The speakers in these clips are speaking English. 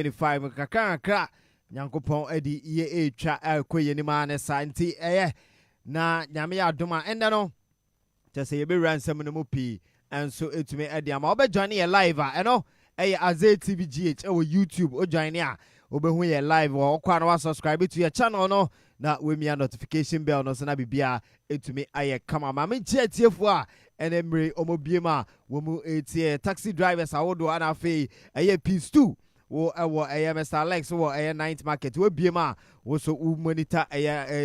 25 kakra nyankopon edi ye etwa akoye ni ma ne santi na nyame adoma enda no tese ye be ransam no mu pi enso etumi edi ama obejoin ye live eno Azay TVGH or YouTube o join ya obehu ye live or kwa na subscribe to your channel no na we me notification bell no so na bibia etumi aye kama ma me tiefo a enemre omobiema wo mu etie taxi drivers awodo ana fe KUSTUU wo ewo Mr. Alex wo night market we biema wo so monitor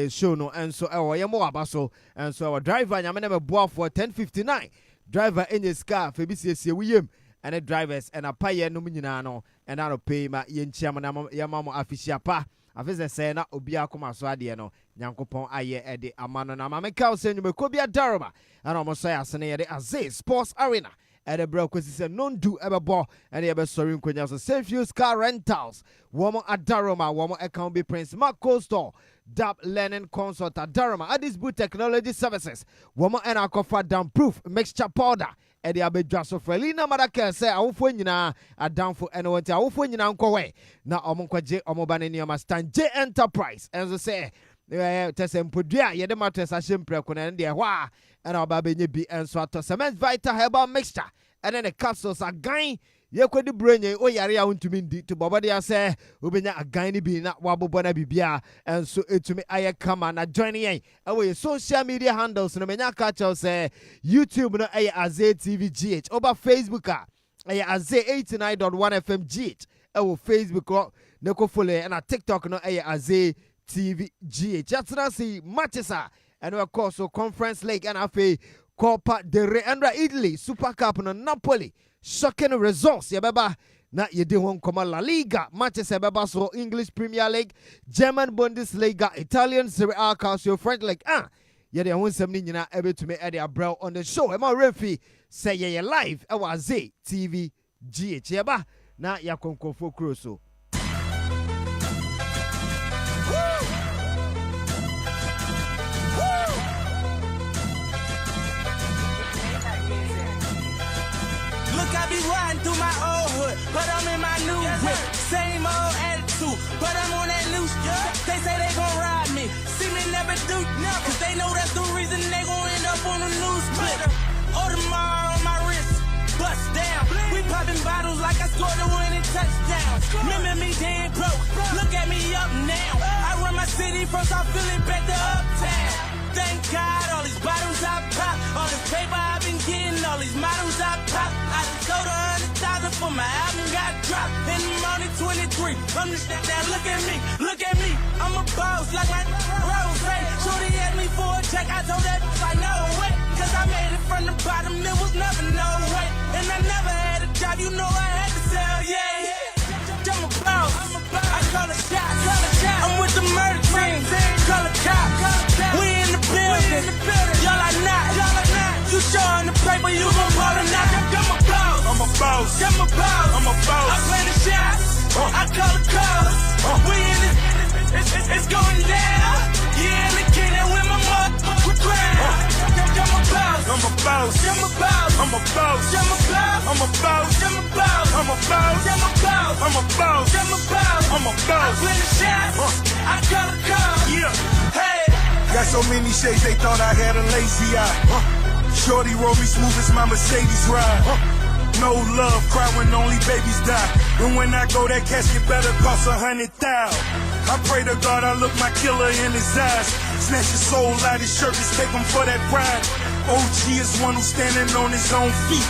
show no enso ewo ye mo abaso enso ewo driver nyame na be boa for 10:59 driver enye ska fe bi siesie wiyem and drivers and a paye no nyina no and I pay ma yenchiam na yamamo afisia pa afese say na obi akoma so ade no nyankopon aye ede amano na mameka osenyu mekobia daroma and almost say asene ye Azay Sports Arena at the bro kwesi say non do ebebo and ye be sorry nkonya so safe use car rentals womo adaroma womo account be Prince Marco store DAP Learning Consult adaroma Addis Boot Technology Services womo and akofa damn proof mixture powder Edi abedwa so Felina Madaka say awofo nyina adamfo ene wonti awofo nyina nkwowe na omonkwaje omobane ni stand J Enterprise enzo say tesempodua yede matres ahempreko na de hwa ena obabenye bi enso ato cement vital herbal mixture ene the capsules agan yekwedi brenye oyare ya wontumi ndi to bobode ase obenya agan ni bi na wabobo na bibia enso etumi aye kama na join yen ewe social media handles no menya ka chel say YouTube no Azay TVGH over Facebook Azay 89.1 FM GH ewe Facebook no ko follow na TikTok no Azay TVGH that's see matches and of course so Conference League and afa Copa del Rey and Italy Super Cup no Napoli shocking results yababa na yedi hon koma La Liga matches yababa so English Premier League German Bundesliga Italian Serie A Calcio French League yede hon semni nyina ebetumi ede abrow on the show ema refi say ye live e wa Azay TV GH yaba na yakonkofo kroso I be riding through my old hood, but I'm in my new whip. Same old attitude, but I'm on that loose. They say they gon' ride me, see me never do, cause they know that's the reason they gon' end up on the news splitter. Audemars on my wrist, bust down. We popping bottles like I scored a winning touchdown. Remember me dead broke, look at me up now. I run my city from South Philly back to Uptown. Thank God all these bottles I pop, all this paper I've been getting, all these models I pop. I just sold 100,000 for my album got dropped. And I'm only 23. I'm just that look at me. I'm a boss like my Rose. Shorty asked me for a check, I told that like no way. Cause I made it from the bottom, it was never no way. And I never had a job, you know I had to sell, yeah. I'm a boss, I call a shot. I'm with the murder team, call a cop. We in the building, y'all are not. You showing the paper, you gon' call or not. I'm a boss. I play the shots, I call the calls. We in this, it's going down. Yeah, in the kingdom with my motherfucking crown. I'm a boss. I play the shots, I call the calls. Yeah. Hey. Got so many shades, they thought I had a lazy eye. Shorty roll me smooth as my Mercedes ride. No love, cry when only babies die. And when I go, that casket better cost 100,000. I pray to God I look my killer in his eyes. Snatch his soul out his shirt, just take him for that pride. OG is one who's standing on his own feet.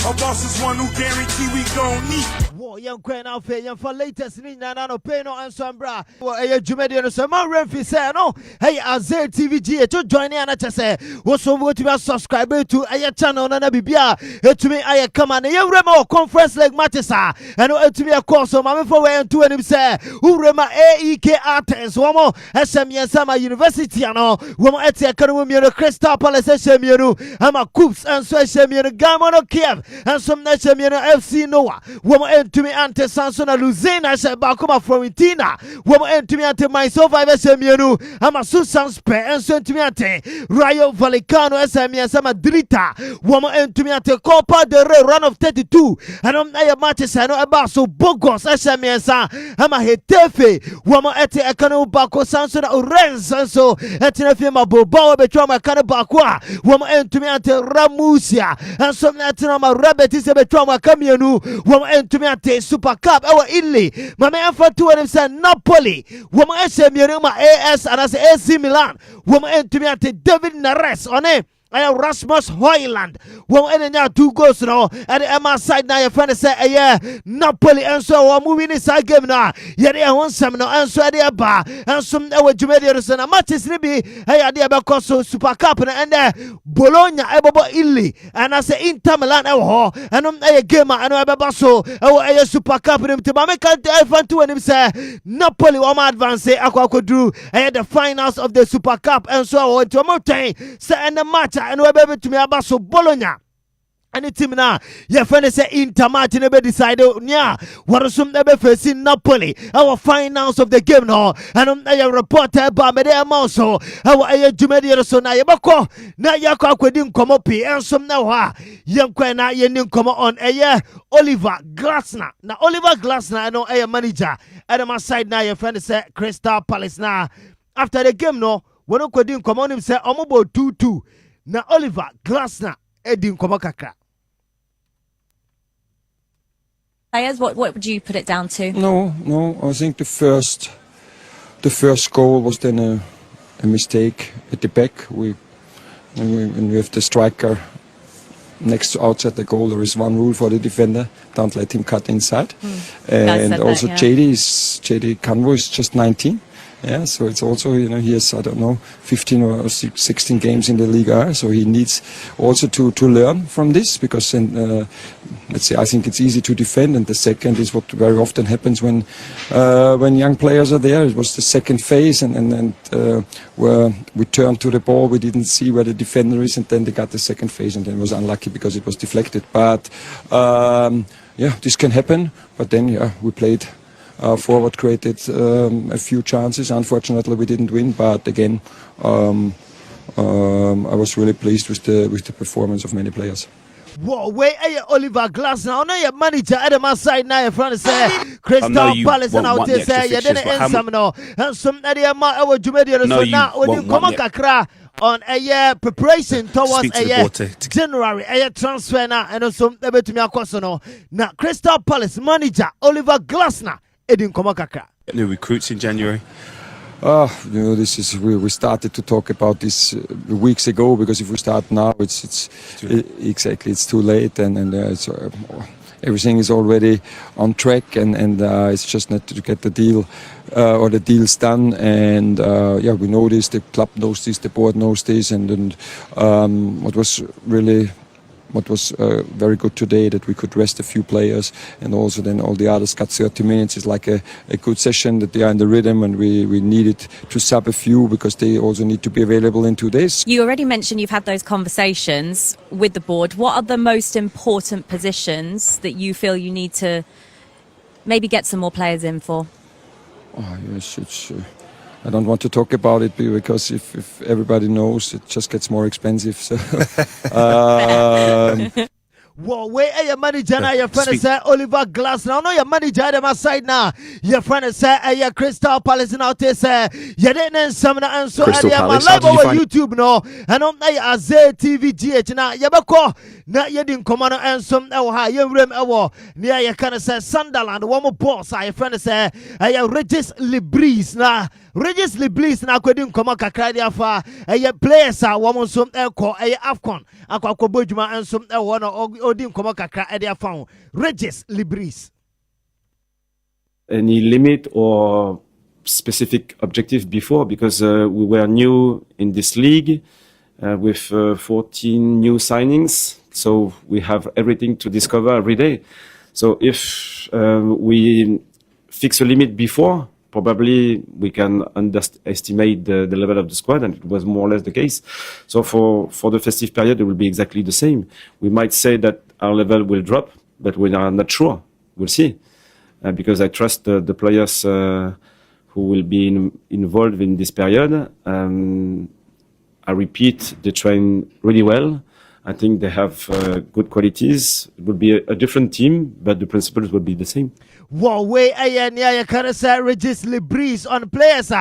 A boss is one who guarantee we gon' eat. Young Queen Alpha, young for latest Nina no pay no answer, bra. Well, a Jumedian, so my refi say no. Hey, Azay TVG, to join in and say, what's over to be subscriber to a channel and a bibia. To me, I come on a remo conference like Matissa, and to me a course of my for way and to him say, who rema AEK artists, Womo, SME Sama University, and all, Womo Etia Crystal Palace, SMU, I'm a coops and so SMU, Gamon Kiev, and some National FC Noah, Womo and to entumi ante Sansona Luzena se bakoma Florentina womo entumi ante myself SMU ama Susan Spe enso entumi ante Rayo Vallecano SMU sama Drita womo entumi ante Copa del Rey run of 32 anom aya matches ano eba so Bogos SMU sa ama Hetefe womo ete ekano bako Sansona Orenz enso ete na ma Bobo betwa ma kana bako a womo entumi ante Ramusia enso ete na ma Rabeti se betwa ma kamienu womo entumi ante Super Cup ewa Italy mame afatu wem say Napoli womo SMU ma AS and as AC Milan womo entumi ante David Neres one Rasmus Højlund won enya 2 goals no at the Emma side na your friend say Napoli and so we moving inside game na ye dey won some no and so dey ba and some e wajumedi so na matches ni bi dey be cause Super Cup na and Bologna ebobo Italy and as Inter Milan e ho and game and e be so e Super Cup ni to make I fan to when say Napoli will advance akwakodru the finals of the Super Cup and so to mo time say and the match and we be to me about so Bologna and the team now your friend say Inter Martin be decide nya warasum be facing Napoli our finals of the game no and your reporter ba me dey so our jumedi so na yebako na yakọ akwedi nkomo pi ensom na ha yenkwa na ye ni nkomo on Oliver Glasner na Oliver Glasner no manager at the side now your friend say Crystal Palace na after the game no wono kwedi nkomo nim say omobo 2-2 na Oliver Glasner edi nkomo kakra. Players, what would you put it down to? No, I think the first goal was then a mistake at the back. When we have the striker next to outside the goal, there is one rule for the defender: don't let him cut inside. And also JD Canvo is just 19. Yeah, so it's also, he has, I don't know, 15 or 16 games in the Liga, so he needs also to learn from this, because let's say I think it's easy to defend, and the second is what very often happens when young players are there. It was the second phase, and where we turned to the ball, we didn't see where the defender is, and then they got the second phase, and then it was unlucky because it was deflected. But this can happen, but then we played forward, created a few chances. Unfortunately, we didn't win. But again, I was really pleased with the performance of many players. Whoa, wait, Oliver Glasner, I know your manager at my side now. Your friend say Crystal Palace, and out there say you didn't end some no, and some area our Jumedia so now when you come on on a year preparation towards a year January a year transfer now, and also able to me a question now. Crystal Palace manager Oliver Glasner. New recruits in January. This is we started to talk about this weeks ago, because if we start now, it's too late, and it's, everything is already on track, and it's just not to get the deal or the deals done, and we know this, the club knows this, the board knows this, and what was very good today, that we could rest a few players, and also then all the others got 30 minutes. It's like a good session, that they are in the rhythm, and we needed to sub a few, because they also need to be available in 2 days. You already mentioned you've had those conversations with the board. What are the most important positions that you feel you need to maybe get some more players in for? Oh, yes, I don't want to talk about it, because if everybody knows, it just gets more expensive. So, Whoa, where your manager now? Your friend say Oliver Glasner. Now, no, your manager at my side now. Your friend say Crystal Palace now. They say you didn't some and so Crystal Palace. Live over YouTube no. And I'm Azay TV GH now. You beko na you didn't come on and some you rem near you can say Sunderland. One more boss. Your friend say Regis Libris now. Regis Libris na kwedi nkoma kakra dia fa players a wo so ekọ Afcon akwa bojuma enso wo no odi nkoma kakra dia fa Regis Libris. Any limit or specific objective before, because we were new in this league with 14 new signings, so we have everything to discover every day. So if we fix a limit before, probably we can underestimate the level of the squad, and it was more or less the case. So for the festive period, it will be exactly the same. We might say that our level will drop, but we are not sure. We'll see. because I trust the players who will be involved in this period. I repeat, they train really well. I think they have good qualities. It will be a different team, but the principles will be the same. Wow, way ayen ya kanasa Regis Libris on players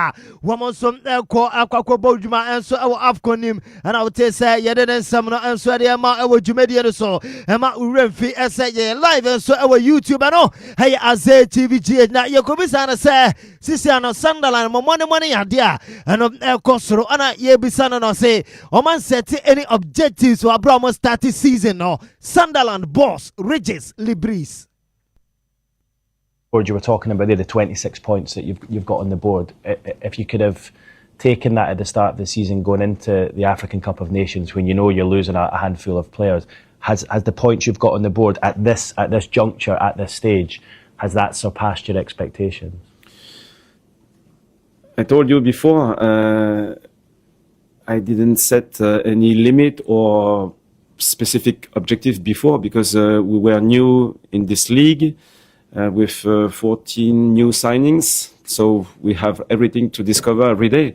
woman some ko akwakwo boduma enso e afconim and I would say yeden some no enso de ma e dwumadi so e ma uremfi ese ye live enso e YouTube no hey Azay TVG na yekobisa na say sisi ano Sunderland mo money yade a eno e kosoro ana ye bisa no say o man set any objectives for Abraham start season no Sunderland boss Regis Libris. You were talking about the 26 points that you've got on the board. If you could have taken that at the start of the season, going into the African Cup of Nations, when you know you're losing a handful of players, has the points you've got on the board at this juncture, at this stage, has that surpassed your expectations? I told you before, I didn't set any limit or specific objective before because we were new in this league. With 14 new signings, so we have everything to discover every day.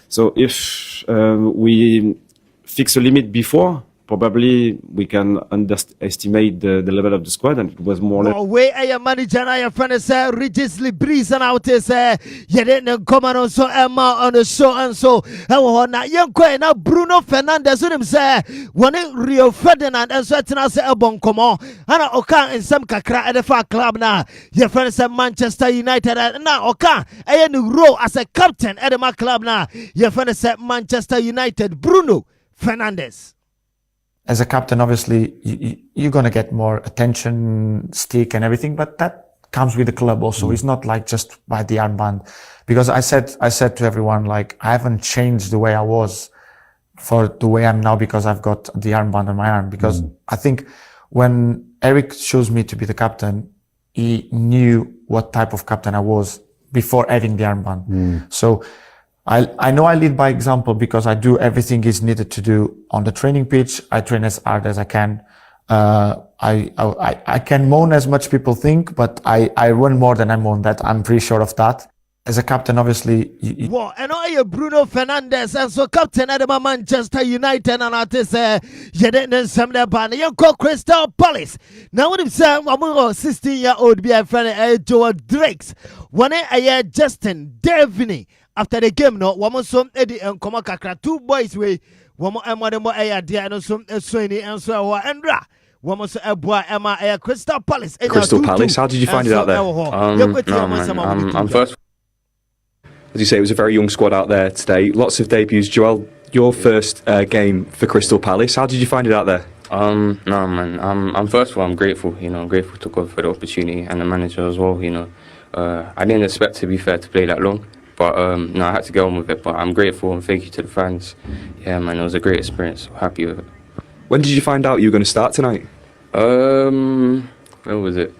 So if we fix a limit before, probably we can underestimate the level of the squad, and it was more or less. Way a manager and your friend say Regis Libris and out say you didn't come on so Emma on the show and so now young now Bruno Fernandes with him say one Rio Ferdinand and so say a bon come and oka in some kakra at the far club now your friend say Manchester United and now oka a new role as a captain at the club now your friend say Manchester United Bruno Fernandes. As a captain, obviously, you're going to get more attention, stick and everything, but that comes with the club also. It's not like just by the armband. Because I said to everyone, like, I haven't changed the way I was for the way I'm now because I've got the armband on my arm. Because I think when Eric chose me to be the captain, he knew what type of captain I was before having the armband. So I know I lead by example because I do everything is needed to do on the training pitch. I train as hard as I can. I can moan as much people think, but I run more than I moan. That I'm pretty sure of that. As a captain, obviously. Wow, and I Bruno Fernandes and so captain at the Manchester United and I say you didn't some that band. You call Crystal Palace. Now what if say I'm 16-year-old be a friend Joe Drakes. One a Justin Devney. After the game, no, woman some Eddie and Koma Kakra, two boys way, woman and Madame Aya dear and some Sweeney and so Andra. Woman so a boy Emma Air Crystal Palace. Crystal Palace, how did you find it out there? I'm first. As you say, it was a very young squad out there today. Lots of debuts. Joel, your first game for Crystal Palace. How did you find it out there? No, man. I'm first of all, I'm grateful. I'm grateful to God for the opportunity and the manager as well. I didn't expect, to be fair, to play that long. But I had to get on with it. But I'm grateful and thank you to the fans. Yeah, man, it was a great experience. I'm happy with it. When did you find out you were going to start tonight? When was it?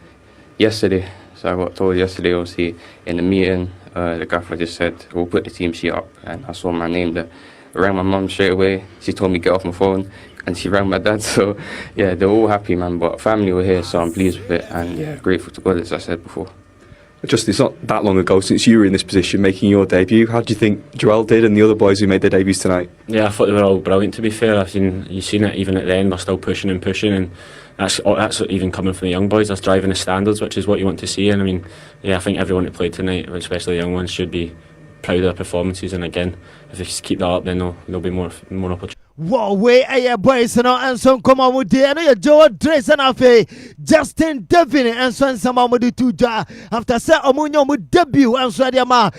Yesterday. So I got told yesterday, obviously, in the meeting, the gaffer just said, we'll put the team sheet up. And I saw my name there. I rang my mum straight away. She told me get off my phone. And she rang my dad. So, yeah, they're all happy, man. But family were here, so I'm pleased with it. And, yeah, grateful to God, as I said before. Just, it's not that long ago since you were in this position making your debut. How do you think Joel did and the other boys who made their debuts tonight? Yeah, I thought they were all brilliant, to be fair. You've seen it even at the end, we're still pushing, and that's even coming from the young boys. That's driving the standards, which is what you want to see. And I think everyone that played tonight, especially the young ones, should be proud of their performances. And again, if they just keep that up, then there'll be more opportunities. Wow, way a boys and some come on with the and Joe Dress and Afe Justin Devin and son some two after say Omunyo with debut and so ma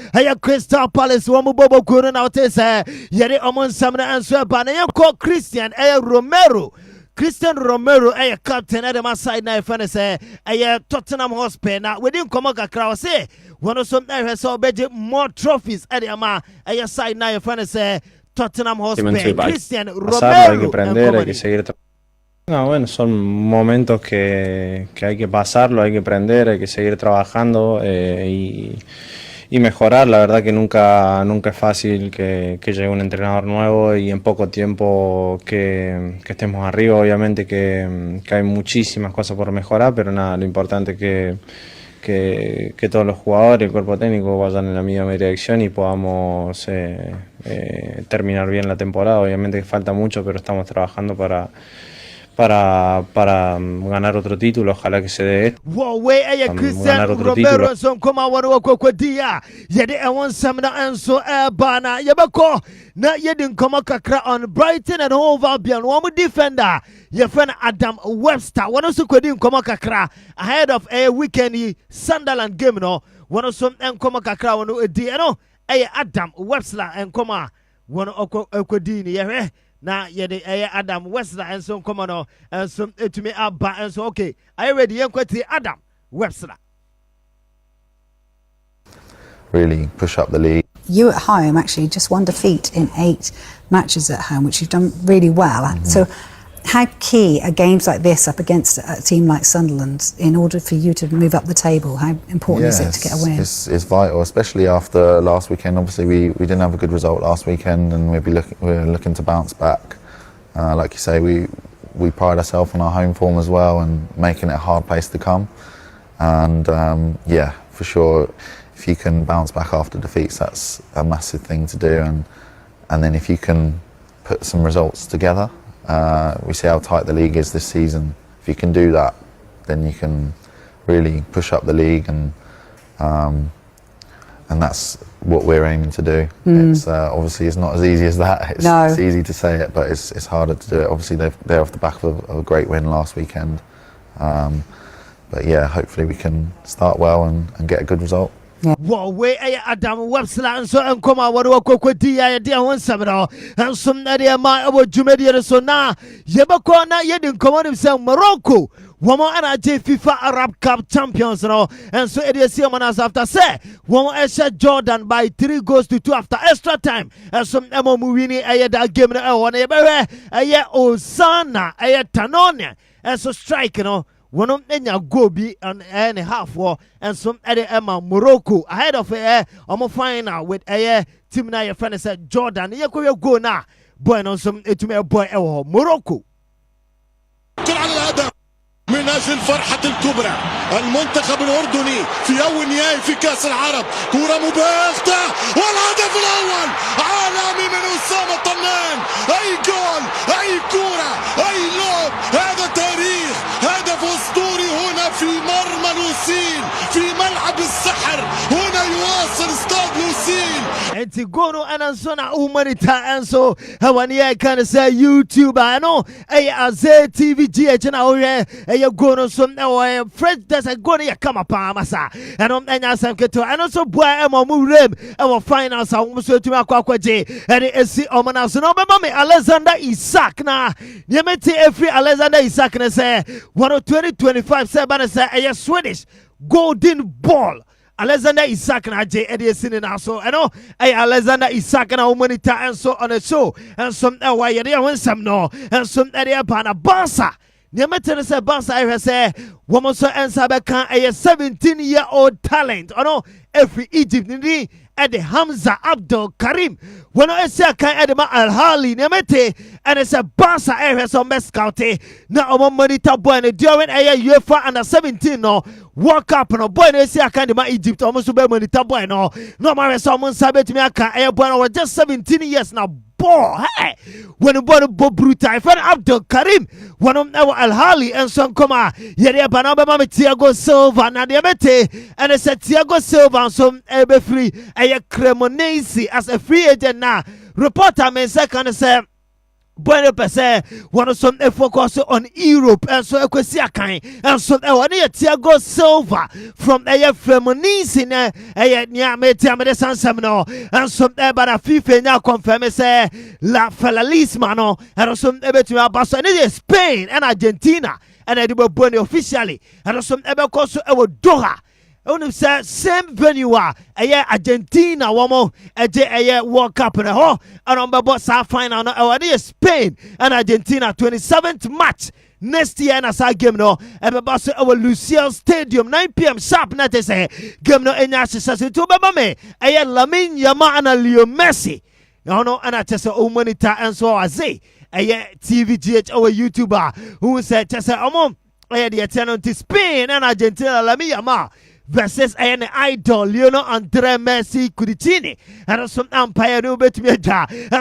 Crystal Palace one Bobo Kuran out say yet among some and so ban call Christian Romero. Christian Romero, a captain at the side now, and say, a Tottenham Hotspur. Now, we didn't come a crowd say, one of some has saw more trophies at the Ama, a side now, and say, Tottenham Hotspur, Christian Romero. Hay que aprender, hay que seguir no, bueno, son momentos que hay que pasarlo, hay que aprender, hay que seguir trabajando y mejorar. La verdad que nunca es fácil que llegue un entrenador nuevo y en poco tiempo que estemos arriba. Obviamente que hay muchísimas cosas por mejorar, pero nada, lo importante es que que todos los jugadores, el cuerpo técnico vayan en la misma dirección y podamos terminar bien la temporada. Obviamente que falta mucho, pero estamos trabajando para ganar otro título, ojalá que se dé esto. Ganar otro título. Na yedin koma kakra on Brighton and Hove Albion one defender your friend Adam Webster one also kodi koma kakra ahead of a weekend Sunderland game no one also koma kakra one edi no Adam Webster and koma one kodi ni ye na yede Adam Webster and so koma no and so to me abba and so okay are you ready yen kwati Adam Webster really push up the league. You at home actually just one defeat in 8 matches at home, which you've done really well. So how key are games like this up against a team like Sunderland in order for you to move up the table? How important is it to get a win? It's vital, especially after last weekend. Obviously we didn't have a good result last weekend and we're looking to bounce back. Like you say, we pride ourselves on our home form as well and making it a hard place to come. And yeah, for sure, if you can bounce back after defeats, that's a massive thing to do. And then if you can put some results together, we see how tight the league is this season. If you can do that, then you can really push up the league, and that's what we're aiming to do. It's obviously it's not as easy as that. It's easy to say it, but it's harder to do it. Obviously they're off the back of a great win last weekend. But yeah, hopefully we can start well and get a good result. Wow, we Adam Webster and so and come out what dia one seminar and some area my about Jumedia so na Yebakona Yedin command himself Morocco. Woman and I FIFA Arab Cup champions no and so it is as after say woman Esha Jordan by 3 goals to 2 after extra time and some Emo Muwini that game one Osana Tanonia and so strike one of them go be on and a half war and some Emma Morocco ahead of a final with a team now your friend said Jordan you could go now boy on some to me a boy Morocco. من أجل فرحة الكبرى المنتخب الأردني في أول نهائي في كأس العرب كرة مباغتة والهدف الأول عالمي من أسامة طنان أي جول أي كرة أي لوب هذا تاريخ هدف أسطوري هنا في مرمى لوسيل في ملعب السحر هنا يواصل استاد لوسيل انت قولوا انا صنع امريتا انسو هوانيا كان سا يوتيوب انا اي ازاي تي في جي انا اوه اي قولوا صنع فريد داس قولوا يا كما بامسا انا انا سامكتو انا سو بوا اما مورم اما فاينانس او مسوتو ما كوا جي اني اسي امنا سنو بمامي Alexander Isak na yemeti every Alexander Isak na say 2025 say bana say a Swedish golden ball Alexander Isak na J Eddie Sinin so no Alexander Isak na humanita and so on a show and some why you want some no and some area pana Barca Niametene say Barca I say woman so answer can a 17-year-old talent no every Egypt ni at the Hamza Abdul Karim when I say can Edema Al Hali Niamete and it's a Barca area so best scoute now on monitor boy during a UEFA under 17 no World Cup no boy they say I can't ma Egypt almost be monitor boy no matter someone sabe to me I can boy was just 17 years now boy hey when the boy brutal friend Abdul Karim one of Al Hali and some come yeah banaba mama Thiago Silva na Niamete and it's a Thiago Silva some ebe free a Cremonese as a free agent now reporter men second say Bueno pese one of some focus on Europe and so equasia kind and so one Thiago Silva from a Cremonese in a Niamete San Semino and some but a FIFA now confirm say La Felalisma no and some ebetu Barcelona Spain and Argentina and I do Bueno officially and some ebe course Doha. Only say same venue Argentina woman a World Cup and on boss final no Spain and Argentina 27th match next year and as a game no and boss our Lucian Stadium 9 p.m. sharp na te say game no enya sese to baba me Lamine Yamal and Leo Messi no and I just monitor and so Azay TVGH our YouTuber who said just the Italian to Spain and Argentina Lamine Yamal versus an idol Lionel Andre Messi Kuditini and some umpire no bet me and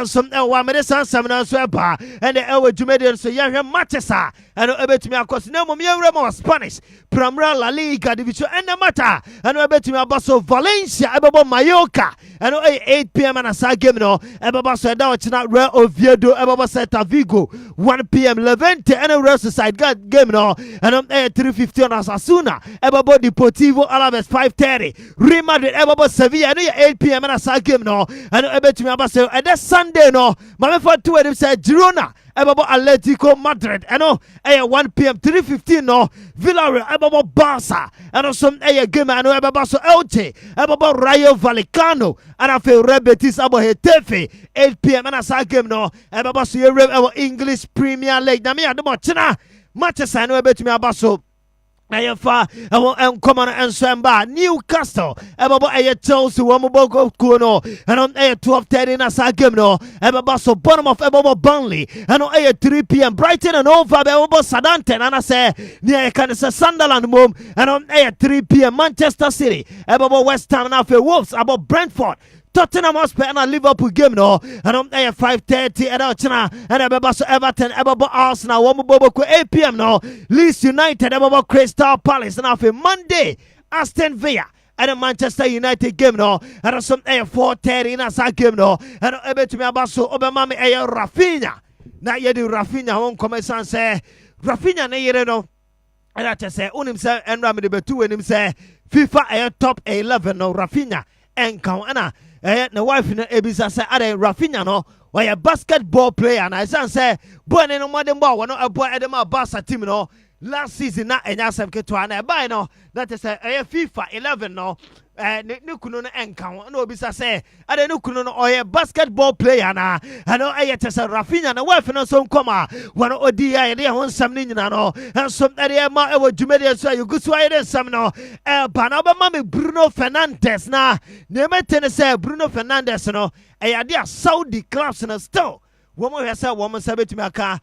some Wamedison Samana Sweba and the Ewa Jumedian so young matches and no bet me across no more Spanish Primera La Liga Division and the matter and no bet me about so Valencia about Mallorca and 8 p.m. and a side game no about so that Real Oviedo about Celta Vigo 1 p.m. Levante and a Real Society game no and 3:50 on Osasuna about Deportivo Alaves 5:30 Real Madrid about Sevilla and 8 p.m. and a side game no and about me about so and that Sunday no my for 2 of them said Girona about Atletico Madrid and 1 p.m. 3:15 no Villarreal about Barca and some game and about so Elche about Rayo Vallecano and I feel Real Betis about Getafe 8 p.m. and a side game no about so English Premier League na me ademo china matches I know about me about so Ayafa, I want common and Samba, Newcastle, about Chelsea, Wamobo Kuno, and on 12:30 as I game no, about so bottom of Ebobo Burnley, and on 3 p.m. Brighton and over Ebobo Southampton, and I say near Canada Sunderland mom, and on 3 p.m. Manchester City, about West Ham and after Wolves, about Brentford. Tottenham Hotspur and Liverpool game no and on 5:30 and China and about Everton about Arsenal 8 p.m. no Leeds United about Crystal Palace and after Monday Aston Villa and Manchester United game no and some 4:30 and a game no and about me about so Obama me Rafinha na yedi Rafinha won come say Rafinha na yere no and I just say unim say and Rami de betu enim say FIFA top 11 no Rafinha and count na wife na ebisa say are Rafinha no why a basketball player and I say boy no modern ball no a boy edema Barca team no last season na enya sem keto na buy no that is FIFA 11 no ne kuno no enka no obisa say are ne kuno no oye basketball player na ano tese Rafinha na wife no so nkoma one ODI dey ho nsam ni nyina no enso ere ma e wo dwumede so you gusu aye nsam no ba na ba me Bruno Fernandes na ne metene say Bruno Fernandes no dey Saudi clubs no still woman we say woman say betumi aka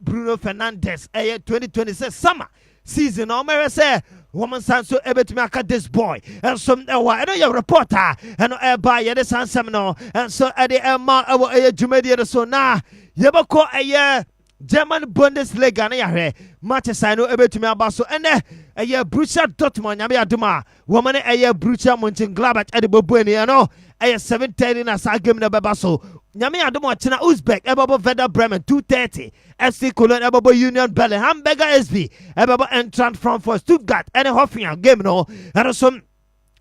Bruno Fernandes 2026 summer season no me say woman sanso ebetumi aka this boy and some I know your reporter and by ye this ansem no and so at the ma dwumadi so na yebako German Bundesliga na yahwe Manchester no ebetumi abaso ene Borussia Dortmund nyame aduma woman Borussia Mönchengladbach at the bobueni no 7:30 na sa game na bebaso nyame aduma china Uzbek ebabo Werder Bremen 2:30 FC Cologne ebabo Union Berlin Hamburger SV ebabo Eintracht Frankfurt Stuttgart and Hoffenheim game no and some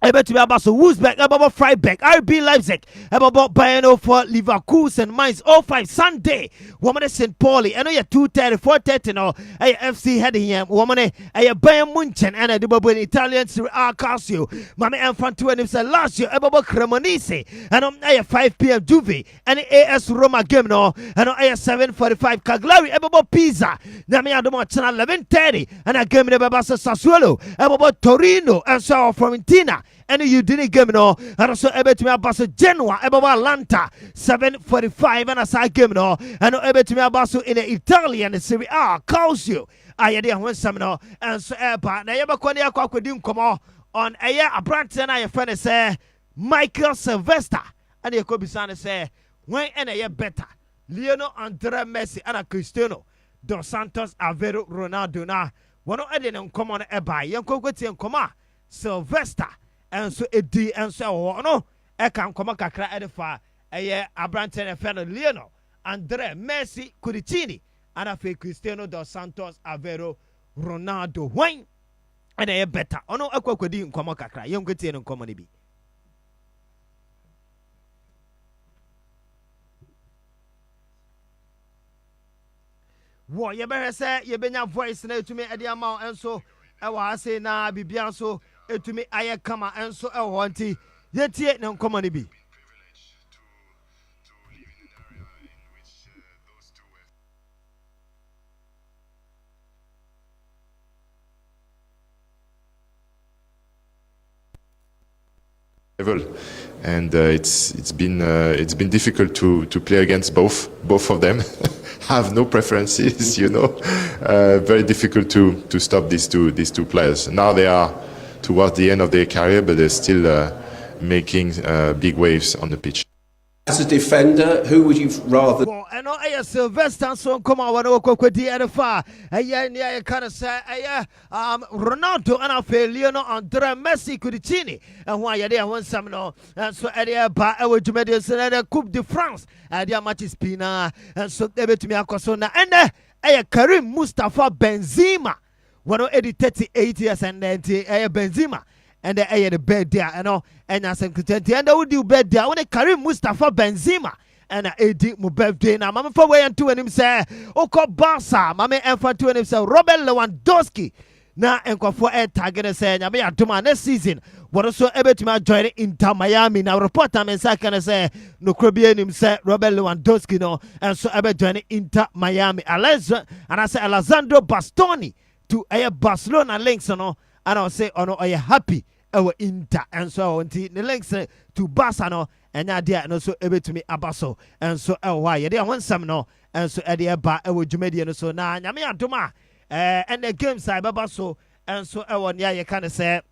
ebetumi abaso Wolfsburg ebabo Freiburg RB Leipzig ebabo Bayern for Leverkusen Mainz 05 Sunday woman St. Pauli and 2:30 4:30 no FC Heidenheim woman Bayern Munchen and the bobo Italian Serie A Calcio mame Infanto and Lazio ebabo Cremonese and 5 p.m. Juve and AS Roma game no and 7:45 Cagliari ebabo Pisa nyame adomo chana 11:30 and a game ebabo Sassuolo ebabo Torino and so Fiorentina and you didn't game no and also ebetumi abaso Genoa ebabo Atalanta 7:45 and a side game no and ebetumi abaso in the Italian Serie A Calcio ayede ho nsam no and so eba na yebakọ ne akwakodi nkomo on abrante na ye friend say Michael Sylvester and ye ko bisane say when and better Lionel Andre Messi and Cristiano dos Santos Aveiro Ronaldo na wono ede ne nkomo no eba ye nkokoti nkoma Sylvester and so edi and so no can come kakra edifa abrante ne friend Lionel Andre Messi Kuditini and afe Cristiano dos Santos Aveiro Ronaldo when and better ono akwakodi nkomo kakra ye nkoti ne nkomo ne bi wo ye better say ye benya voice na etumi ede ama enso wa ase na bibia so etumi aye kama enso ho nti yetie ne nkomo ne bi level, and it's been difficult to play against both of them. Have no preferences, you know. Very difficult to stop these two players. Now they are towards the end of their career, but they're still making big waves on the pitch. As a defender, who would you rather? Well, I know I Sylvester so come on when we the other far. I kind of say Ronaldo and I feel Lionel Andre Messi Cudicini and why you there one some no and so area ba I would do the Coupe de France and their match is Pina and so they bet me akosona and Karim Mustafa Benzema 38 years and then Benzema. And the bed there, you know, and I said, and I would do bed there. When Karim Mustafa Benzema and I did my birthday now, Mamma for way and two and him say, oh, call Barca, Mamma and for two and him say, Robert Lewandowski. Now, and for a tag and say, I may have to my next season. What also able to my join Inter Miami. Now, report time and second say, no Caribbean him say, Robert Lewandowski, no, and so able join Inter Miami. And I say, Alessandro Bastoni to a Barcelona links, no, and I'll say, oh, no, are you happy? Our Inter and so on the links to Barcelona and idea and also able to me Abaso and so why you want some no and so at the bar our Jumedian so now Yamia Duma and the games I Babaso and so one yeah you kind say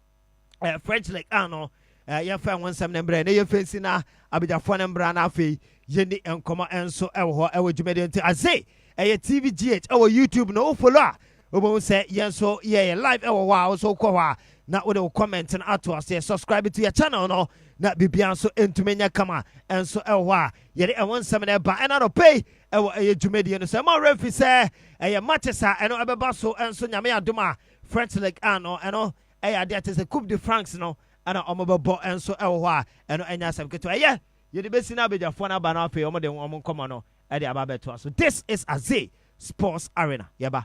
French like Ano your friend wants some number and you're facing now I'll be the phone number and Afi Yendi and Coma and so our Jumedian to Azay a TVGH our YouTube no follow we say yes so yeah live our wow so kwa not with a comment and out to us say subscribe to your channel no not be beyond so into menya kama and so yeah I want some there but another pay a Jumedian so more refi say a matches and no ebebaso and so nyame adoma French like ano and that is a Coupe de France no and omobo and so and enya sam keto yeah you the best na be your phone ba na pay omo de omo come no e dey aba beto so this is Azay Sports Arena yaba.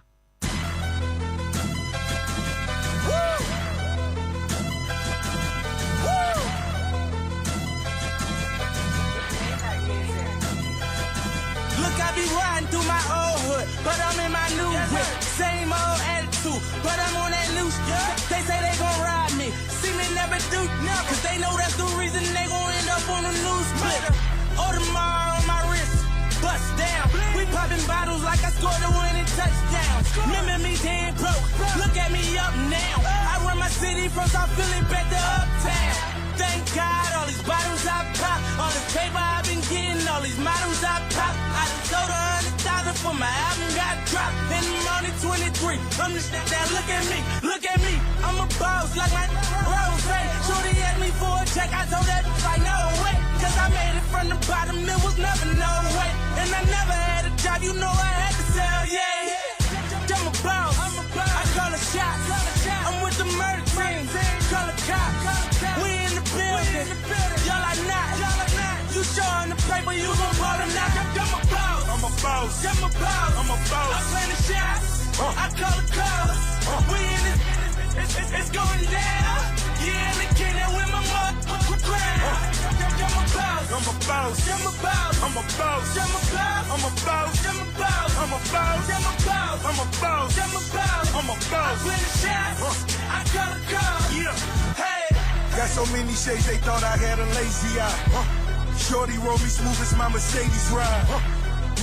I be riding through my old hood, but I'm in my new whip. Same old attitude, but I'm on that loose. They say they gon' ride me, see me never do, cause they know that's the reason they gon' end up on the news clip. Audemars on my wrist, bust down. We popping bottles like I scored a winning touchdown. Remember me dead broke, look at me up now. I run my city from South Philly back to Uptown. Thank God, all these bottles I pop, all this paper I've been getting, all these models I pop. I just sold 100,000 for my album got dropped. And I'm only 23. I'm just down. Look at me. I'm a boss like my Rose. Shorty asked me for a check. I told that like no way, cause I made it from the bottom. It was never no way, and I never had a job. You know I had to sell. Yeah. I'm a boss. I call a shot. I'm with the murder team. Call a cop. We in the building. Y'all are not. You showing the paper, you gon' ball or not. I'm a boss. I play the shots. I call the calls. We in this. It's going down. Yeah, in the kingdom with my motherfucking crown. I'm a boss. I play the shots. I call the calls. Yeah. Hey. Got so many shades they thought I had a lazy eye. Shorty roll me smooth as my Mercedes ride.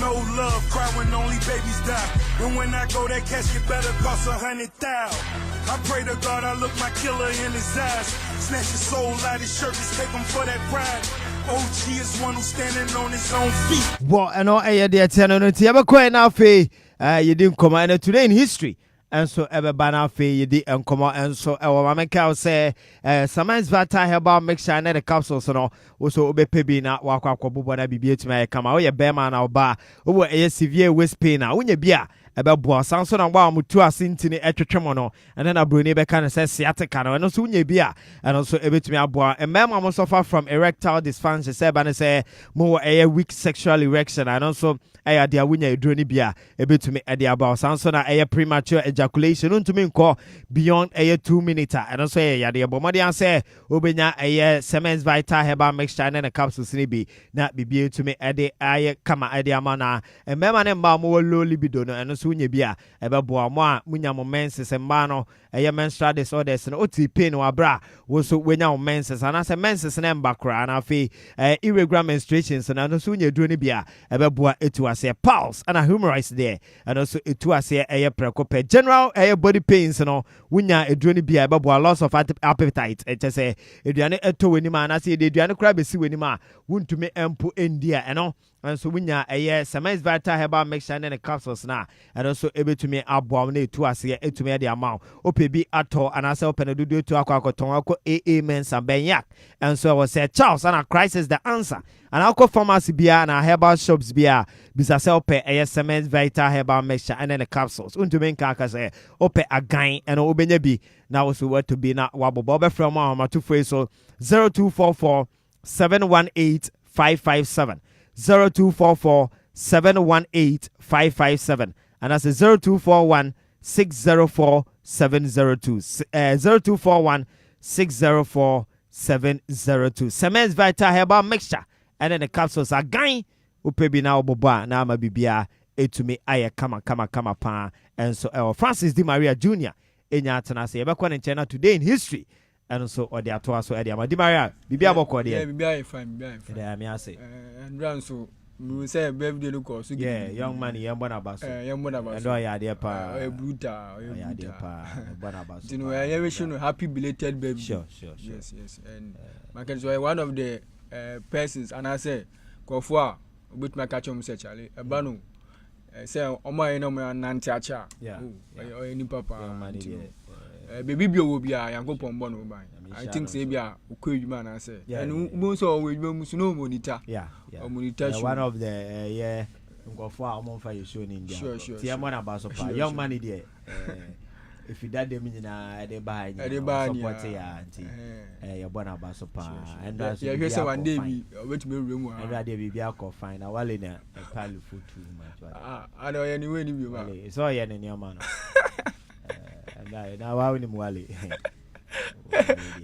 No love, cry when only babies die. And when I go, that casket better cost 100,000. I pray to God I look my killer in his eyes. Snatch his soul out his shirt, escape him for that pride. OG is one who's standing on his own feet. Well, I know I did tell you to have a quite enough. You didn't come out today in history. And so ever banner fee you did and come out and so our mama cow say sometimes vata herbal mixture and the capsules no also obe pebi na wakwa bubu na bibi to my come out your bear man or bar over a severe waist pain now when you beer about boss Samson and wow mutu asintini etremono and then a bruni be kind of says sciatica and also when you beer and also able to me aboa and mama must suffer from erectile dysfunction say more a weak sexual erection and also I had the winya drone beer able to me at the about Samson a premature ejaculation to me call beyond a 2 minute and also yeah the bomadian say obenya a Siemens Vita herbal mixture and a capsule snippy not be to me at the kama at the amana and mema and more low libido and also so nya bi a ebeboa mo a munya mo menses mba no menstrual disorders no oti pain wa bra wo so wenya mo menses ana se menses na mba kra na afi irregular menstruations na no so nya duro ni bi a ebeboa etu ase pulse ana hemorrhoids there and also etu ase precope general body pains no wunya eduro ni bi a ebeboa loss of appetite say eduane eto weni ma na se eduane kra be si weni ma wuntumi empo endia eno and so wunya Semence Vital Herbal Mixture and the capsules na and also ebetumi aboa na etu ase etumi de amount opebi ato and ase open do to akwakoton akọ AA mensa benyak and so I was say Charles and a crisis the answer and alcohol pharmacy bia na herbal shops bia bisa se ope Semence Vital Herbal Mixture and the capsules untumi nka say ope agan and obenya bi na also what to be na wabobo be from ma to free so 0244 718 557 0244 718 557 and that's 0241 604 702 0241 604 702 Semence Vital Herbal Mixture and then the capsules are gang upebi na oboba na ama bibia etumi aye kama pa and so Francis Di Maria Jr. enya atana se yebekwa ne nchena today in history and so or the atoa so Di Maria bibia bokọ there bibia fine there me ase and run so we say birthday look so young man yembo na baso and o ya de pa brutal ya de pa bona baso you know I wish you happy belated birthday sure yes and market so one of the persons and I say go for with my catch on say Charlie ebanu say omo yen no nanti acha o any papa baby bi owo bia yankopon bo no ban I think say bia okwadwuma na say and mo so wedwuma musu no monitor monitor one of the ngofo a omo fa yesho ni India tie mo na ba so pa young man there if you that dem nyina dey buy support ya anti your bona ba so pa and that's you say one day we wait me room and that day be akọ fine na wale na pal for too much I know anyway ni bi ma so ya ni ma no na wa ni mwale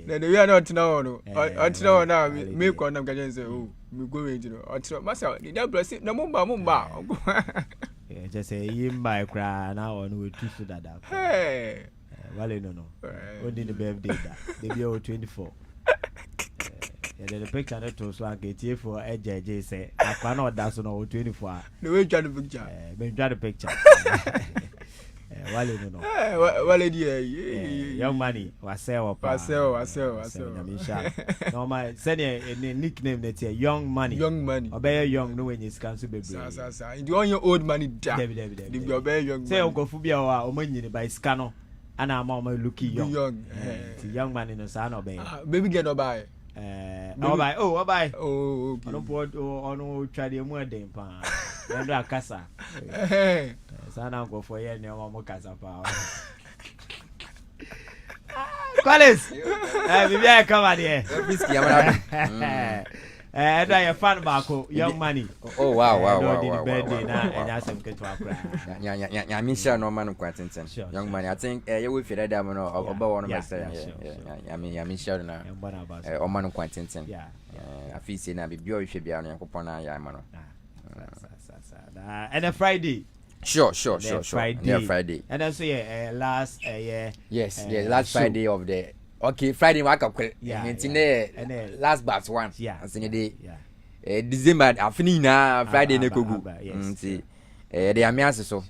na we are not now no until now na me ko na gaje say oh me go we no until masa ni da bless na mumba just say yimba kra na on we tu so dada wale no only the birthday da they be 24 the picture that to so get for ejeje say akwa na oda so no 24 no we try the picture me try the picture wale no wale die young money waseo nyamisha no my send nickname that young money obey young no when you can so baby sa you want your old money da the obey young say ogofu bia wa omanyini by scan no ana ama o looking young money no sa na obey baby get no buy bye okay ono twa de mu eden pa ndo akasa sana go for ye ne mo kasa pa Quales bibia come there whisky amana ndo ya fan bako young money wow birthday na enya sem ketu akra nya misha no man kwa tenten young money I think ye we feel that no oba wono message ya misha na o man kwa tenten afi se na bibia o hwe bia no yakopon na ya ma no and a Friday Sure. Friday. And also last yes, last Friday of the Friday waka kwel. Last batch one. Asini de December afini na Friday ne kogu. Nti they amiase so.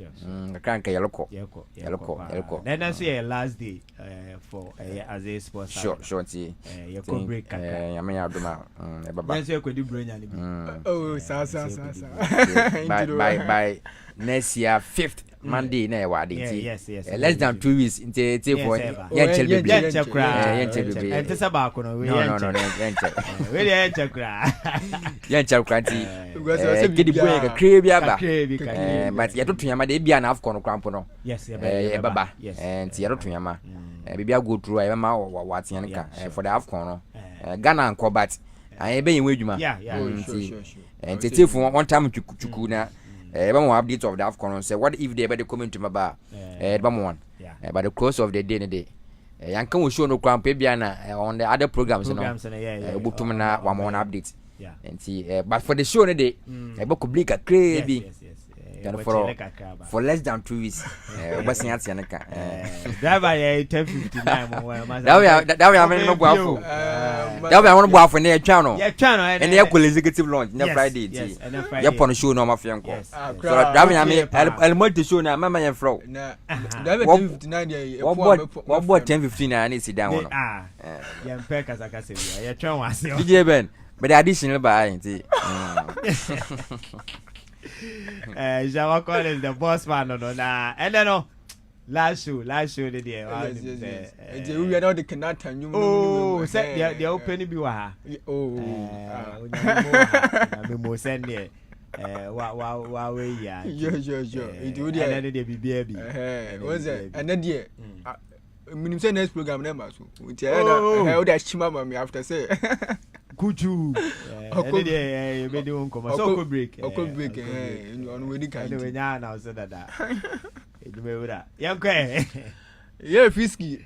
Kranka yeloko. Then also last day for Azay sports. Sure nti. Yeko break kaka. Yame ya duma baba. Then so kwedi bronya ni bi. Oh sa. By next year 5th Monday na wadi nti less than 2 weeks nti for yenchel baby ente sabako no we yenchel kra nti gidi boy ka krebi aba but yatoto yama de bia na afko no krampo no baba nti yatoto yama bibia go through ay ma watian ka for the afko no Ghana anko but ay be yen wedwuma nti for one time chuku na one update of the AFCON say what if they be coming to my bar one by the close of the day yankan will show no cramp on the other programs butum na one update and see but for the show day e be public crazy for less than 2 weeks. What's in Yanaka? Driver 1059. That way, I'm no guapo. That way, I want to go for near channel. Yeah, channel, and the equal executive launch next Friday. Yes, you're on the show, no, my friend. So that way, I mean, I'll multi show now, Mamma and Fro. What 10:15? I need to sit down. Yeah, peck as I can say. Yeah, try one. DJ Ben, but the additional by Java Collins, the boss man, no, and then last show, the day. We are not the cannot and you. Oh, set the opening be wa. Oh, I'm send there. Wow, yeah. It would be baby. Was it? And then, dear, Minister next program number. How that Chimama me after say. Could you? You made your own comment. So could break. Break. On with the kind of now said that. Yeah, okay. Yeah, Fisky.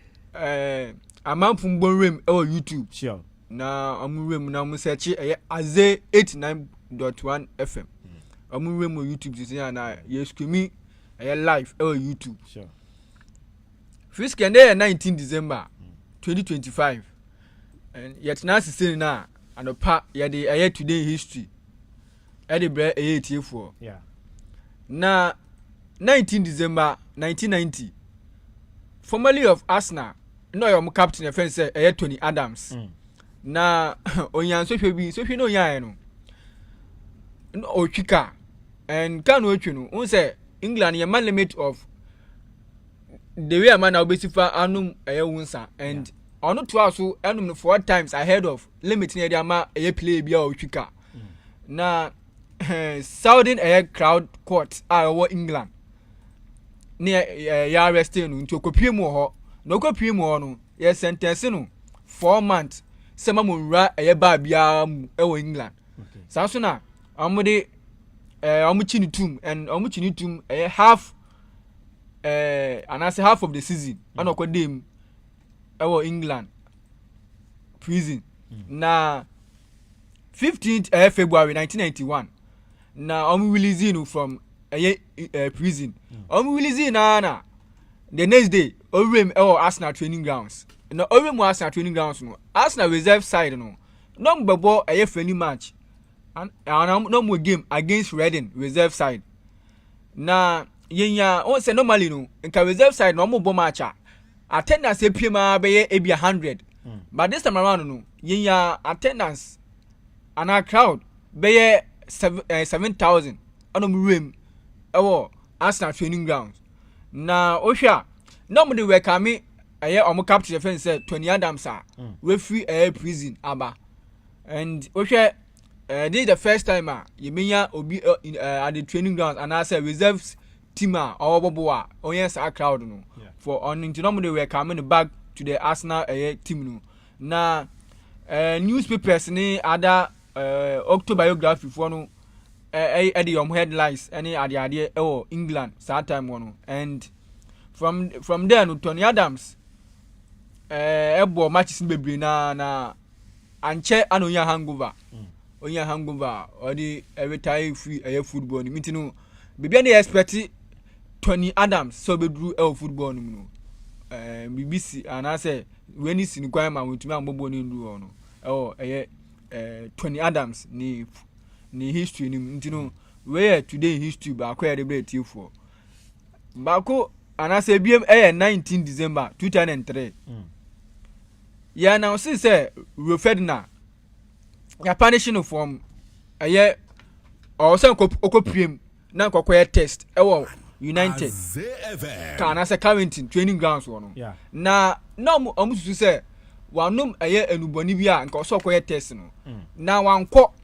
I'm out from Bonrim or YouTube. Sure. Now I'm room now search Azay 89.1 FM. I'm room on YouTube to say and yes to me live or YouTube. Sure. Fisky and there 19 December 2025. And yet now still now and a part yeah the today history. Eddie Bray 84. Yeah. Now 19 December 1990. Formerly of Arsenal, no your captain offense say Tony Adams. Na onyan so hwe so hwe no yan no otwika and can otwe no un say England your man limit of the way man obesifa anum wunsa and ono to aso enum 4 times ahead of limit near the ama play bia otwika na Southern crowd court our England near ya arresting no nti okopie mu ho no okopie mu ho no ye sentence no 4 months Sema munra ba bia mu England. Sanso na amude amuchini tum and amuchini tum half and I say half of the season anokwa dem England prison. Na 15th February 1991 na release no from prison. Release na the next day Arsenal training grounds. No, even more Arsenal training grounds no. Arsenal reserve side no. No ball a friendly match. And no more game against Reading reserve side. Na yenya on say normally no. Inka reserve side no more match. Attendance e pima be 100. But this time around no. Yenya attendance and our crowd be 7,000. Anom room Arsenal training grounds. Na ohwa normally we come capture the fence said Tony Adams we free prison aba and this is the first time you mean obi at the training grounds and I say reserves team or boboa yes our crowd no for on normally we coming back to the Arsenal team no na newspapers ni other autobiography for no the headlines any ade England that time one and from there no Tony Adams ebo matches bebre na anche anonya hangover onya hangover odi retire free football ni mitino bibia na expect Tony Adams so bedru football no BBC and I say when is ni kwan ma wetumi ambobo ni ndu no Tony Adams ni history ni mitino where today history ba kwa de breath for bako and I say BM 19 December 2003 yeah now since referred na ya punishing from or some okopiem na kokoye test United can as a Carrington training grounds one na no amusu say wanum enuboni bia nka so kokoye test no na wanko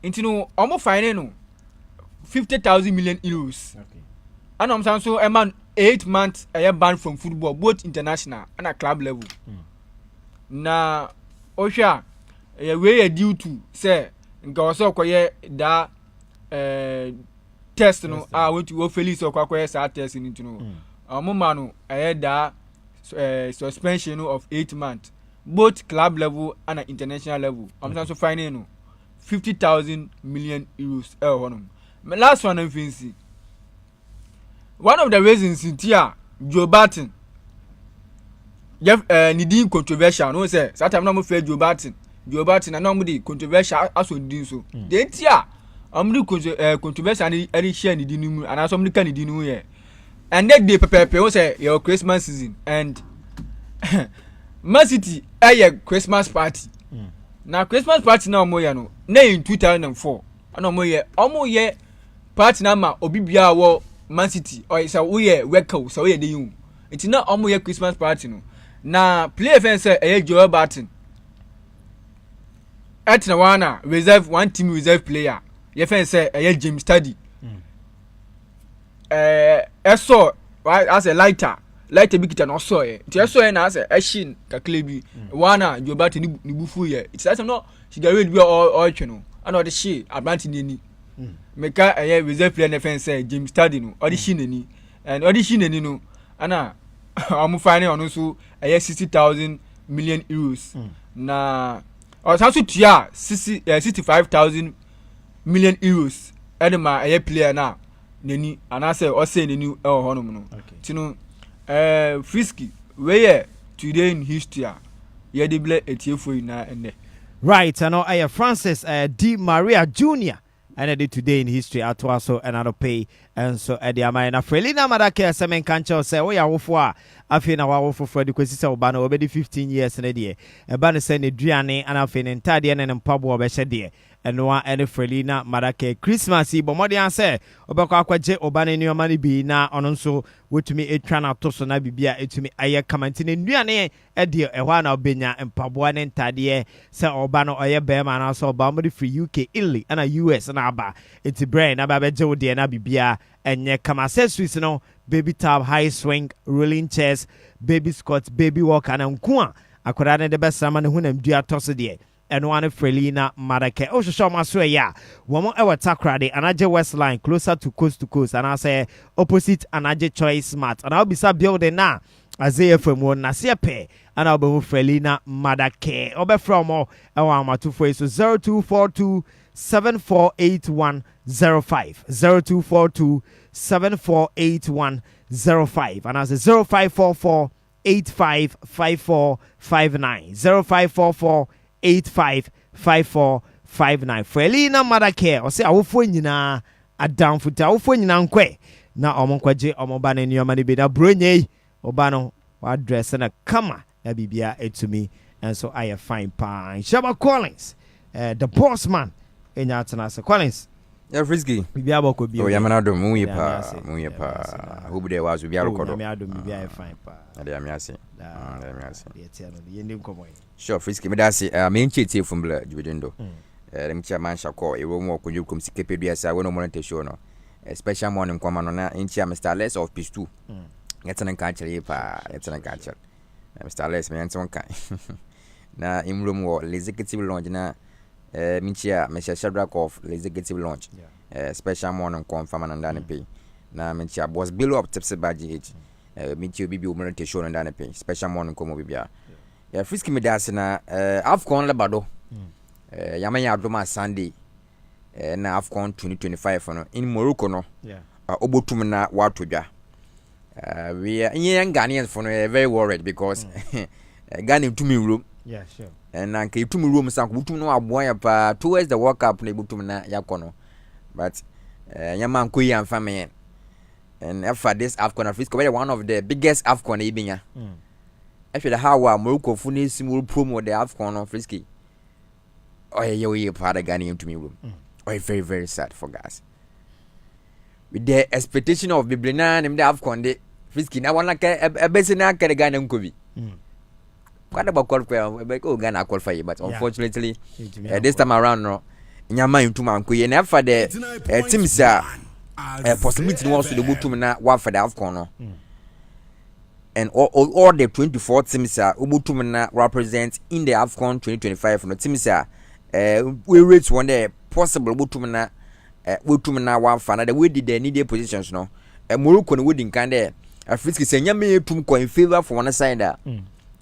intino omo fine no 50,000 million euros and I'm saying so a man 8 months banned from football both international and at club level. Na osha we due to say nka also koye da test no went to Felix or koye sa test ni no amoma no da suspension of 8 months both club level and at international level. I'm saying so fine no 50,000 million euros honum My last one, Fincy. One of the reasons in Tia, Joe Barton. Needing controversial. No, say, Saturday, I'm afraid Joe Barton. Joe Barton, and nobody controversial as we do so. Then Tia, I'm the controversial and any share the new, and I somebody can do new year. And that day, prepare, say, your Christmas season. And Man City, a Christmas party. Now, Christmas party now, Moyano, nay in 2004. I know more year. Party nama Obibia wo Man City or is a we weko so ye de you. It's not omo ye Christmas party no. Na play fence Joel Barton. At na wana reserve one team reserve player. Ye fence James Study. Eso as a lighter big no so e. Ti eso na as a shin kaklebi. Wana Joel Barton ni bufu ye. It's as no she get ready be all no. Ano de she advantage ni. Meka reserve player na fence James Study no audition ni and audition ni no ana amu fine ono so 60,000 million euros na o sa so tua 65,000 million euros edema player na nani ana say o say nani e ho hono no tino Frisky we today in history ye de ble etiefo na ene right and no Francis Di Maria Jr. and I did today in history at also another pay and so at the Amana Frelina Madake Semen Cancho say, we are wofwa. I feel now our for the Quisisa Obano already 15 years in a year. A banner send a Driane and I feel entirely and Pablo Beshadia. And no one any Frelina Madake Christmas Eve, but more than say, Obaka J Obana new money be now on so with me a trana toso na bibia it to me aye commenting in Driane a dear a one of Benya and Pablo and Tadia say Obano or Bema and also Bambi free UK Italy and a US and Abba. It's a brain about Joe dear Nabibia and ye come accessories no baby tab high swing rolling chairs baby squats baby walk and unkua akorane the best man who them do toss there and one Frelina Madake oh show my swear ya one more ever takrade and Aje West Line closer to coast and I say opposite and Aje Choice Smart and I'll be sub building now Azay from one Nasiepe and I'll be Frelina Madake obe from more our 2 for so 0242 748105 0242 748105 and as a 0544 855459 0544 855459 Frelina Madake or say awofo nyina adamfuta awofo nyina nkwe na omonkwaje omobane ni omani be da bronye obano wa dress na kama na bibia etumi and so I fine pine Shaba Collins the boss man enya atana Collins Frisky bibia bako bi o yamana do mu yepa hobude wazo bia rekodo me ado bibia fine pa ade amiase ye tie no ye ndim komo sure Frisky me da se me nche tie fumbla jubedendo dem chia man shako e wo mo konju kom sikepedua sa wono monitor show no special morning kwama no na nchia Mr. Less of KUSTUU yetana ka chere pa yetana ka chere Mr. Less me yanton kan na imrum wo executive lounge na minchia Mr. Shadrack of executive launch special morning confirm and dan pay na minchia boss below up tips by GH minchia bibi o monitor show and dan pay special morning komo bibia Frisky me da se na afcon labado yamanya adoma Sunday na afcon 2025 no in Morocco no obotum na watodwa we are Ghanaians for very worried because Ghana to me room sure and na ke tumi room sank butum no aboya pa towards the World Cup na butum na yakono but yama nko yi amfa me and after this AFCON Africa were one of the biggest AFCON ibinya after how Morocco fu ni simul promo the AFCON of Frisky you part of Ghana into me room very very sad for guys with the expectation of Biblina and the AFCON de Frisky na one like a base na ka Ghana nkobi what about qualify Ghana qualify but unfortunately this time around no nyama into man ko and after the teams possibility was to the butum na one for the AFCON no and all the 24 teams ubutum na represent in the AFCON 2025 no teams we rate one day possible butum na one for na the way did they need their positions no Morocco no wouldn't kind there Frisky say nyama tum ko in favor for one side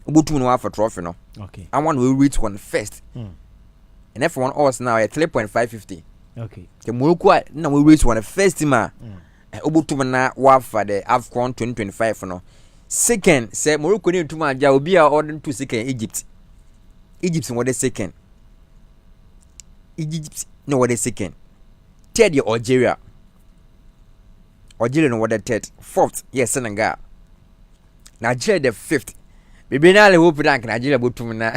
ubutum no for trophy no okay I want we reach one first and everyone else now at 3.550 Okay. The Morocco na we race one first team obutum na wafa the AFCON 2025 no. Second, say Morocco ni tuma aja obi a order to second Egypt. Egypt was the second. Egypt no was the second. Third year Algeria. Algeria no was the third. Fourth, yes, Senegal. Nigeria the fifth. Maybe now hope that Nigeria butum na.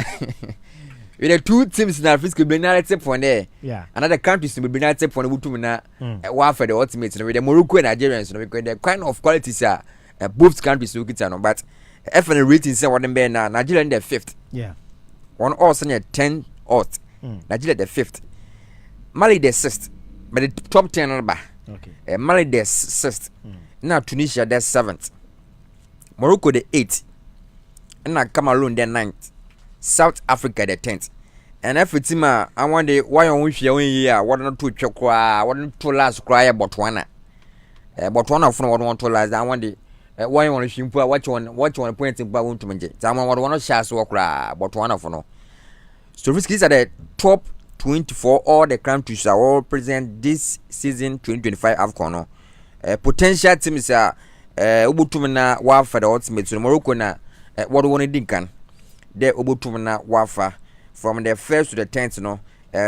With the two teams na Africa be na tip for there. Yeah. Another countries be na tip for butum na wafa the ultimate. With the Morocco and Nigerians no because the kind of qualities are both countries look it no but FN rating say what them be na Nigeria in the fifth. Yeah. One also near 10 ought. Nigeria the fifth. Mali the sixth. But the top 10 number. Okay. Mali the sixth. Now Tunisia the seventh. Morocco the eighth. And now Cameroon the ninth. South Africa the 10th. And if it's I wonder why on which you here, what not to chokra, what not to last cry Botswana. Botswana from what want to last. I wonder why you want to shimpa, what you want to point in Baum to Manjay. Someone want to share so cry Botswana for no. So these are the top 24. All the countries are all present this season 2025 AFCON. Potential teams are Ubutumana Wafa the ultimate. So Morocco na what do want to dinkan? The Ubutumana Wafa from the first to the 10th. No,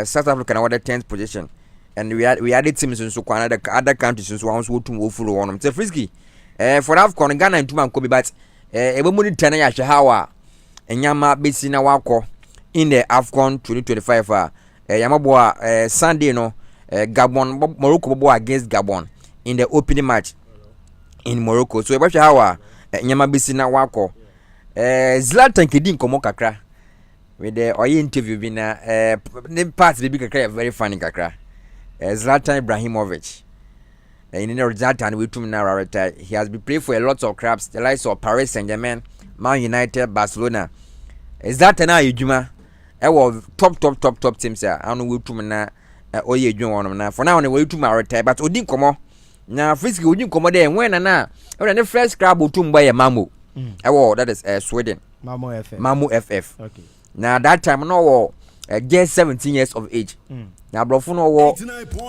South Africa now the 10th position, and we added teams in so other countries so ones who to follow on them. It's frisky. For AFCON Ghana and Tuman Kobe, but Ebomuni Tana Yashahawa and Yama Bissina Wako. In the AFCON 2025 Yamaboa Sunday no Gabon Morocco boy against Gabon in the opening match in Morocco. So about how Nyamabisina wako Zlatan Kidin komo kakra with the interview bina parts the big kakra very funny kakra Zlatan Ibrahimovic in the Zlatan we to now retire. He has been playing for a lot of clubs, the likes of Paris Saint-Germain, Man United, Barcelona. Is that now Juma? I was top teams here. I don't know who to na oye Juma na. For now, on the way to my retire, but Odin Komo. Now, Frisky Odin Komo there. When na, when the first club will to buy a Mamu. That is Sweden. Mamu FF. Okay. Now that time no just 17 years of age. Now brofo no wo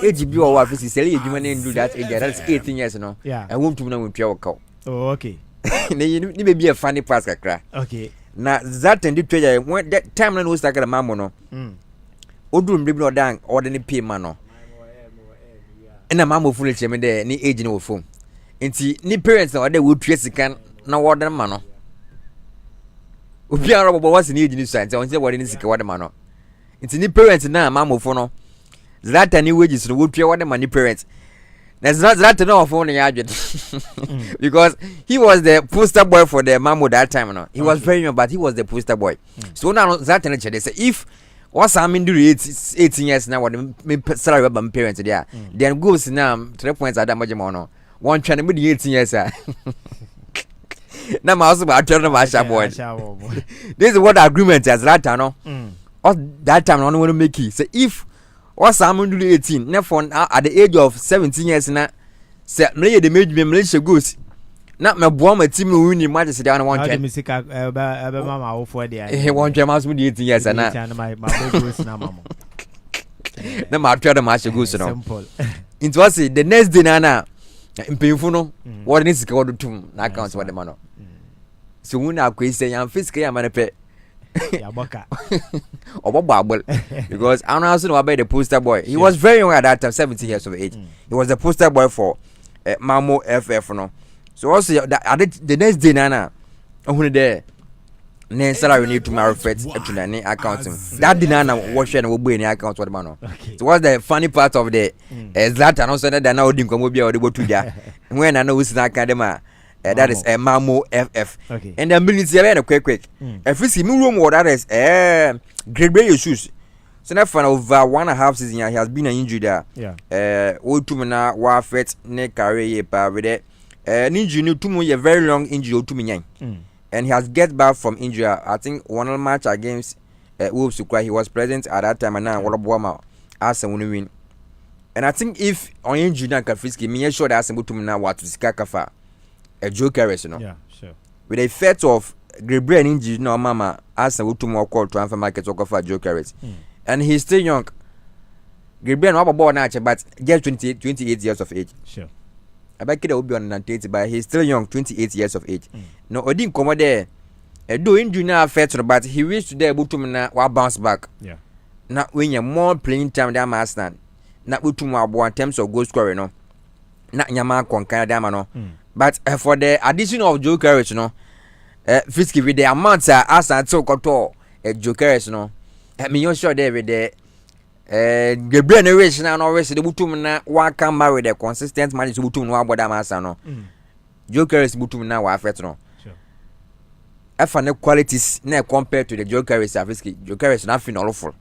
age bi o wa Frisky say you man do that age. That's 18 years no. Yeah. I want to na won twa waka. Oh, okay. Ni be a funny pass kakra. Okay. Na that and the treasure when that time no start the mammo no. Odum bi no dan order ni pay man no. Na mammo full cheme there ni age no phone. Nti ni parents na order would trace can na order man no. Obi ara bobo was ni age ni so nti on say order ni sika order man no. Nti ni parents na mammo phone no. That and ni wages no would pay order man ni parents. There's not no phone because he was the poster boy for the Mammo that time. No, he was very young, but he was the poster boy. So now that they say if what's I mean do 18 years now, what the salary of my parents there, then goes now 3 points at that much no. One trying to be 18 years. Now my husband I tell them my boy. This is what the agreement is that no. Or that time I don't want to make it. So if what's I'm doing 18 na for at the age of 17 years na say me the major Malaysia goes na me boa my team no win match say down one check me sika mama wo for there he one check mas 18 years na my goes na mama na ma try the match goes no simple it was the next day na mpemfu no what need sika what tum na account what the man no so when I say am fiscal am na pe Yaboka. Because I'm also know about the poster boy. He was very young at that time, 17 years of age. He was the poster boy for Mammo FF. No, so also the next day, Nana, who there, then salary need to marry feds to the account. That did not wash and will be in the account. What man? So what's the funny part of the Zlatan also that now didn't come be able to go to there when I know who's not academy. That is Mammo FF. Okay. And the minutes are quick. If we see me room or that is great bay shoes. So now for over 1.5 season he has been an injury there. Yeah. Otumana Wafet ne career pa with it. Injury no tumu a very long injury to me. And he has get back from injury. I think one match against Wolves to cry. He was present at that time and now what about Arsenal win. And I think if on injury na Kafriski, me sure that Arsenal Otumana what to skakafa. A joker, you know. Yeah, sure. With the effect of great brain injury, no mama, as a to more call transfer market to offer jokers. And he's still young. Gabriel no born now, but just 28 years of age. Sure. Abakida will be on 98, but he's still young, 28 years of age. No, Odin come there. Do injury now affect, but he wished to be able to bounce back. Yeah. Now when you're more playing time than Master, not with in terms of goal scoring, no. Not Yama Concan Damano. But for the addition of Joe Carriage, no, Fisky with the amounts as I took or Joe Carriage, no. I mean, you're sure there with the Gabriel narration and always the Butum one can marry the consistent man is Butum no about Damasano. Joe Carriage Butum now affect no. I find the qualities now compared to the Joe Carriage Fisky. Joe Carriage nothing awful.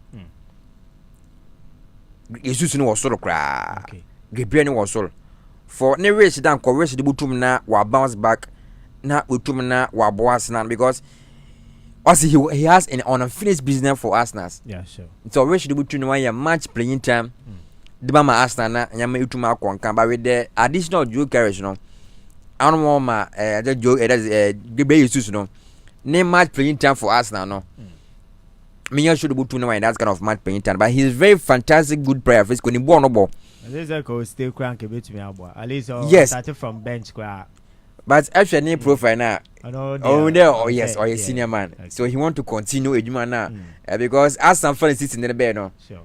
Jesus was sort of cry. Gabriel was sort. For ne race down ko race the butum na wa bounce back na butum na wa boas na because also he has an unfinished business for Arsenal. Yeah, sure. So race the butum na ya match playing time the mama Arsenal na nyama utuma akon but with the additional Joe Carriage no anu ma the Joe Gabriel Jesus no ne match playing time for Arsenal no me should butum na that kind of match playing time but he's very fantastic good player for when he born no ball. At least I could still crank a bit to me. At least started from bench. But actually, name profile now. Oh yes, or a senior man. Okay. So he want to continue a human now because as some fun sits in the bed, no. Sure.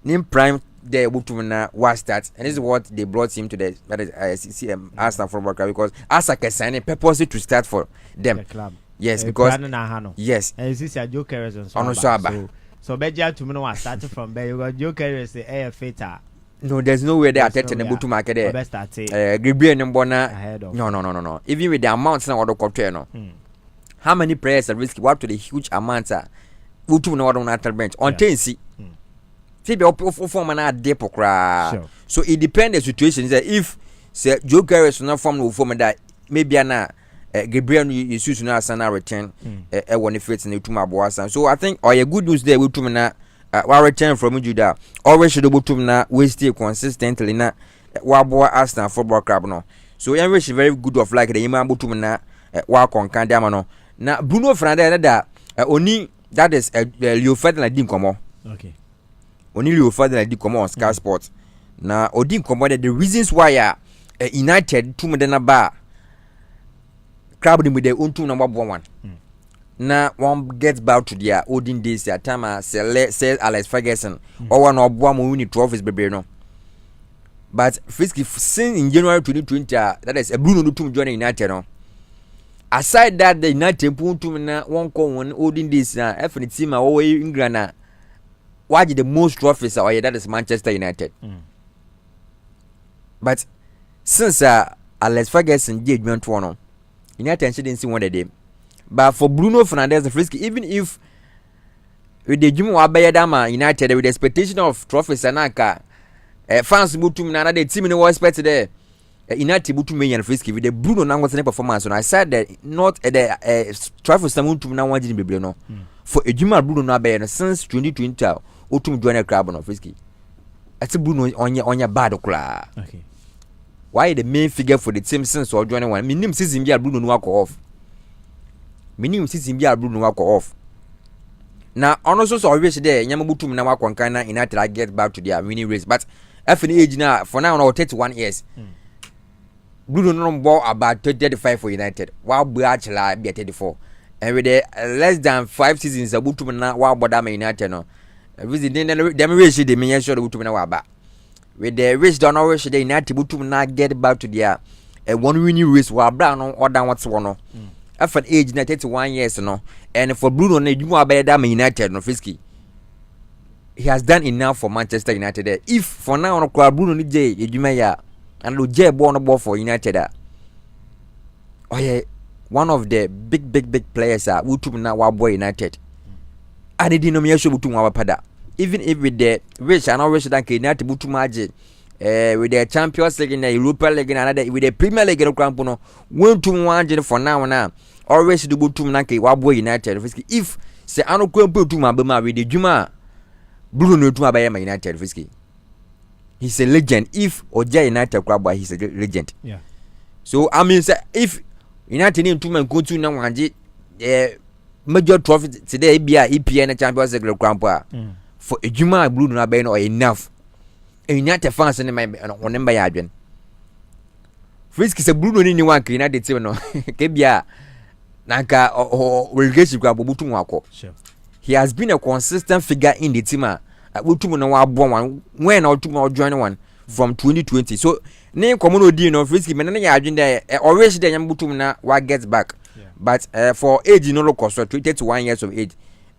Name prime the Butumana was that, and this is what they brought him to the Arsenal Football Club because Arsenal signed purposely to start for them. The club. Yes, because yes. And this is a Joe Carriers on so Beja to me was started from there. You got Joe Carriers the air fitter. No, there's no way they are taking the Butu market there. Gabriel Mbona. No. Even with the amounts now, no. How many players are risky? What to the huge amounts are? Butu no on that bench on Tennessee. Maybe form an depo cra. So it depends the situation. If say Joe Carriers not form no form that maybe na Gabriel is using us and return. When if it's in the Tuma Boasan. So I think a good news there with Tumana. While return from Judah, always should be to na we stay consistently na Wabo Arsenal Football Club no. So English very good of like the Imam Butumna wa konkan diamano. Na Bruno Fernandes that only that is Leo Ferdinand didn't come on. Okay. Only Leo Ferdinand did come on Sky Sports. Na Odin come the reasons why United to Medina bar club with their own two number one. Na one gets back to their olden days at time say Alex Ferguson or one of one winning trophies baby no. But Frisky since in January 2020 that is a Bruno to join United no. Aside that the United put to na one one olden days every team away England why the most trophies or that is Manchester United. But since Alex Ferguson did went one United didn't see one of them. But for Bruno Fernandes, Frisky, even if with the Jim Wabayadama United with the expectation of trophies Sanaka, fans Butum Nana, the team in the world expected there. United Butum and Frisky with the Bruno Nangosan performance. And I said that not at the trophies Samutum now wanted to be no. For a Jima Bruno Nabe since 2020, Utum joined a club on Frisky. That's a Bruno on your bad club. Okay. Why the main figure for the team since or joining one? Minimum season be a Bruno no walk off. Minimum season be a Bruno walk off. Now, honestly, so always there, Yamabutum na walk on kind of United I get back to their winning race. But after the age now, for now, 31 years. Bruno no ball about 35 for United. While Buachla be 34. And with the less than 5 seasons, a Butum na while Bodama United no. Visit them race the main show Butum na waba. With the race done always the United Butum na get back to their one winning race while Brown or down what's one. After age 31 years no, and for Bruno Neduma Bayadama United no Fisky. He has done enough for Manchester United there. If for now no Bruno ni J Edumaya and Lo J born ball for United oh yeah, one of the big players are Utum na Wabo United. I didn't know me show Utum Wapada. Even if with the rich and always than United Butumaji with the Champions League in the Europa League and another with the Premier League in Crampono, 1-1 for now. Always do Butum Naki Wabo United. If say Ano Kwempo to Mabama with the Juma Bruno to Abayama United Fisky. He's a legend. If Oja United club, he's a legend. Yeah. So I mean, if United need to go to now and major trophy today be a EPN Champions League Crampa for a Juma Bruno Abayano or enough. United fans ne my on ya adwen Frisky se Bruno ni wan ka United team no ke bia nanka relegation gba bobutu nwako he has been a consistent figure in the team bobutu no wa bon one when na join one from 2020 so ne komo no di no Frisky men na ya adwen there always there yam bobutu na wa get back but for age no look so 21 years of age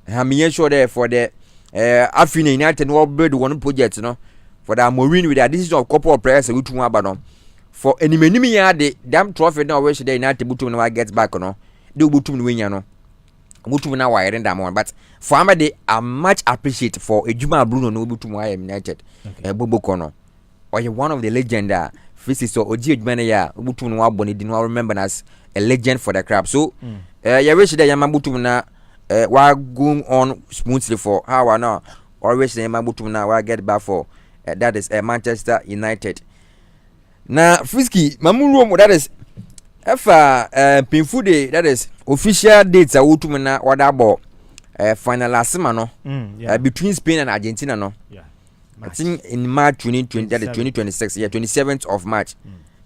I'm sure there for the Afina United no build one project no for the Marine with the addition of couple of players we too about for any many year the damn trophy now where should they United butum no get back no do butum win no butum na wire them one but for am they are much appreciate for Ejuma Bruno no butum wire United Bobo Kono or you one of the legend Fisi so Oji Ejuma ya butum no aboni di no remember as a legend for the club so you wish that yama butum na we going on smoothly for how now always the yama butum na we get back for that is Manchester United. Now, Frisky, Mamuru, that is painful day, that is official dates are Utumana or Dabo final last summer between Spain and Argentina. No, I think in March 2020, that is 2026, 27th of March,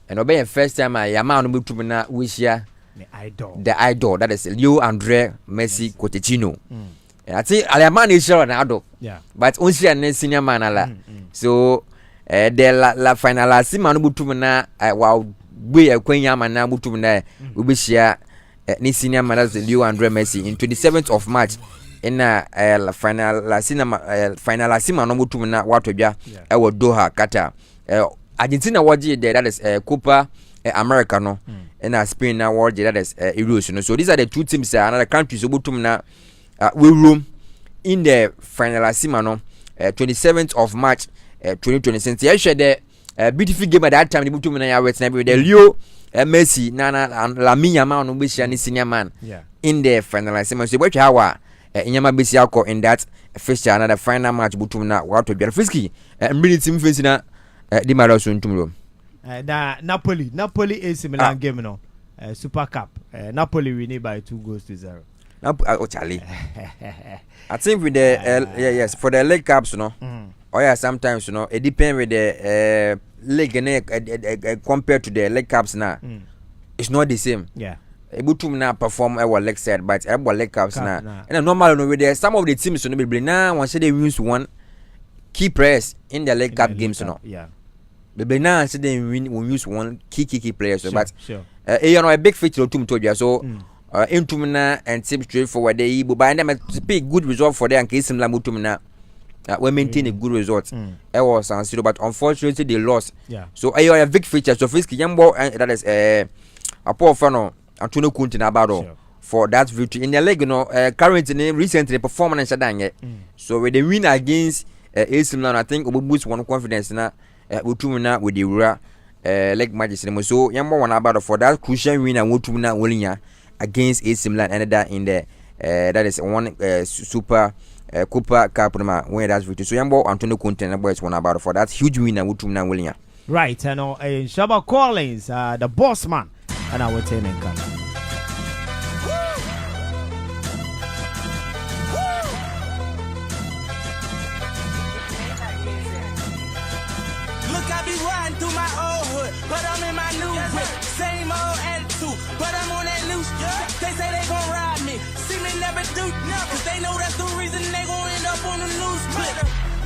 and obey a first time I am on Utumana wish the idol, that is Leo Andre Messi Cotechino. I think Alaman is sure Ronaldo. But only a senior man. So, the la final last man butumana wow we a queen yamana butumana we be share ni senior man as Leo Andre Messi in 27th of March in la final la cinema final last man butumana wato bia e wo Doha Qatar. Argentina waji there that is Copa America no in Spain now waji that is Euros no. So these are the two teams another countries butumana we room in the final Simano 27th of March 2026. I shared the beautiful game at that time. The Butumana ya wet na the Leo Messi Nana and Lamine Yamal no be senior man in the final Simano. So what how Inyama bisi yako in that fixture another final match Butumana wato bia Frisky really team facing na di marathon tomorrow. Napoli AC Milan game no Super Cup. Napoli winning by 2-0. Oh Charlie. I think with the yes for the League Cups no. Oh yeah, sometimes you know it depends with the league compared to the League Cups now. It's not the same. Yeah. Butum na perform our leg side, but our League Cups now. And normal no with some of the teams no be now once they win one key players in the League Cup games no. Yeah. But now say they win we use one key players. So, but you know a big feature to me so. Intumina and tip straightforward they but by them speak good result for them in case similar mutumina we maintain a good result was San Siro but unfortunately they lost so a big feature so Frisky Yambo that is a poor fan Antonio Conte Nabado for that victory in the league you know currently recently performance so when they win against AC Milan I think we boost one confidence na mutumina with the leg matches so Yambo one about for that crucial win and mutumina winning against AC Milan and that in the that is one super Copa Cup where that's victory. So Yambo Antonio Conte and boys one about for that huge win and Wutumna William. Right, and Shaba Collins, the boss man, and I will tell him. Look, I be riding through my old hood, but I'm in my new whip. Same old attitude, but I'm on that loose. They say they gon' ride me, see me never do, cause they know that's the reason they gon' end up on the news clip.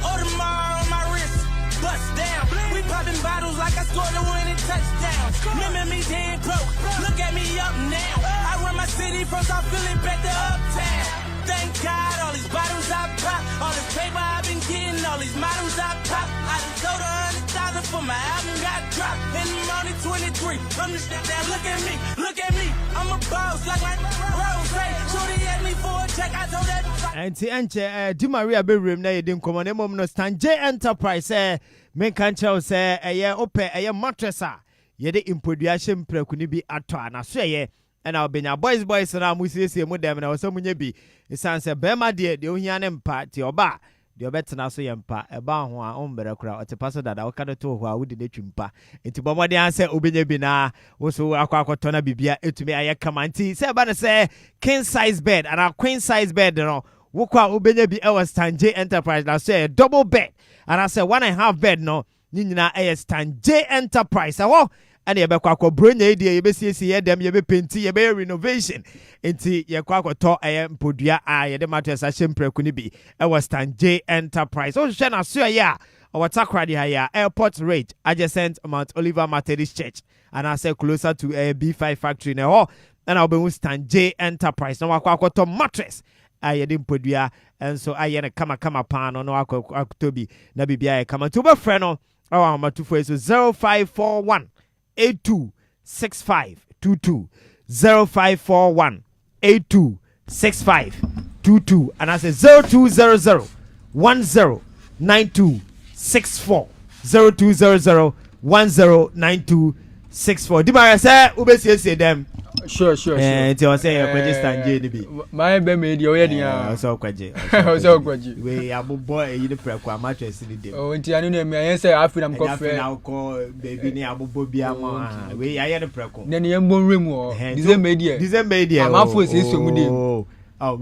Audemars on my wrist, bust down. We popping bottles like I scored a winning touchdown. Remember me dead broke, look at me up now. I run my city from South Philly back to uptown. Thank God, all these bottles I pop, all this paper I've been getting, all these models I pop. I done sold 100,000 for my album got dropped. And I'm only 23. I'm just there. Look at me. I'm a boss like my Rose. Shorty asked me for a check. I told that. And Di Maria be room na yedim komo na mom no stand J Enterprise men kan chao say open mattress ye de impoduation prekuni bi ato na so and I'll be na boys na mu siesie mu dem na wo samunye bi isan se bema de ohia ne mpa ti oba de obetena so ye mpa eba ho a ombere kura otepaso dada wakado to ho a wudi ne twimpa enti bomode anse obenye bi na wo so akwakoto na bibia etumi aye kamanti se ba ne se king size bed and a queen size bed no wokwa ubenya bi ewa Stanjay Enterprise na say double bed and I say 1.5 bed no ni nyina Stanjay Enterprise awo and ye bekwa ko bronya idea ye besiesie ye dem ye be painti ye be renovation enti ye kwa ko to mpodua a ye de mattress a shempreku ni bi ewa Stanjay Enterprise o hwe na so ya our takradi haya airport rate adjacent Mount Oliver Methodist Church and I say closer to a B5 factory now and I'll be with Stanjay Enterprise no wakwa to mattress aye de mpodua and so aye na kama pan no aktobi na bibia aye kama to be friend no our matufo is 0541 826522 0541 826522 and I say 0200 109264 0200 109264 Dimara say ubesi dem sure nti o say kwaje Stanjay ni bi my be me di o ye dia so kwaje we abobo eyi ni preko amatress ni dem o nti anu na me yen say afina m ko fe na ko baby ni abobo bia mo we aye ni preko na ne yembo nwrem o December dia amafo se so mu dem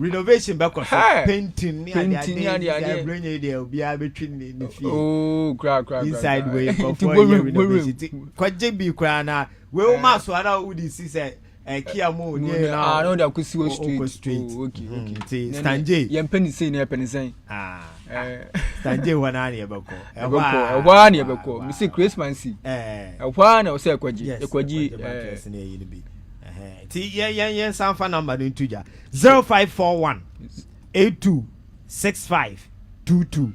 renovation back on painting ni ade bring dey obi a betwi ni fie cra inside way for renovation kwaje bi kra na we o ma so ara udi si say kia mo ni na no da kusiwo street okay Stanjay yem penisen na penisen Stanjay wana na ebeko ewa na ebeko mi say Christmas ewa na o say kwaji na yi ni bi ti yen sanfa number no ntuja 0541 826522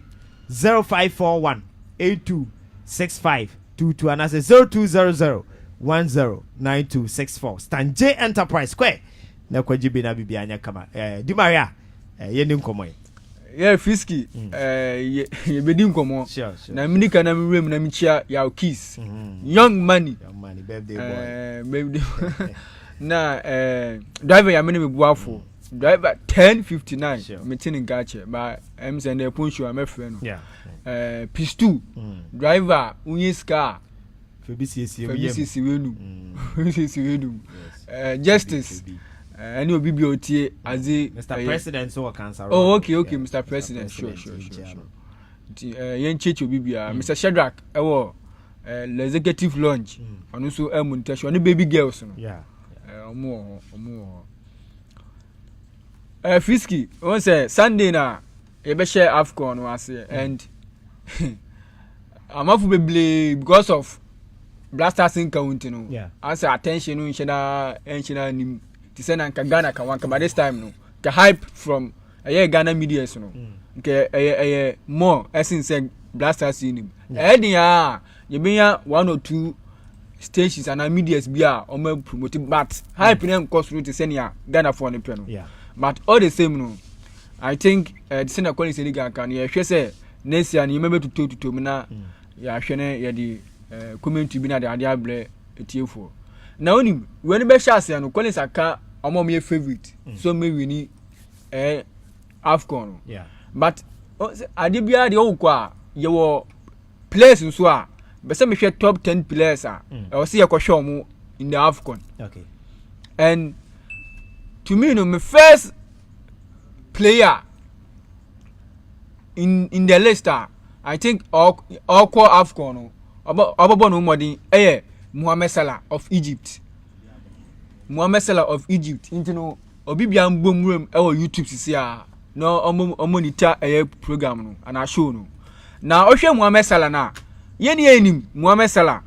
0541 826522 and I say 0200 109264 Stanjay Enterprise square na kwaji bi na bibia anya kama di Maria yen nkomo Fisky ye bedi nkomo na minika na mirem na michia ya kiss young money birthday boy na driver ya mene mebuafo driver 1059 meeting gache ba MSN e poncho amefre no KUSTUU driver unyiska FBCC wenu justice any obibi otie Azay Mr. President so cancer okay Mr. President sure yen cheche obibi Mr. Shadrack ewo executive lunch anu so emuntation ni baby girls no omo Fisky won say Sunday na e be share AFCON no ase and amafu beble because of Blasters in county no answer attention no enchina nim ti say na Ghana kan wan but this time no the hype from Ghana media no nke more essence say Blasters in nim dia you be 1 or 2 stations and medias bia o ma promote but hype name cost route senior Ghana for ne no but all the same no I think the senior quality league kan ye hwe say next year ni mebe tutu na ya hwe ne ye di community bi na de ade abre etiefo na onim we ni be chance no quality aka omo me favorite so me wini AFCON but ade bia de o kwa ye wo place nso a be say me hwe top 10 players a o se ye ko hwe omo in the AFCON and to me no my first player in the list I think all core AFCON no obobo no modin Mohamed Salah of Egypt into no obibia mbomrem YouTube sisi a no monitor program no and I show no na ohwe Mohamed Salah na yeni enim Mohamed Salah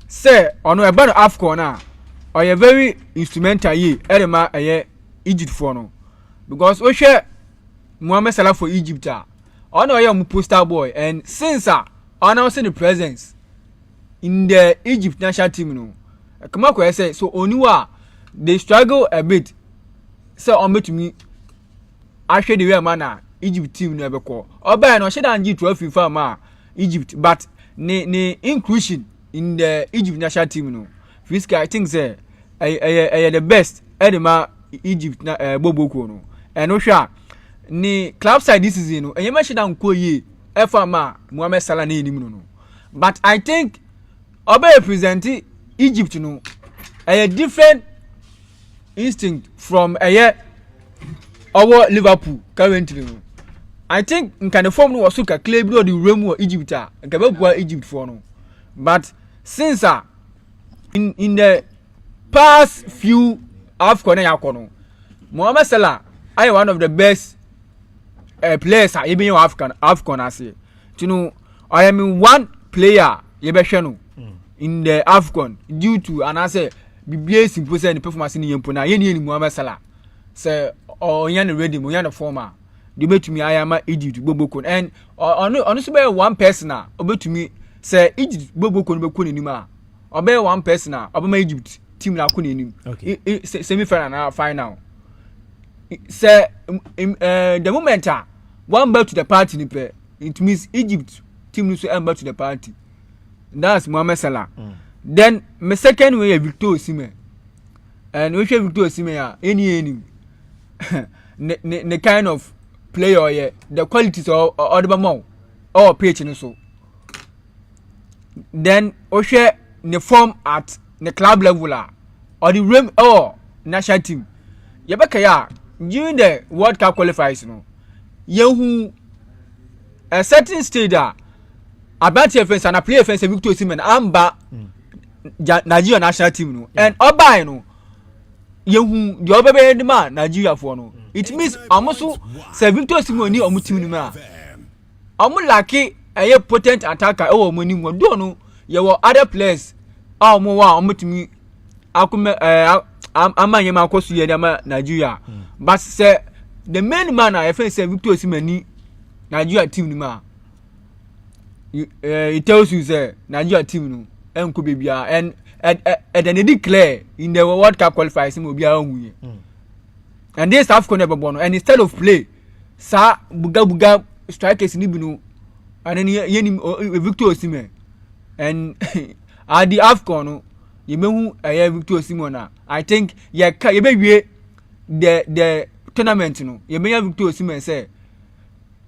say ono eba no AFCON na oye very instrumental ye erema Egypt for no because ohwe Mohamed Salah for Egypt ono oye poster boy and since announcing the presence in the Egypt national team no come on say so oniwa they struggle a bit so on to me actually the way man Egypt team no ebeko oba no sheda nji trophy for ma Egypt but ne inclusion in the Egypt national team no Fisky I think say the best edema Egypt na boboko no and no sha ni club side this season no enye sheda nko ye efa ma Mohamed Salah na enim no but I think oba represent Egypt no a different instinct from our Liverpool currently. I think in kind of form no was suka clear bi the realm of Egypt and kababua Egypt for no. But since in the past few AFCON yakono, Mohamed Salah I one of the best players even AFCON I say. You know, I am one player yebeshano in the AFCON due to and I say BBA simple say the performance in Yempona yeni Mohamed Salah. Say or yan ready mo yan former. They bet to me I am Egypt Bobokon and honestly be one person obey to me say Egypt Bobokon be kun anima obey one person obey Egypt team na kun anim semi final say the moment one back to the party ni pe it means Egypt team no so back to the party. That's Mohamed Salah. Then my second way Victor Osimhen and we Victor Osimhen any the kind of player yeah, the qualities of the bamau or pitch so. Then Oshe the form at the club level or the realm or national team. Yabaka ya during the World Cup qualifiers no. Yehu a certain stage about offense and a play offense Victor Osimhen amba Nigeria national team no and oba no yehu the obebe man Nigeria for no. It means amoso se Victor Osimhen ni omutim ni ma amu laki a potent attacker e wo mani mu do no ye wo other players amu wa omutimi akume amanye ma kosu ye na Nigeria but say the main man I feel say Victor Osimhen ni Nigeria team ni ma it tells you say Nigeria team no enko bebia and then they declare in the World Cup qualifiers mo bia hu and this AFCON never born and instead of play sa buga strikers ni binu and then yeni Victor Osimhen and at the AFCON no ye mehu Victor Osimhen na I think ye be wie the tournament no ye be Victor Osimhen say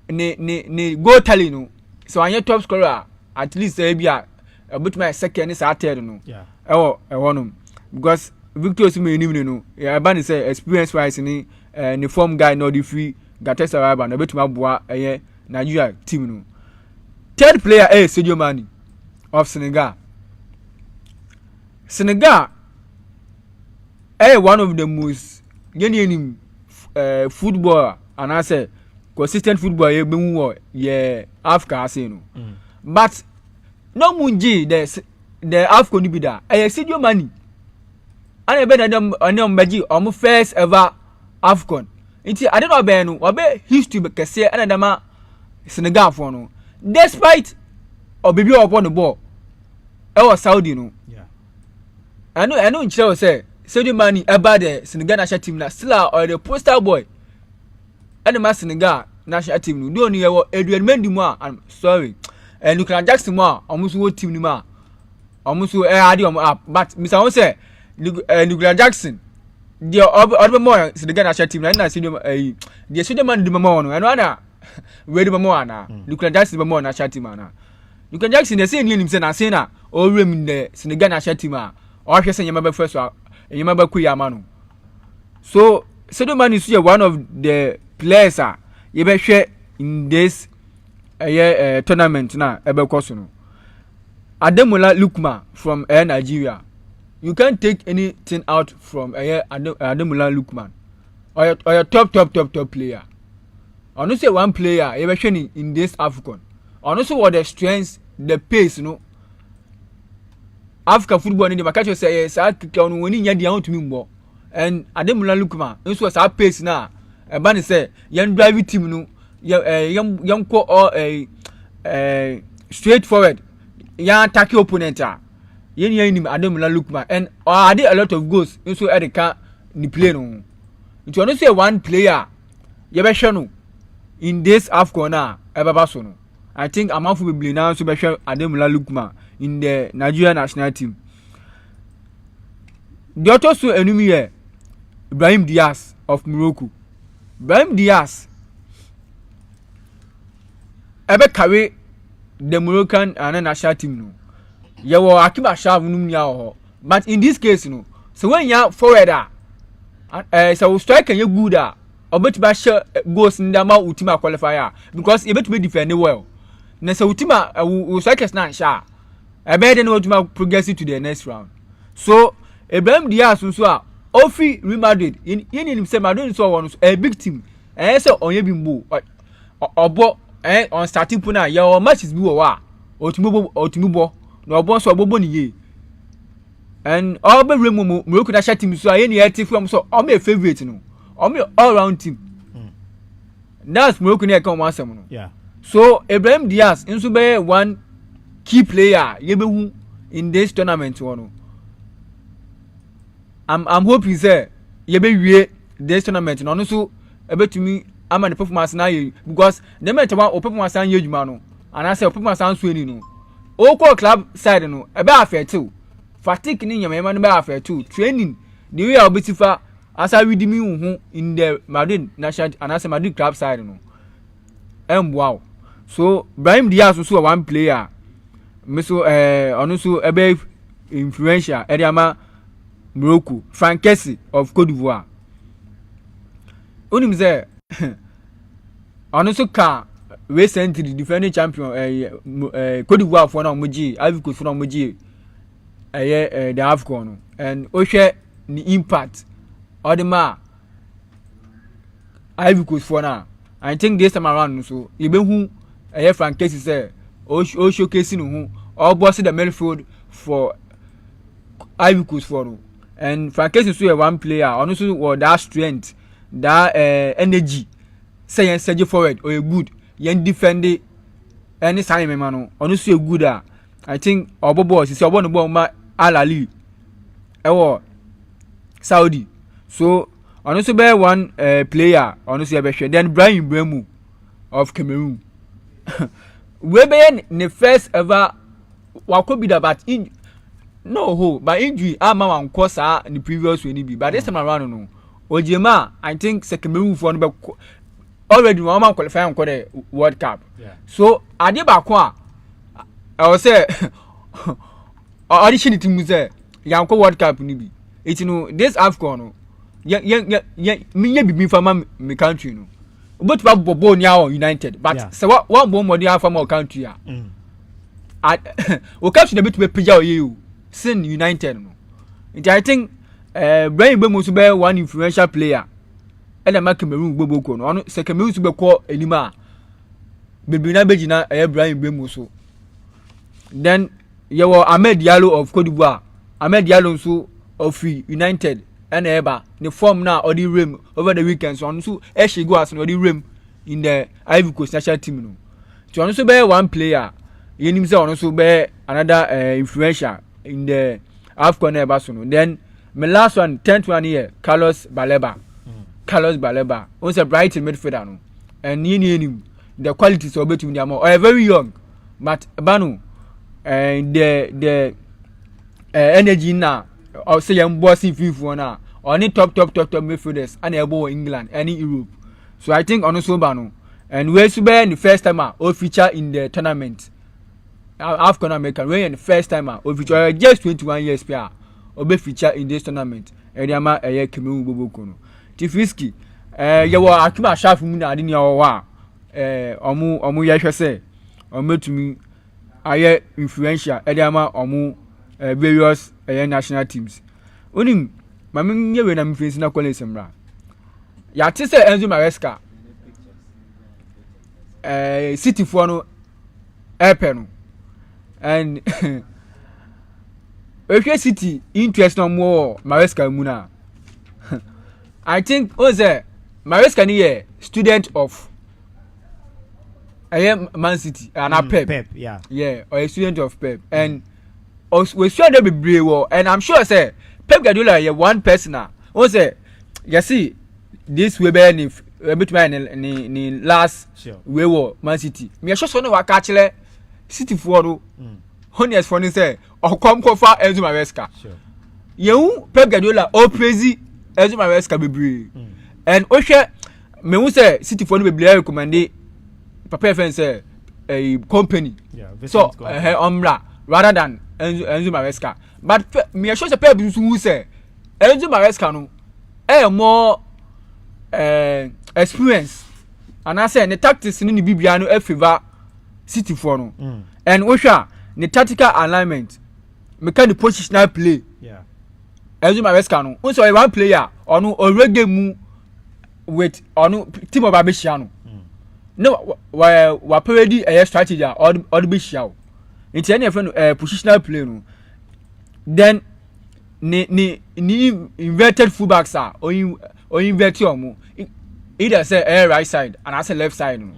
ne goal tally no so anya top scorer at least e bia about my second is third no yeah no because Victor Osimhen ni no ya ba ni say experience wise ni ni form guy no the free Gatesa Raba na betuma boa Nigeria team no. Third player Sadio Mane of Senegal. Senegal one of the most football and I say consistent football ye be mu ye Africa say no. But no munji the AFCON ni bi da Sadio Mane and ebe na mbaji omo first ever AFCON nti ade no be no obe history be kese and dama Senegal for no despite obibi upon the ball e was Saudi no yeah I know in Chelsea say Sadio Mane eba the Senegal national team na still or the poster boy and the Senegal national team no do ni e Edouard Mendy mo I'm sorry and Nicolas Jackson mo omuso wo team ni ma omuso ade omo up but Mr. Won say Nicolas Jackson the other more Senegal national team na see the Sadio Mane the more no and na we the more na Nicolas Jackson the more national team na Nicolas Jackson dey say him say na say na o rem the Senegal national team o hwe say yema be first so yema be ku yama no so Sadio Mane is one of the players you be hwe in this tournament na e be koso no Ademola Lookman from Nigeria. You can't take anything out from Ademola Lookman or your top player. Honestly, one player even in this AFCON. Honestly, what the strengths, the pace, you know. African football in the market say yes, I can win in the to me more. And Ademola Lookman, this was our pace now. A bunny say, young driving team, no, young co or a straightforward, young attacking opponent. Yen him Ademola Lookman and I did a lot of goals also at the car ni play no. It was say one player you be sure no in this AFCON na ebaba no. I think amount will be now so be sure Ademola Lookman in the Nigeria national team. The other so enemy here Ibrahim Diaz of Morocco. Ibrahim Diaz ebe carry the Moroccan and national team no. Yawo Akiba Shav num but in this case no so when you forward so strike you good obetuma share goals in the amount ultima qualifier because you bet me defend well. Nessa ultima strikers na sha. I bet then ultima progress to the next round. So Ibrahim Diaz so Ofi Real Madrid in himself Madrid so one a big team. And so onye bimbo obo on starting point na your matches bi wa otimubo no obo so obobo ni ye. And all be remu Morocco na team so aye ni active from so all my favorite no. All my all round team. That's Morocco na come one sem no. Yeah. So Ibrahim Diaz nso be one key player ye be hu in this tournament one. I'm hoping say ye be wie this tournament no so ebetumi ama the performance na ye because the matter one performance an ye djuma no and I say performance an so any no. Oko club side no e be affect too. Fatigue ni nyama no be affect too. Training the way obetifa as I read me hu in the Madrid national and as Madrid club side no. Wow. So Ibrahim Diaz also one player. Me so ono so ebe influential Ediama Morocco, Frank Kessie of Cote d'Ivoire. Unim say ono so ka recently defending champion Cote d'Ivoire for na moji, Ivory Coast for na moji the AFCON and ohwe ni impact odema Ivory Coast for na. I think this time around so you be who Frank Kessie say o showcase no who all boss the midfield for Ivory Coast for no. And Frank Kessie so one player also with that strength, that energy say yen surge forward or good yen defend any sign me man no so good I think obobo is obo no bo ma Al-Ali Saudi. So also be one player honestly be then Brian Bremu of Cameroon. We be the first ever what could be that but in no but injury ama wan cause in the previous one be but this time around no Ojema I think se Cameroon for no be already one man qualify on the World Cup. Yeah. So ade ba ko I was say audition team say yanko World Cup ni bi it no this AFCON no me be from my country no but bobo ni our United but so one bomb money from our country o catch the bit be pija you sin United no I think Brian Bremu so be one influential player and the Cameroon gbogbo ko no se Cameroon so be call anima bebi na beji na Brian Bremu so then you were Ahmed Diallo of Cote d'Ivoire. Ahmed Diallo so of United and eba the form now or the rim over the weekend so on so she go as no the rim in the Ivory Coast national team no. So on so be one player you him say on so be another influential in the AFCON eba so no. Then my last one 10th one here Carlos Baleba. Carlos Baleba was a bright midfielder no. And him the qualities of between them are very young but banu the energy now or say I'm bossy FIFA now only top midfielders and able England any Europe. So I think on so banu and we should be the first time or feature in the tournament African American we the first time or feature just 21 years per or be feature in this tournament Ediama Cameroon Boboko no Tifiski you were akima shafu mu na ade ne wa omu yehwe say ometumi aye influential Ediama omu various national teams. Unim mama nye we na mfensi na kwale semra. Ya te se Enzo Maresca City for no epe no. And if City interest no more Maresca mu na. I think Oze Maresca ni student of Man City and Pep. Yeah, or a student of Pep and we sure they be brave and I'm sure say Pep Guardiola one person o say you see this we be if between ni last we were Man City me sure so no wa catch le City for no honest for say o come for Enzo Maresca you Pep Guardiola o praise Enzo Maresca be brave and o hwe me who say City for no be brave recommend papa friend say a company so umra rather than Enzo Maresca but me sure say Pep who say Enzo Maresca no more experience and I say the tactics in the bibia no favor City for no and osha the tactical alignment make the positional play Enzo Maresca no so one player ono already mu with ono team of Abisha no wa parody a strategy or the Bishao it's any friend positional play no then ni inverted fullbacks are or invert your either say right side and I say left side no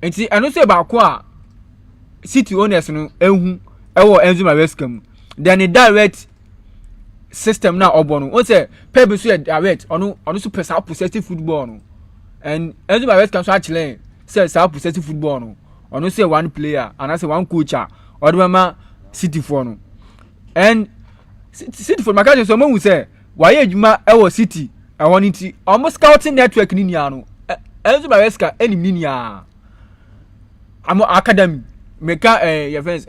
and see I don't say about kwa City owners no ehu ewo Enzo Maresca mu then a direct system now obono o say pebe so direct ono so person possessive football no and Enzo Maresca so actually say possessive football no ono say one player and I say one coach or the mama City for no and City for maka so mo say why adwuma ewo City I want it almost scouting network ni nia no Enzo Maresca any nia amo academy meka your friends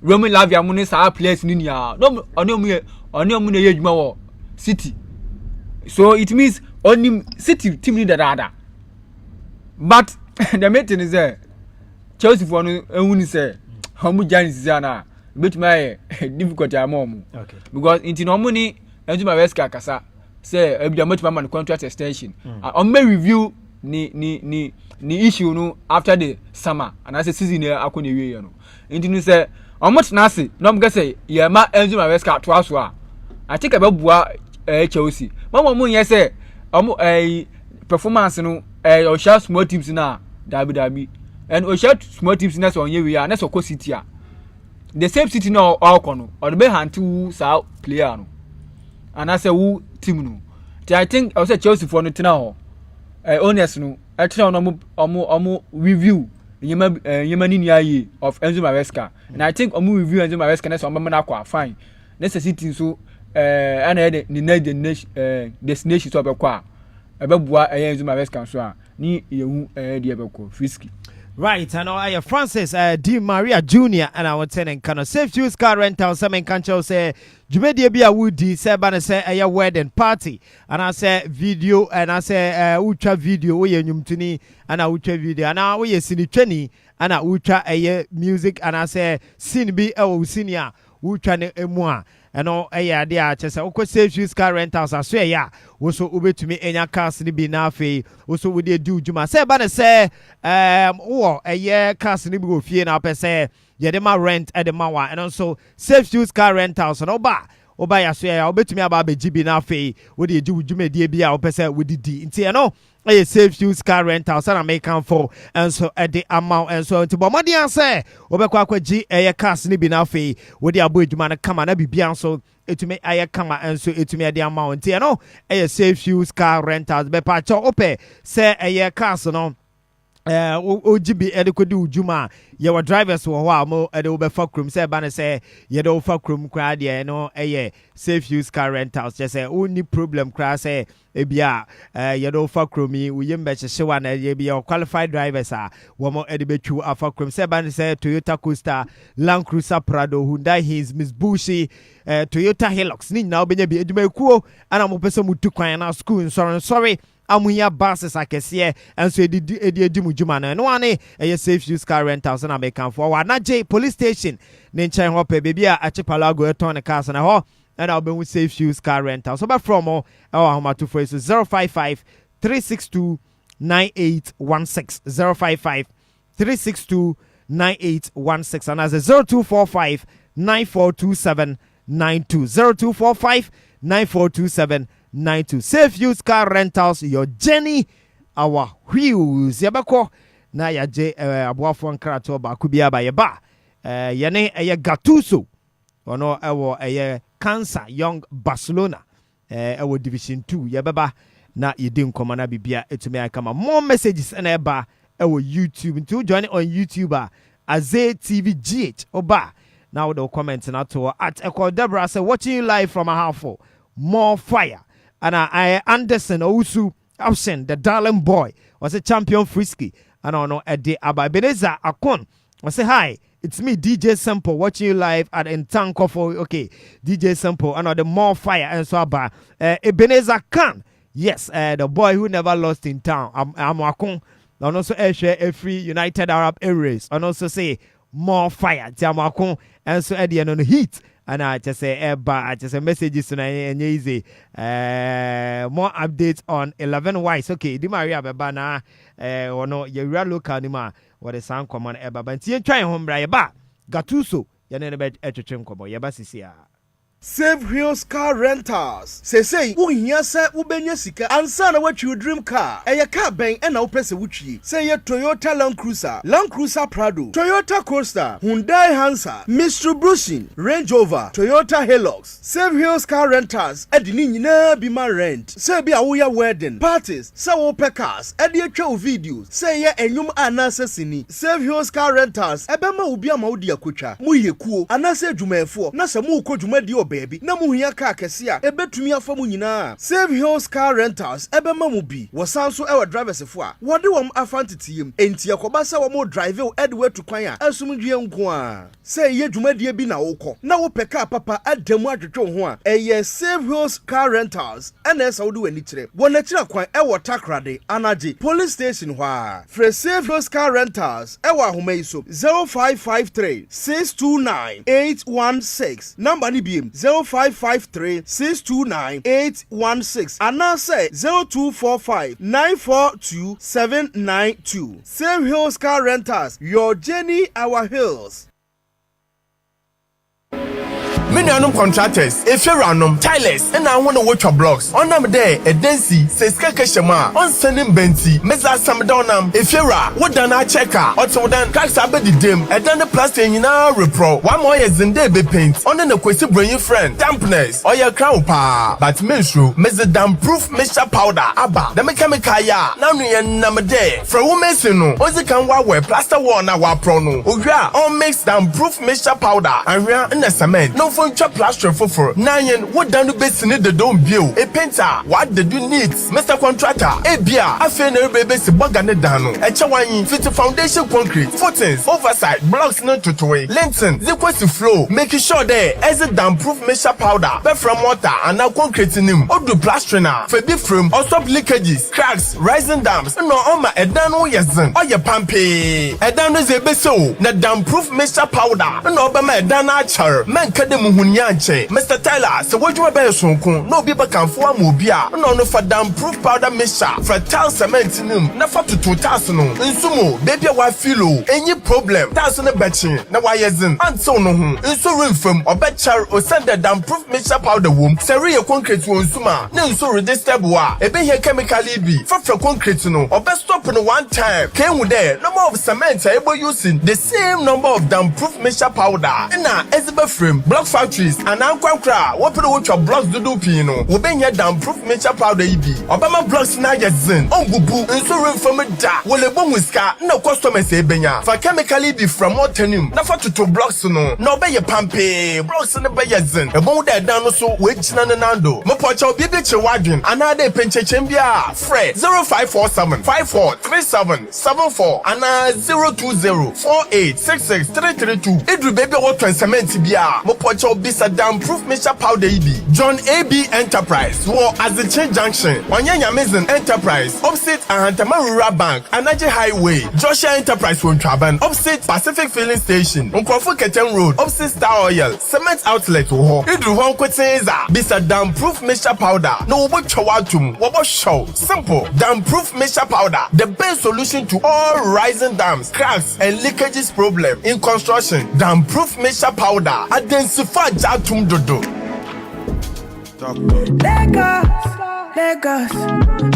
Roman Lavia money sa players ni nia no onu ye adwuma wo City so it means only City team ni dada but the meeting is there Chelsea for no ehuni say how mu Giants na bet my difficult amom because into no money Enzo Maresca kasa say e be much man contract extension on may review ni issue no after the summer and I say season akọ na wie no into say omo na say no mo say ye ma Enzo Maresca to aso a I think ababua Chelsea mama mo ye say omo performance no o share small teams na dabi and o share small teams na so onye we na so ko City a the same City no all kono or be hantu sa player no and I say who team no I think I say Chelsea for no tina ho owners no I tell omo review yema ni aye of Enzo Maresca and I think omo review Enzo Maresca na so omo na kwa fine necessity so ana the destination so be kwa ebebua Enzo Maresca so a ni yehu de ebekọ Frisky. Right, and I Francis Di Maria Jr. and I was telling kind of safe use car rental. Some cancho say Jumedia be a woody say ban say a wedding party and I say video and I say ultra video we nyumtini and I ultra video and I we sini treni and I ultra a music and I say sin be a senior ultra ne emwa and all a dear chess okay safe use car rentals I swear ya also ube to me enya cars ni be na fe also we dey do juma say ban say or a year cars ni go fie na pe say ye dem rent e dem wa and also safe use car rentals and oba ya swear ya ube to me aba be gibi na fe we dey do juma die bia ope say we di nti e no a safe use car rentals and American for and so at the amount and so to bomadi answer obekwa kwaji e cars ni bi na fe we dey abo adwuma na kama na bibia so etumi aye kama and so etumi at the amount you know a safe use car rentals be pa cho ope say e cars no OGB edekodi ujuma ye wa drivers wo ho amo ede obefa krum say ba ne say ye de ofa krum kra de no safe use car rentals just say only problem kra say ebia ye de ofa krum yi wo yembe hyewa na ye bia qualified drivers wo mo ede betwu afa krum say ba ne say Toyota KUSTUU, Land Cruiser Prado, Hyundai Hiace, Mitsubishi, Toyota Hilux ni na obenya bi eduma ekuo ana mo pese mutu kwan na school sorry amuya buses akese and so edi mujuma na no ane safe use car rentals na American for wa na J police station ne nchen ho pe baby a achipalago eton cars na ho and I'll be with safe use car rentals so ba from our home to for 055 362 9816 055 362 9816 and as a 0245 9427 92 0245 9427 92 safe use car rentals your journey our wheels yabako na yaje aboafo nkrato ba kubia ba yeba yene Gattuso ono ewo Cancer Young Barcelona ewo division 2 yababa na yedi nkoma na bibia etumi akama more messages na eba ewo YouTube to join on YouTube Azay TV GH oba now the comments na to at Echo Deborah say watching you live from a half more fire. And I Anderson Owusu option the darling boy was a champion Frisky and I know Eddie Ababeneza Akon I say hi it's me DJ Simple watching you live at Ntanko for okay DJ Simple and the more fire and so about Ebenezer Khan Yes, the boy who never lost in town. Amwakon. And also share a free United Arab Emirates. And also say more fire. Amwakon. And so Eddie on the heat. And I just say I just say messages tonight and easy. More updates on 11 Wise. Okay, Di Maria Bebana or no you real local nima what the sound command eba. But you try home ba Gatuso. You're never at a chim combo. Yabasisia. Save Hills Car Rentals. Say, uhiya se ubenya sika. Ansa na what you dream car. Eya car bang and na upese wuchi. Say ye Toyota Land Cruiser Prado, Toyota Coaster, Hyundai Hansa, Mitsubishi, Range Rover, Toyota Hilux. Save Hills Car Rentals. Edini nyina bi ma rent. Say bi awoya wedding, parties, say wo cars. Edi atwa videos. Say ye enyum anase sini. Save Hills Car Rentals. Ebe ma obi ama odi akotwa. Mu ye kuo. Anase adwumayefo. Na se mu ukodwuma di baby na muhia car kesia ebetumi afamu nyina. Save Hills Car Rentals ebe mamu bi wasanso ewa drivers fo a wode wom afantitiem enti yakoba se wom drive edwe to kwan a asumdwe nko a say ye dwumadie bi na wokọ na wo peka papa adamu adwetwe ho a eye Save Hills Car Rentals ena esa wode wani kire wona kire kwan ewo takrade anaje police station ho a free Save Hills Car Rentals ewa ahoma iso 0553 629 816 number ni biem 0553 629 816 and now say 0245 942 792. Save Hills Car Rentals, your journey, our hills. Many contractors, if you're random, tilers, and I want to watch your blocks. On them there, a densey, says Kakashama, on sending Benti, Meza Samadonam, if you're what done I checker, or so then Cax Abedi dim, and then the plastic in our repro. 1 more years in day be paint, on the question bring your friend, dampness, or your crown pa. But Menshu, Meza damp proof mixture powder, Abba, the mechanical ya, now number day. From women, or the can wear plaster one, our prono, or ya, all mixed damp proof mixture powder, and we are in the cement. No phone chop plaster for nine. What done the best in the dome view? A painter, what did you need? Mr. Contractor, a beer, I feel no baby, Bagane Dano, a Chawani, fit foundation concrete, footings, oversight, blocks not to toy, lengthen, the quest to flow, making sure there as a damp proof mixture powder, but from water and now concrete in him, or do plastering, for big frame, or stop leakages, cracks, rising dams, no, Oma, a dano yazen, or your pampe, a dano is a beso, the damp proof mixture powder, no, Obama, Dana Char, man, Kademu. Mr. Tyler, so what you are better so no people can form mobia, no for damn proof powder mixture, for tile cement in him, not for 2,000. In sumo, baby, why filo, any problem, that's on the betching, no why isn't, and so no, in so room from or betcher or send the damn proof mixture powder womb, Seria concrete to Suma, no so redistabua, a be here chemically be, for concrete no, or best stop in one time, came with there, no more of cement, able using the same number of damn proof mixture powder, and now Elizabeth frame, block factories, and now Quankra, what put your blocks do pino, will be here damn proof mixture powder EB, Obama blocks na yazin, on bubu, and so room from a da, will a bomb with car, no customer say benya, for chemically be from Mortenium, not for to blocks no bay a pampe, blocks in the bayazin, a bomb that down so which nanando, Mopocho bibiche wagon, another penche chambia, Fred 0547 5437 74 and 020 4866 332. It will baby what cement bia, Mopocho bisa damn proof mixture powder EB, John AB Enterprise, war as the Chain Junction, Wanyanya Amazing Enterprise, opposite Ahantama Bank, Anaje Highway, Joshua Enterprise from Traban, opposite Pacific Filling Station, Unkwafo Keten Road, opposite Star Oil, Cement Outlet, Idru Hong Kweteza, bisa damn proof mixture powder, no what chawatum, what show, simple, damn proof mixture powder, the best solution to all rising dams, cracks, and leakages problem in construction, damn proof mixture powder, identify Jatum Dodo. Lagos,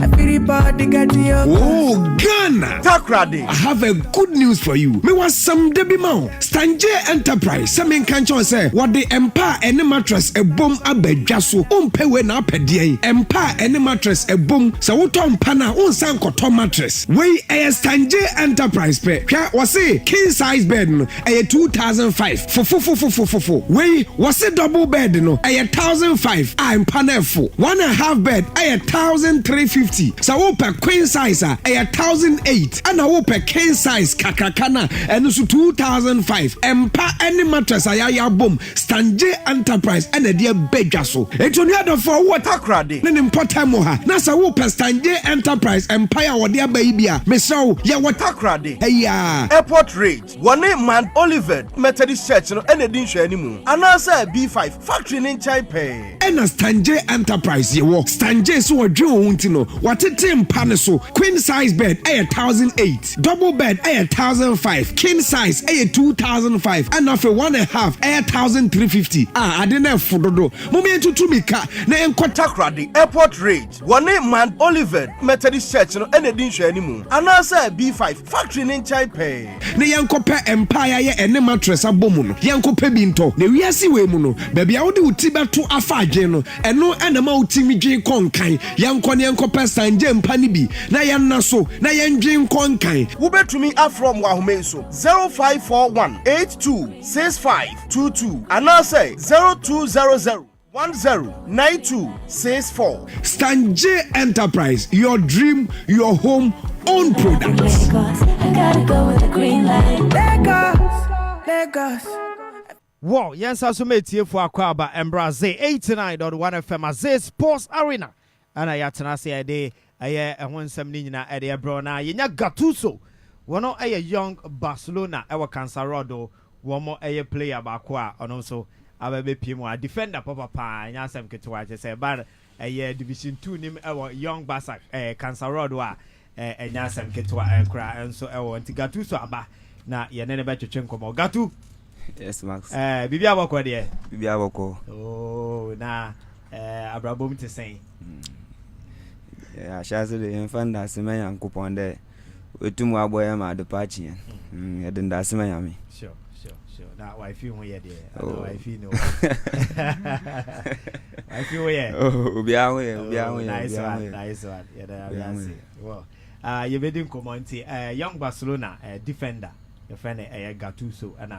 everybody get your. Oh, Ghana! Takrade. I have a good news for you. Me was some Debbie Mao. Stanje Enterprise. Some can't say what the Empire any mattress a bomb abejaso. Umpewe na pedie. Empire any mattress a bomb. So what on pana on san cotton mattress. We a Stanje Enterprise pe. Kya wase king size bed no. A 2005. For. We wase double bed no. A 1,005. I'm panel 1.5 bed. 1,350. So whoop queen size 1,008. And I whoop king size kakakana and also 2,005. Empa any mattress boom. Stanje Enterprise and a dear Bejaso. It's on the other for what Takrade. Then important moha. Nasa wo Stanje Enterprise Empire or dear baby. Meso ya what Takrade. Hey ya. Airport rate. One man Olivet Methodist Church no any dinsh anymore. Anasa B5 factory in Chaipe. And a Stanje Enterprise ye walk. Stanje so a Joe Untino. What a team panaso. Queen size bed a 1,008. Double bed a 1,005. King size a 2,005. And after 1.5 a 1,350. I didn't have Fudodo. Moment to me car. Na Takrade airport rate. One man Olivet Methodist Church no any dinsh anymore. Anasa B5 factory in Chaipe. Ne yankope empire ye ene mattress abomu no yankope binto ne wiase we mu no baabi a wode utiba to afaje no eno ena ma utimi dwen konkan yanko ne yankope sanje mpa ni bi na yanna so na yandwen konkan wobetumi afrom wahome so 0541826522 anase 0200 109264. Stanje Enterprise, your dream, your home, own product. Lagos, I gotta go with the green light. Lagos. Wow, yes, I so made you for Aquaba and Brazil 89.1 FM Azay Sports Arena. And I yatana say a day, a year and 170 at the Brona, Yenya Gattuso. One of a young Barcelona, our Cansarado, one more a player Bakwa, and also. Ababe Pimo defender Papa Pa nyasem ketwa che say but division 2 nim young Basak Cancer Road wa nyasem ketwa enkra enso want Gatu so aba na ye ne be twetwe nkomo Gatu. Yes Max. Bibi aboko de Bibi aboko. Oh na abrabom te sen shazo de enfanda semen yankopon de wetumu aboye ma de pachi ye denda semen yami. Sure. Now I feel here there. I feel no. I feel here. Oh, nice one. Yeah, well, you made him come on young Barcelona defender. Your friend Gattuso and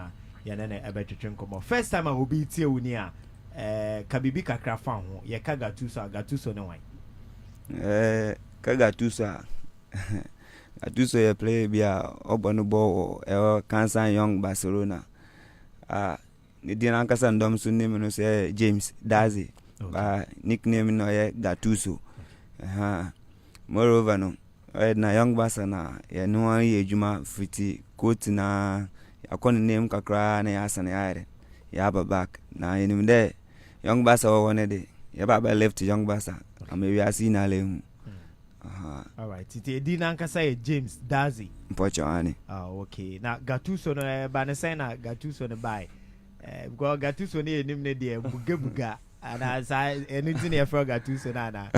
ya nene better drink come. First time I will be here unia Kabibi kakra fan ho. Ye ka Gattuso no why. Gattuso ye play bia obono ball Cancer Young Barcelona. The Ankasa and Dom soon name no say James Dazi. Nickname no Gattuso. Moreover no na young Barcelona ya no one ye juma fiti coat na akon name kakra na ya san ya back na enim there young Barca one day ya baba left young Barca and maybe I see na le. All right. Titi di nankasa James Dazi. Mpochoani. Okay. Na Gattuso no banese na Gattuso no buy. Because Gattuso ni enim ne de buga and as anything e for Gattuso na.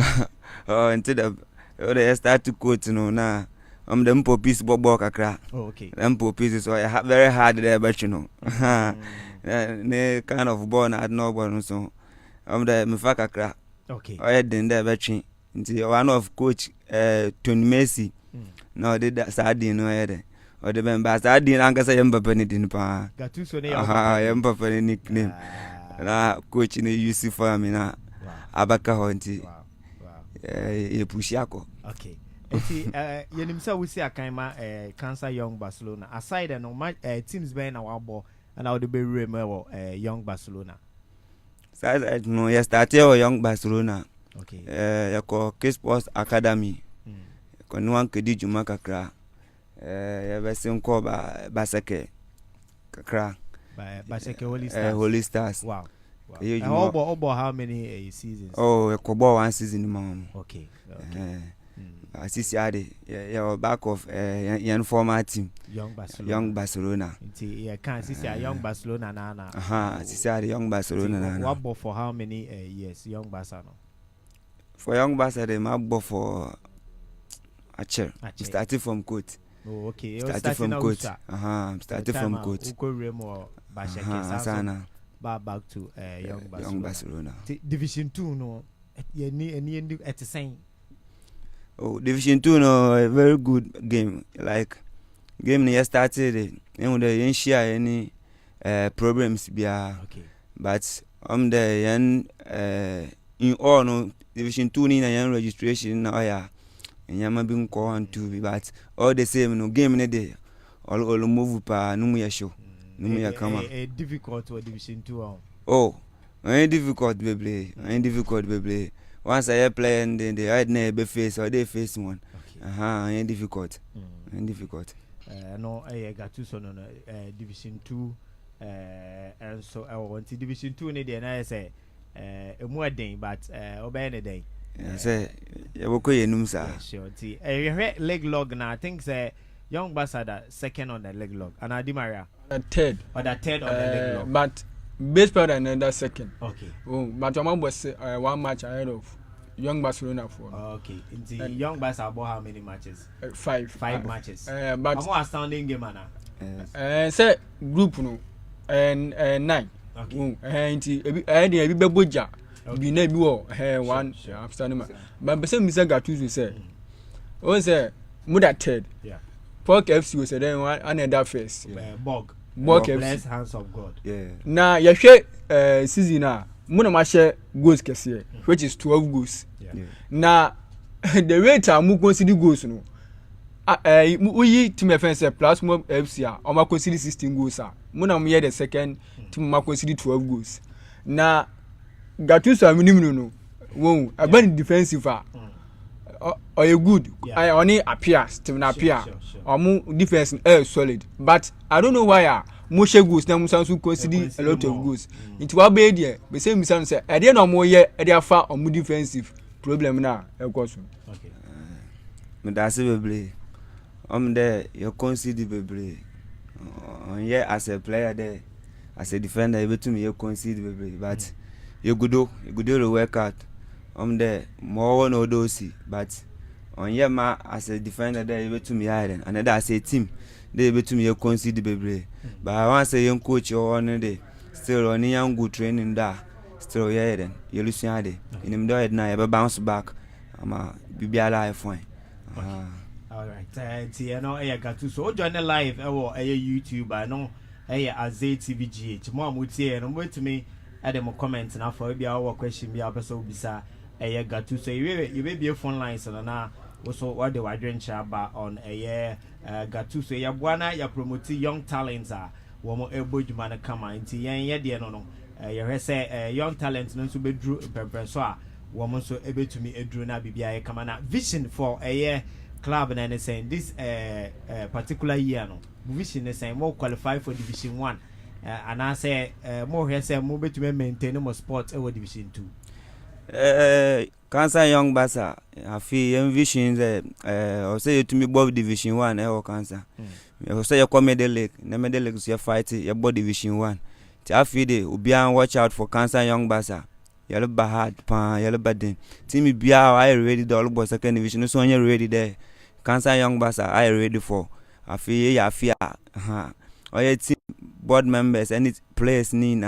Oh, instead of they start to quote no na them popis bobo kakra. Oh, okay. Them popis so very hard there but you know. Ne kind of ball na no ball so the me fa kakra. Okay. Oh, den there but one of coach Tony Messi no did that sardine no here or the member sardine ankasa yamba ni din pa Gattuso ne yamba ni nickname na coach ni use for me na abaka honti e push yako. Okay. Eti yenimsa wusi akanma Cancer Young Barcelona aside no teams be na wabo and how the be remember Young Barcelona side no yes started Young Barcelona. Okay. Yako K-Sports Academy. Ko nuan kedi juma kakra. Ya besin ko basake kakra. Basake Holy Stars. Wow. Obo how many seasons? Oh, yako bo one season mom. Okay. Assisi ade ya back of yan former team Young Barcelona. Yeah, can assisi Young Barcelona na. Assisi ade Young Barcelona na. What for how many years Young Barcelona? For Young Barca, they might for a chair. Starting from court. Oh, okay. Starting from court. Starting from court. Back to Young Barcelona. Division 2 no. Any at the same. Oh, Division 2 no, a very good game. Like game near started. You didn't share any problems. Okay. But there in all no. Division 2 ni na yan registration na oya nyama bi nko 1 2 but all the same no game ne dey all move pa no mu ya show no mu ya kama difficult to Division 2 Oh, ain't difficult, baby. Ain't difficult, baby. Once I play and then they hide near face or they face one. Ain't difficult. Ain't difficult. No, I got two son on Division 2. And so I want to Division 2 in the and I say a more day, but obey a day. I say, you will call your name, sir. Sure, leg log now. I think say young Bassada second on the leg log, and I Maria third. Or the third on the leg log. But base player and another second. Okay. But your mom was 1 match ahead of Young Barcelona for. Okay. The Young Barcelona about how many matches? 5. 5 matches. But more astounding game, man. Say group no and 9. Okay. And the Boja. Be name you one outstanding man. But the same Mr. Gattuso say. Oh say Muda third. Yeah. Pork FC was then one another first. Bog FC. Bless hands of God. Yeah. Now you share season now. Muna ma share goals kese which is 12 goals. Yeah. Now the rate am consider goals no. We team defense plus more FC o ma consider 16 goals ah. Muna mo hear the second team ma consider 12 goals. Now Gattuso minimum no. Won aban defensive ah. Or you good. I only appear still appear. Or defense solid. But I don't know why Moshe goes now Musansu consider a lot of goals. It will be there. But same Musan say I didn't know more yet they are far or more defensive problem now. Okay. But that's it, there you consider baby. Yeah, as a player there, as a defender, able to me you consider baby. But you go do the workout. There more one or those, but on your ma as a defender there able to me hiding. And that as a team, they able to me you consider baby. But I want to say young coach or one day still on young good training there. Still yeah then you listen at it. In him do it now, you bounce back. Be alive fine. All right. You know, I got to so join the live. YouTube. I know. Azay TVGH. More would say, and I'm waiting to me. Add them comments now for maybe our question. Be our person bisa. I got to say you may be a phone line. So now also what the wide range about on got to say ya buana ya promote young talents are. One more elbow you man come into yeah dear no. You say young talents no to be drew so woman so able to me a drew na BBI come on vision for a year club and saying this particular year no vision is saying more qualified for Division 1 and I say more here say more to maintain more sports over Division 2. Cancer young bassa I feel vision or say to me above Division 1 or cancer. You say you come the league, the league you fight your body Division 1. I feel they will be on watch out for cancer young bassa. Yellow bad pan, yellow bad Timmy Bia, I ready the all boys second division. So you're ready there. Cancer young bassa, I ready for. I fear. Or your team board members, any players need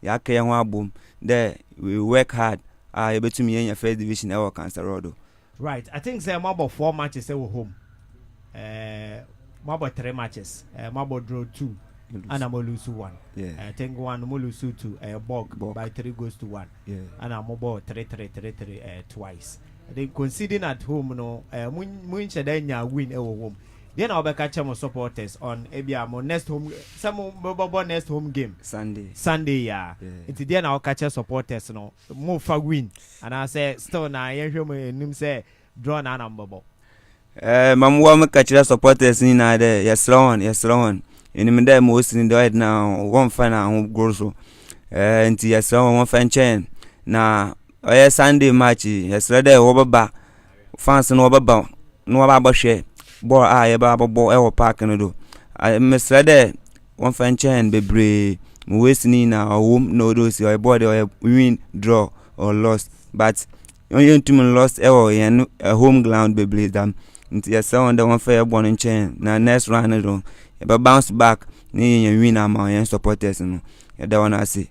yake one boom. There we work hard. I able to me in your first division our cancer road. Right. I think say more about 4 matches they were home. More about 3 matches. More about draw 2. And I'm lose 1. Yeah. I think one lose 2 bog by 3 goes to 1. Yeah. And I'm about 3 twice. They conceding at home no mun shedanya win home. Then I'll be catching my supporters on Ebiamo next home next home game. Sunday yeah. It's then I'll catch supporters no more for win. And I say still now I hear me say draw na number. Mamu me catch supporters in there. Yes long. In the day most in the right now one final goal so and yes one fan chain na Sunday match yesterday over fans no about share ball ball park no do I yesterday one fan chain be wasting na home no do see body or win draw or lost but only team lost in a home ground be blade them yes one the one fair born chain na next round do but bounce back, ni win among supporters. No, that one I see.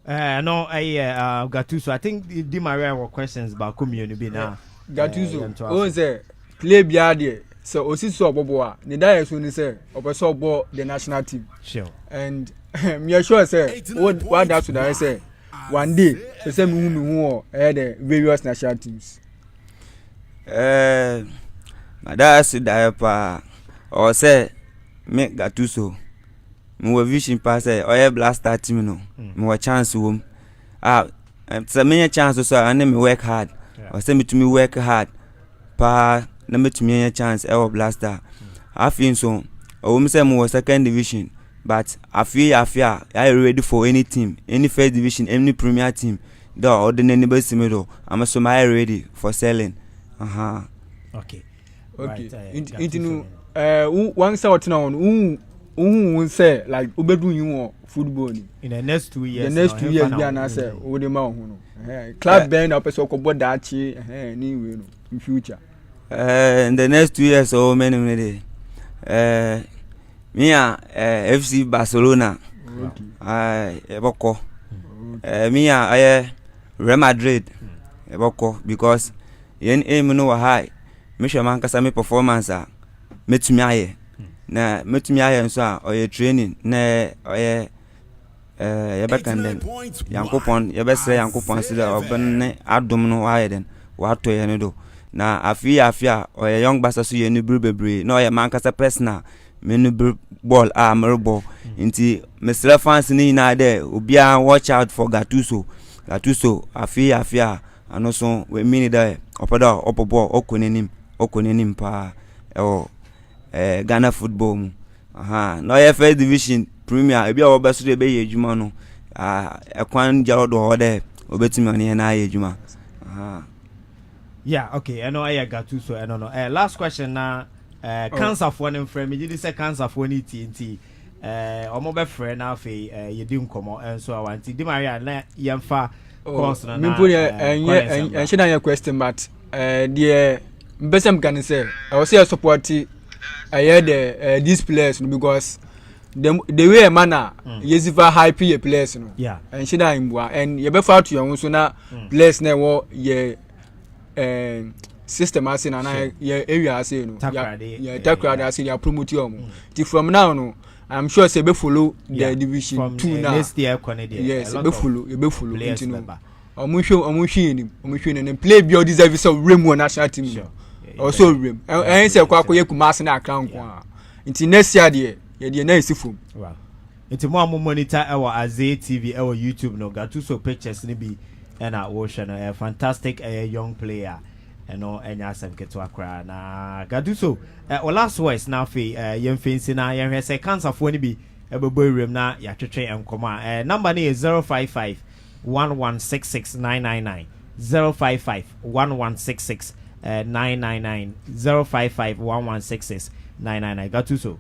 No, I Gattuso. I think the Maria were questions about community now. Gattuso, oh say play biade. So osi so boboa. The day so ni say opeso ball the national team. Sure. And me sure say what that should I say one day. So say me who the various national teams. My dad said that or say. Make Gattuso me vision pass oye blaster team no me chance wom so me chance so and me work hard or say me to me work hard pa na me to me chance blaster I feel so me say me second division but I feel I ready for any team, any first division, any premier team. Do or the anybody me do. I'm so ready for selling. Okay. Okay. Into one sort now who say like ubedu you football in the next 2 years. The next 2 years be an answer. What the man club band up so ko boda chi anyway in future. In the next 2 years so many me FC Barcelona. Eboko. Me Real Madrid. Eboko because yen aim no high. Me sure man kasa me performance metumi aye. Na metumi aye so oye training na oye yebekanden. Yankopon yebesre yankopon sida obenne adom no aye den. Wa to ye no do. Na afia oye young basa so ye ni bebre. Na oye man kasa personal menu ball merbo inti Mr. fans ni na there obia watch out for Gattuso afia anoso we mini there opoda opobo okonenim pa Ghana football mu no ye first division premier ebia obaso de be yejuma no ekwan jarodo ho there obetimi ne na yejuma yeah okay I know I Gattuso I don't know last question na cancer for them friend me did say cancer for any TNT omo be friend na fe yedi nkomo enso awanti di maria na yemfa course na me put and she your question but the besem can say I was here support these players because the way manner yesiva hype your players no yeah and she and you be far to your so na players na wo ye system as in an area as in takrade as in promote you from now no I'm sure say be follow the division 2 now next year Canada yes be follow you know omuhwe ni play bi deserve so rem national team also rem and say kwa koye kumase na account kwa nti next year de na esifom wow nti mo monitor our Azay TV our YouTube no Gattuso pictures ni bi na wo hwe no a fantastic young player eno enya asem keto akra na Gattuso last voice na fe yem fancy na yem hwe say cancer fo ni bi ebebo rem na ya twetwe enkoma number ni is 055 1166999 055 1166 999 055 1166 Gattuso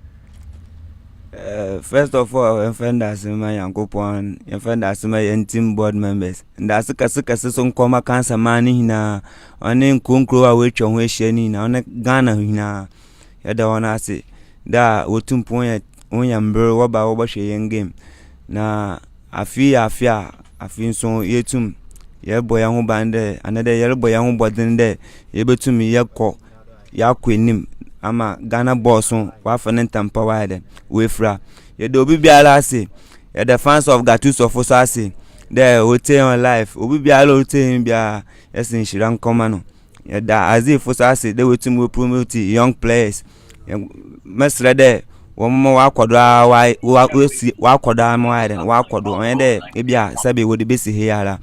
first of all offenders my yankopon offenders my team board members ndase kase so nkoma cancer man hina one nkonkro a wetwa ho ehia ni na one Ghana hina yada wona ase da wotumpon onya mbre woba hwe yen game na afia so yetum ye boya ho bande anade ye boya ho bodin de ye betum ye yakwenim ama Ghana boss wa fanen tampa wide we fra ye de obi biala ase ye the fans of Gattuso for so ase there we stay on life obi biala o stay bia yesin shiran koma no ye da Azay for so ase they wetum we promote young players mesre de wo mo wa kodo wa kodo am wide wa kodo on de e bia sabe wo de besi he yara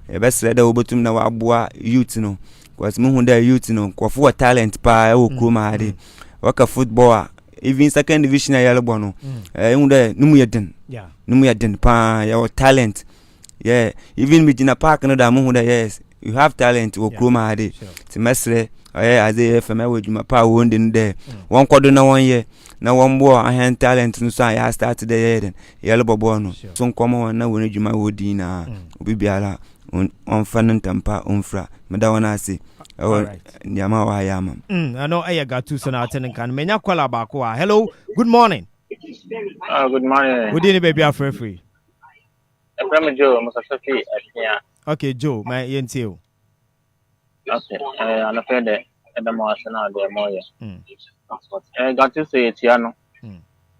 ye besre de wo betum na wa boa youth no because mu hu da youth no kwofo talent pa e wo kroma ade waka football even second division ya lebo no hu da numu yeden pa your talent yeah even with in a park no da mu hu da yes you have talent wo kroma ade ti mesre Azay FM we juma pa wo ndin de won kodo na won ye na won bo ahen talent no so ya start the year ya lebo bo no so nkomo won na won juma wo din na obi biara on fanen tampa on fra meda wona ase nyama wa ya mam I know Gattuso na attending kan menya kwala ba ko hello good morning good morning good evening baby afre free Abraham Joe Musafi Atia okay Joe my yentio okay ana fede edamo Arsenal de moye Gattuso etia no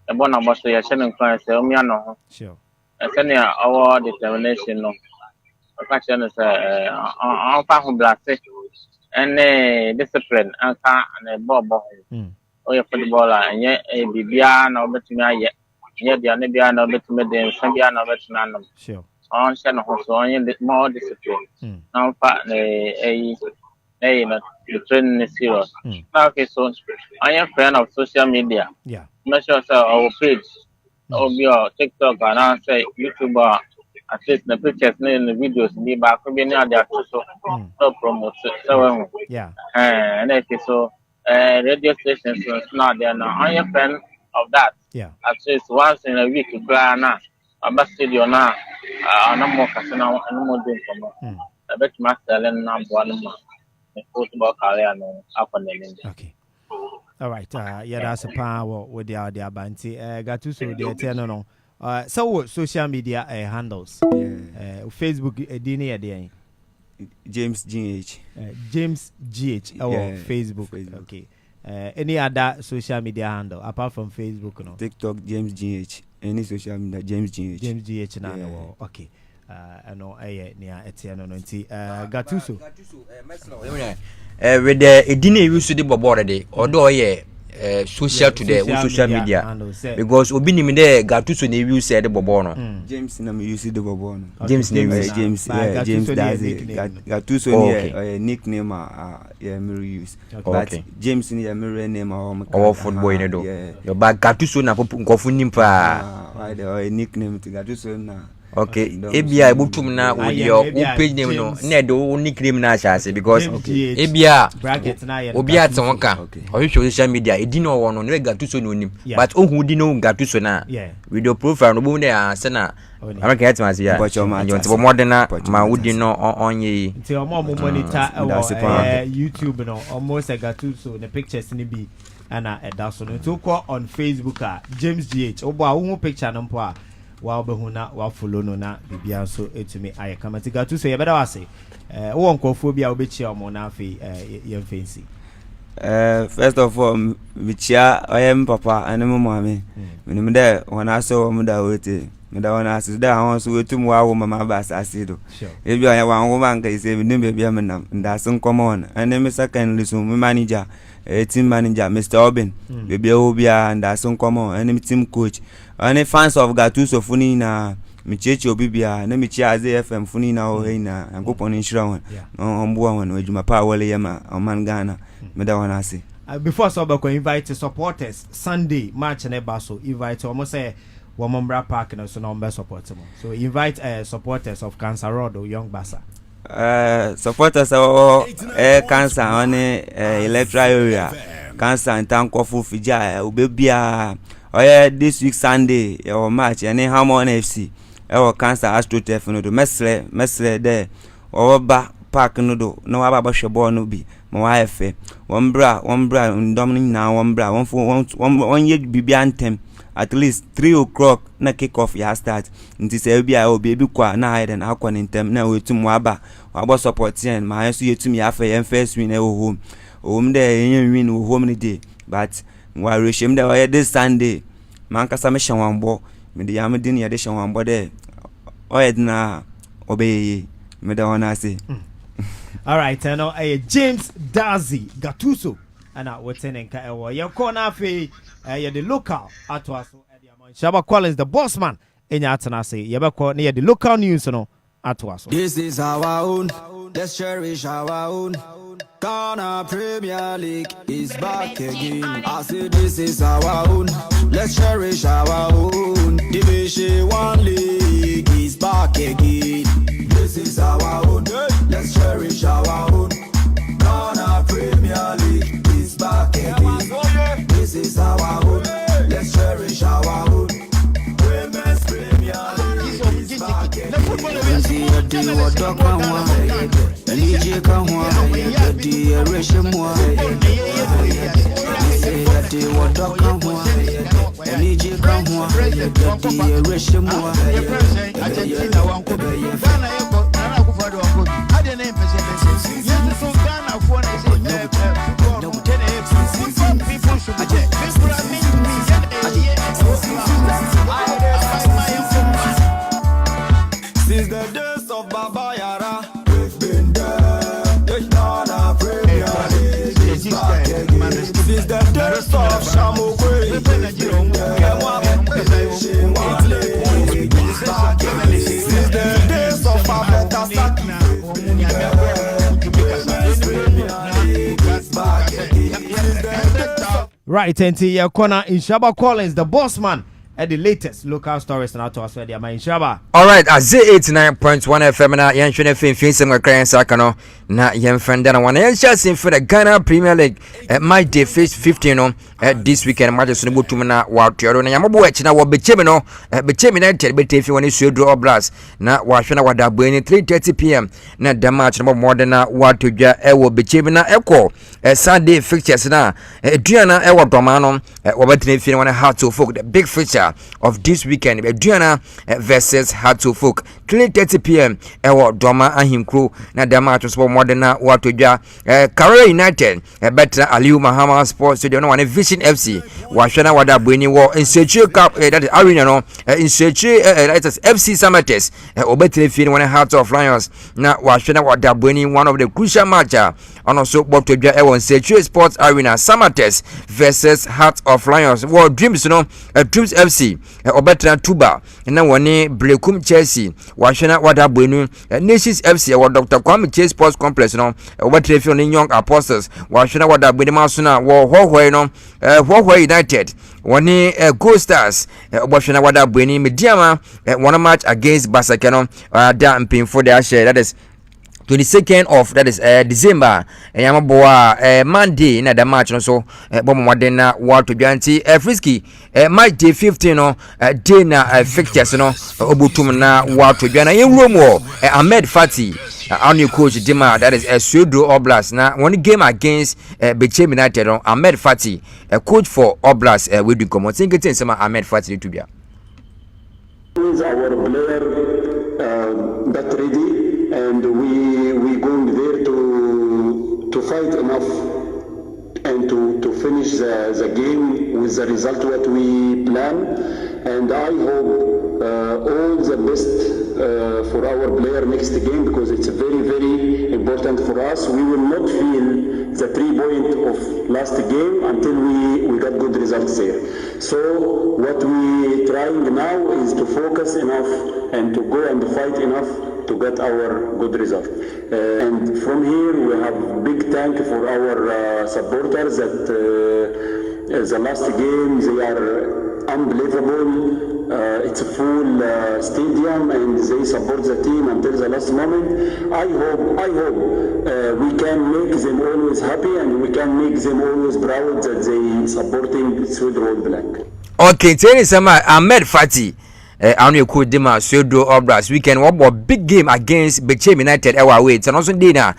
ebo na boso ya chene nkwan se omia no ho sure sene our determination no faction is fa ho blase and discipline anka and bobo oh ya footballer anye bibia na obetumi aye Yeah, the other beyond a bit with them, some beyond a veteran. Sure. On channel, so on more discipline. Now, partly the training is serious. Okay, so I am a fan of social media. Yeah. Make sure our page, or your TikTok, and I say YouTube, at least the pictures and the videos, be back be near their so promote. So, yeah. And if so, radio stations now they are now. I am a fan of that. Yeah. At least once in a week, now. I'm a studio now. I'm more casino and more doing from a bit master and number one. Football career no up on the okay. All right. Yeah, that's a power with the Banti. Gattuso the eternal. So social media handles. Facebook Dini there. James GH. James GH. Facebook. Okay. Any other social media handle apart from Facebook? No. TikTok James GH. Any social media James GH. James GH now. Okay. I know near Etienne no nti Gattuso with the edine use the bobo already odo ye social today social media because obi nim there Gattuso na use the bobo no James na me use the bobo no James James does it Gattuso ne nickname yeah me use but James ne me name our football in do your bag Gattuso na nkofu nim pa why the nickname to Gattuso na okay ebia ebutum na with your page name no na do nickname na chase because ebia bracket na ye obi atonka o social media edi no wo no Gattuso no nim but ohun di no Gattuso na with your profile no bo na say na American Hetman ya you want more na ma wudi no onye nti omo monitor YouTube no almost Gattuso the pictures ni bi ana edaso no to call on Facebook James GH obo a wo picture no mpo a wa obehuna wa follow no na bibia so etumi aye kamati Gattuso ye beda wase wo nkofo bia obechi omo na afi ye fancy first of all bichia oyem papa ane mo mama me de wona so mo da wote me da wona so da won so wetum wa wo mama ba asase do e bia ya wan wo man ka ise me nimbe bia me nam nda sun common ane me secondly so me manager team manager Mr. Obin bibia wo bia nda sun common ane team coach ane fans of Gattuso funi na michechi obibia na michi Azay FM funi na o heina ankopon inshira won ombo won adwuma pa wale yama oman Ghana me da wona ase before so be ko invite supporters Sunday match na ba so invite almost say Wombra Park na so na be support mo so invite supporters of Cancer Road or Young Basa supporters of Cancer on electoral area Cancer and Tankofu Fija obebia this week Sunday your match any Harmon FC our Cancer AstroTurf no do mesle there Oba Park no do no aba shebo no bi mo afa wombra ndom na wombra one ye bibia antem at least 3 o'clock na kick off ya start nti se bia obi kwa na hide na akwa ntem na wetum aba support yen ma yesu yetum ya afa yen first win e home de yen win home ni day but wa reshem de this Sunday man kasa me hwanbo me de yam din ya de hwanbo de na obeye me de wona say all right I know James Dazi Gattuso ana wotene nka ewo ye ko na afi ye the local atwaso Shaba Collins the boss man enya atana say ye be ko na ye the local news no atwaso this is our own let's cherish our own Ghana Premier League is back again. I say this is our own. Let's cherish our own. Division 1 League is back again. This is our own. Let's cherish our own. Ghana Premier League is back again. This is our own. Let's cherish our own. Women's Premier League is back again. DJ Kahwa, the Reshimwa, say that they were talking. DJ Kahwa, the Reshimwa, Argentina, one could be a fan. I didn't name yes, so Ghana for people should be since the days of Baba Yara. Since the days of Shamokwe, Right, and your corner in Shaba Collins, the boss man. At the latest local stories and out to us where they are in Shaba. All right, Azay 89.1 FM na yenhwe na fin some kran saka no na yemfenda na wana yenhwe for the Ghana Premier League my day 15 no this weekend matches no botum na watoro na yambo echi na wo bechemi no bechemi na tel betefi woni suedo oblas na wahwe na wadabo ni 3:30 pm na the match no more than na watodwa ewo bechemi na eko Sunday fixtures na eduana ewo doma no wobetene fi wona Heart to Folk, the big fixture of this weekend eduana versus Heart to Folk 3:30 pm ewo doma ahimkru na the match was more than na watodwa Career United better Aliu Mahama Sports Stadium no one Vision FC wahwe na wadabo ni wo Insechu Cup that is arena no Insechu that is FC Samates obetene fi wona Heart of Lions na wahwe na wadabo ni one of the crucial match and also watodwa ewo Insechu Sports Arena Samates versus Heart of Lions wo Dreams no Dreams FC obetena Tuba na woni Blekum Chelsea wahwe na wadabo ni Nations FC wo Dr. Kwame Chase Sports Complex no obetena fi on Young Apostles wahwe na wadabo ni masuna wo Hohwe no Hohwe United woni Gold Stars obahwe na wadabo ni Mediama one match against Basakeno da mpinfo de share that is 22nd of that is December yamaboa Monday na the match no so bomo waden na wato dwanti Frisky match day 15 no day na fixtures no obutum na wato dwana yenwurom wo Ahmed Fati our new coach Dima that is Suedo Oblast na one game against Bechem United no Ahmed Fati coach for Oblast we do come think it sama Ahmed Fati to be our player that ready and we going there to fight enough and to finish the game with the result what we plan, and I hope all the best for our player next game because it's very important for us. We will not feel the 3 points of last game until we got good results there. So what we trying now is to focus enough and to go and fight enough to get our good result. And from here we have big thank for our supporters that the last game they are unbelievable. It's a full stadium and they support the team until the last moment. I hope we can make them always happy and we can make them always proud that they supporting Sweden All Black. Okay, tell me some Ahmed Fati. Anu could dema Suedo Obras weekend what big game against Bechem United away and also dinner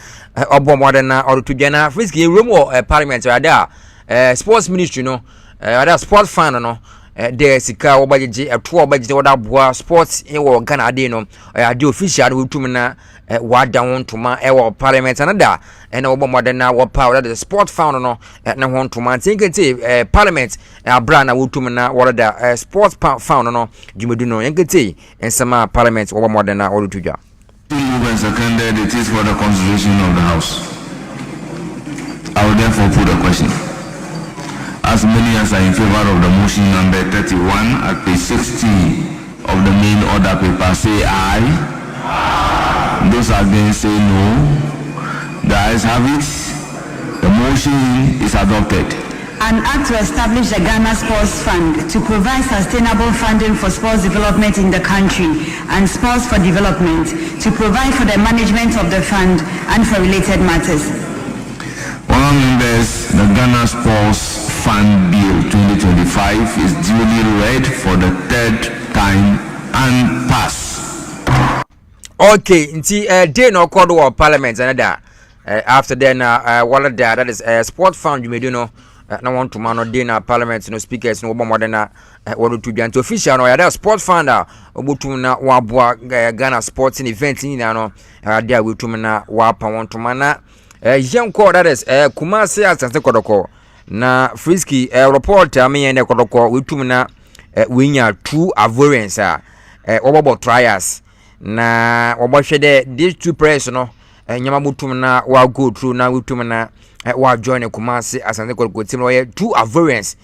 obo modern or to Jana Frisky room or parliament rather sports ministry no other sports fan no there sika obaje a tour budget order boa sports in Ghana dey no the official who tumina wa down to ma parliament another and obo modern wa power that the sport fan no na won to man think it parliament brand na tumina what the sports fan no jumedu no yankete and some parliament obo modern na all to ja when seconded it is for the constitution of the house. I will therefore put a question. As many as are in favor of the motion number 31 at page 60 of the main order paper say aye. Aye. Those against say no. The ayes have it. The motion is adopted. An act to establish the Ghana Sports Fund to provide sustainable funding for sports development in the country and sports for development, to provide for the management of the fund and for related matters. Honourable members, the Ghana Sports Fund Bill 2025 is duly read for the third time and pass. Okay, nti day no called war parliament another after then one of that is sport fund you may do no na want to man day na parliament no speakers no more than what to be official no ya sport fund obutum na waboa Ghana sporting event ni na no there we to na wapa want to mana yenko that is Kumasi asante kodoko na Frisky report amene kodoko we to na winya 2 avoidance obobo trials na obohwede these 2 players no nyama butum na wa go through na wutum na wa join Kumasi asante kodoko team no 2 avoidance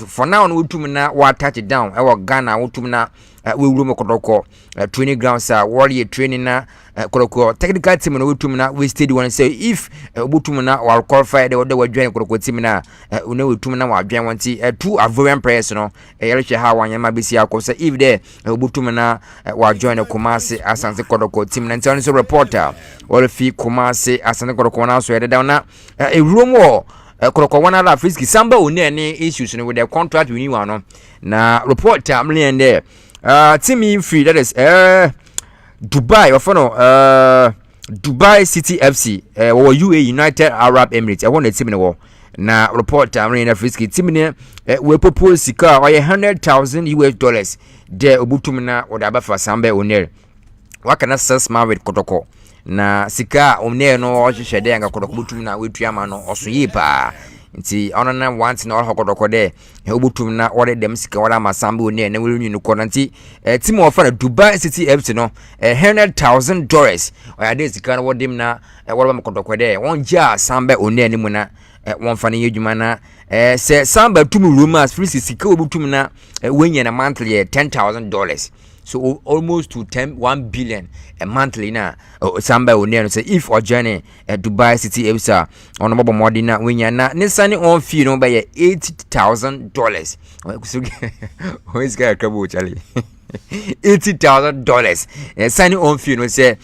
for now no wutum na wa touch down Ghana wutum na we room Kotoko training grounds warrior training na Kotoko technical team no wetumna we steady one say if obutumna or qualify the other join Kotoko team na we wetumna wa adwan wanti two avoidant prayers no yelehwe ha wanyama besi akosa if there obutumna wa join Kumasi Asante Kotoko team na nti so reporter all fi Kumasi Asante Kotoko na so yede down na a room war Kotoko wana la Frisky Samba one any issues with their contract renewal no na report amle ende team free that is Dubai or Dubai City FC or UAE United Arab Emirates I want the team in the na report amle ende Frisky team ne we propose sika or $100,000 de obutumna or da for Samba one wakana sasma with Kotoko na sika omne no hwehwede anga Kotoko butum na wetuama no osoyi pa nti onana want na Kotoko de obutum na ore dem sika wala masambe one na welu nu ko nti team of na Dubai City FC no $100,000 oyade sika no wodem na wala ma Kotoko de wonja sambe one ani mu na wonfa ne yedwuma na se sambe tum rumors free sika obutum na wenye na monthly $10,000 so almost to 1 billion a monthly na samba oneno say if or journey Dubai City FC on mobile modina winya na nisani on fee no by $80,000 who is guy crabo chali $80,000 signing on fee no say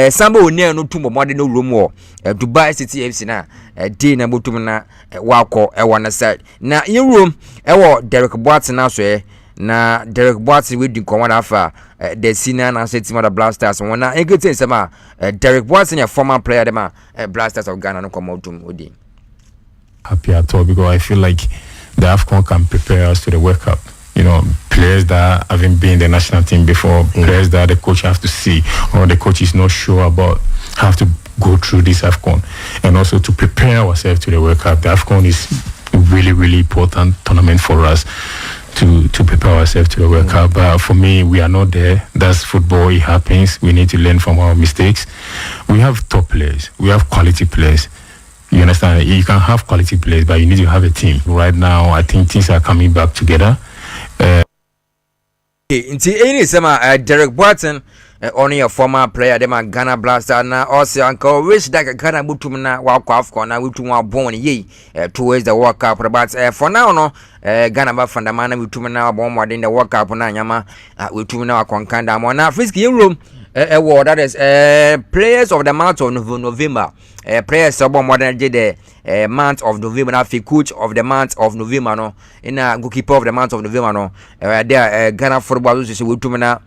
samba oneno tumbo modina room wo Dubai City FC na day na botum na wako e wana side na in room e wo Derek Boateng na so na Derek Boateng we din komanda afa the senior national team of the Blasters wana egetin sama Derek Boateng a former player dem Blasters of Ghana no come out odi happy at all because I feel like the AFCON can prepare us to the World Cup. You know, players that haven't been in the national team before, players that the coach have to see or the coach is not sure about have to go through this AFCON and also to prepare ourselves to the World Cup. The AFCON is really, really important tournament for us to prepare ourselves to the World Cup. But for me, we are not there. That's football. It happens. We need to learn from our mistakes. We have top players. We have quality players. You understand? You can have quality players, but you need to have a team. Right now, I think things are coming back together. Inti any sama Derek Boateng only a former player dem Ghana Blaster na also uncle wish that Ghana butum na wa kwa AFCON na butum wa born ye towards the World Cup but for now no Ghana ba fundamana butum na born more in the World Cup na nyama butum na kwankanda mo na Frisky room award that is players of the month of November players of more than the month of November na coach of the month of November no in a goalkeeper of the month of November no there Ghana football association butum na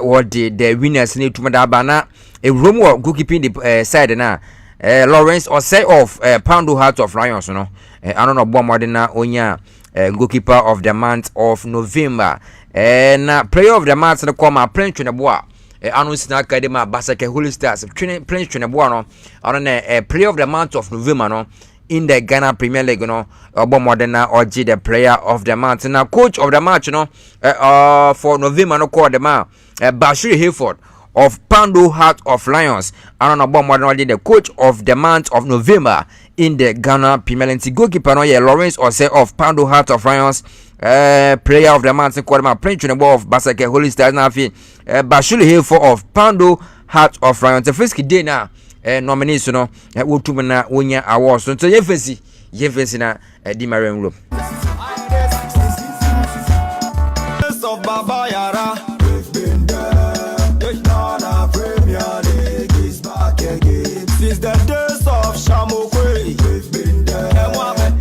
what the winners need to da bana a room goalkeeping the side na Lawrence or say of Pound Heart of Lions no I don't know bomb more than onya goalkeeper of the month of November and player of the month no come playing to the boa announce na academy Basake Holy Stars playing to the boa no I don't player of the month of November no in the Ghana Premier League no bomb more than or the player of the month now coach of the match no for November no call the man Bashir Hayford of Pando Heart of Lions and on more than the coach of the month of November in the Ghana Premier League goalkeeper no Lawrence Ose of Pando Heart of Lions player of the month quarter playing to the ball of Basake Holy Stars na fi Bashir Hayford of Pando Heart of Lions the Frisky day na nominees no wotum na wonya awards so yefesi na di Mariam Room of Baba Yara. We've been there. Ghana Premier League is back again. Since the days of Shamokwe, we've been there.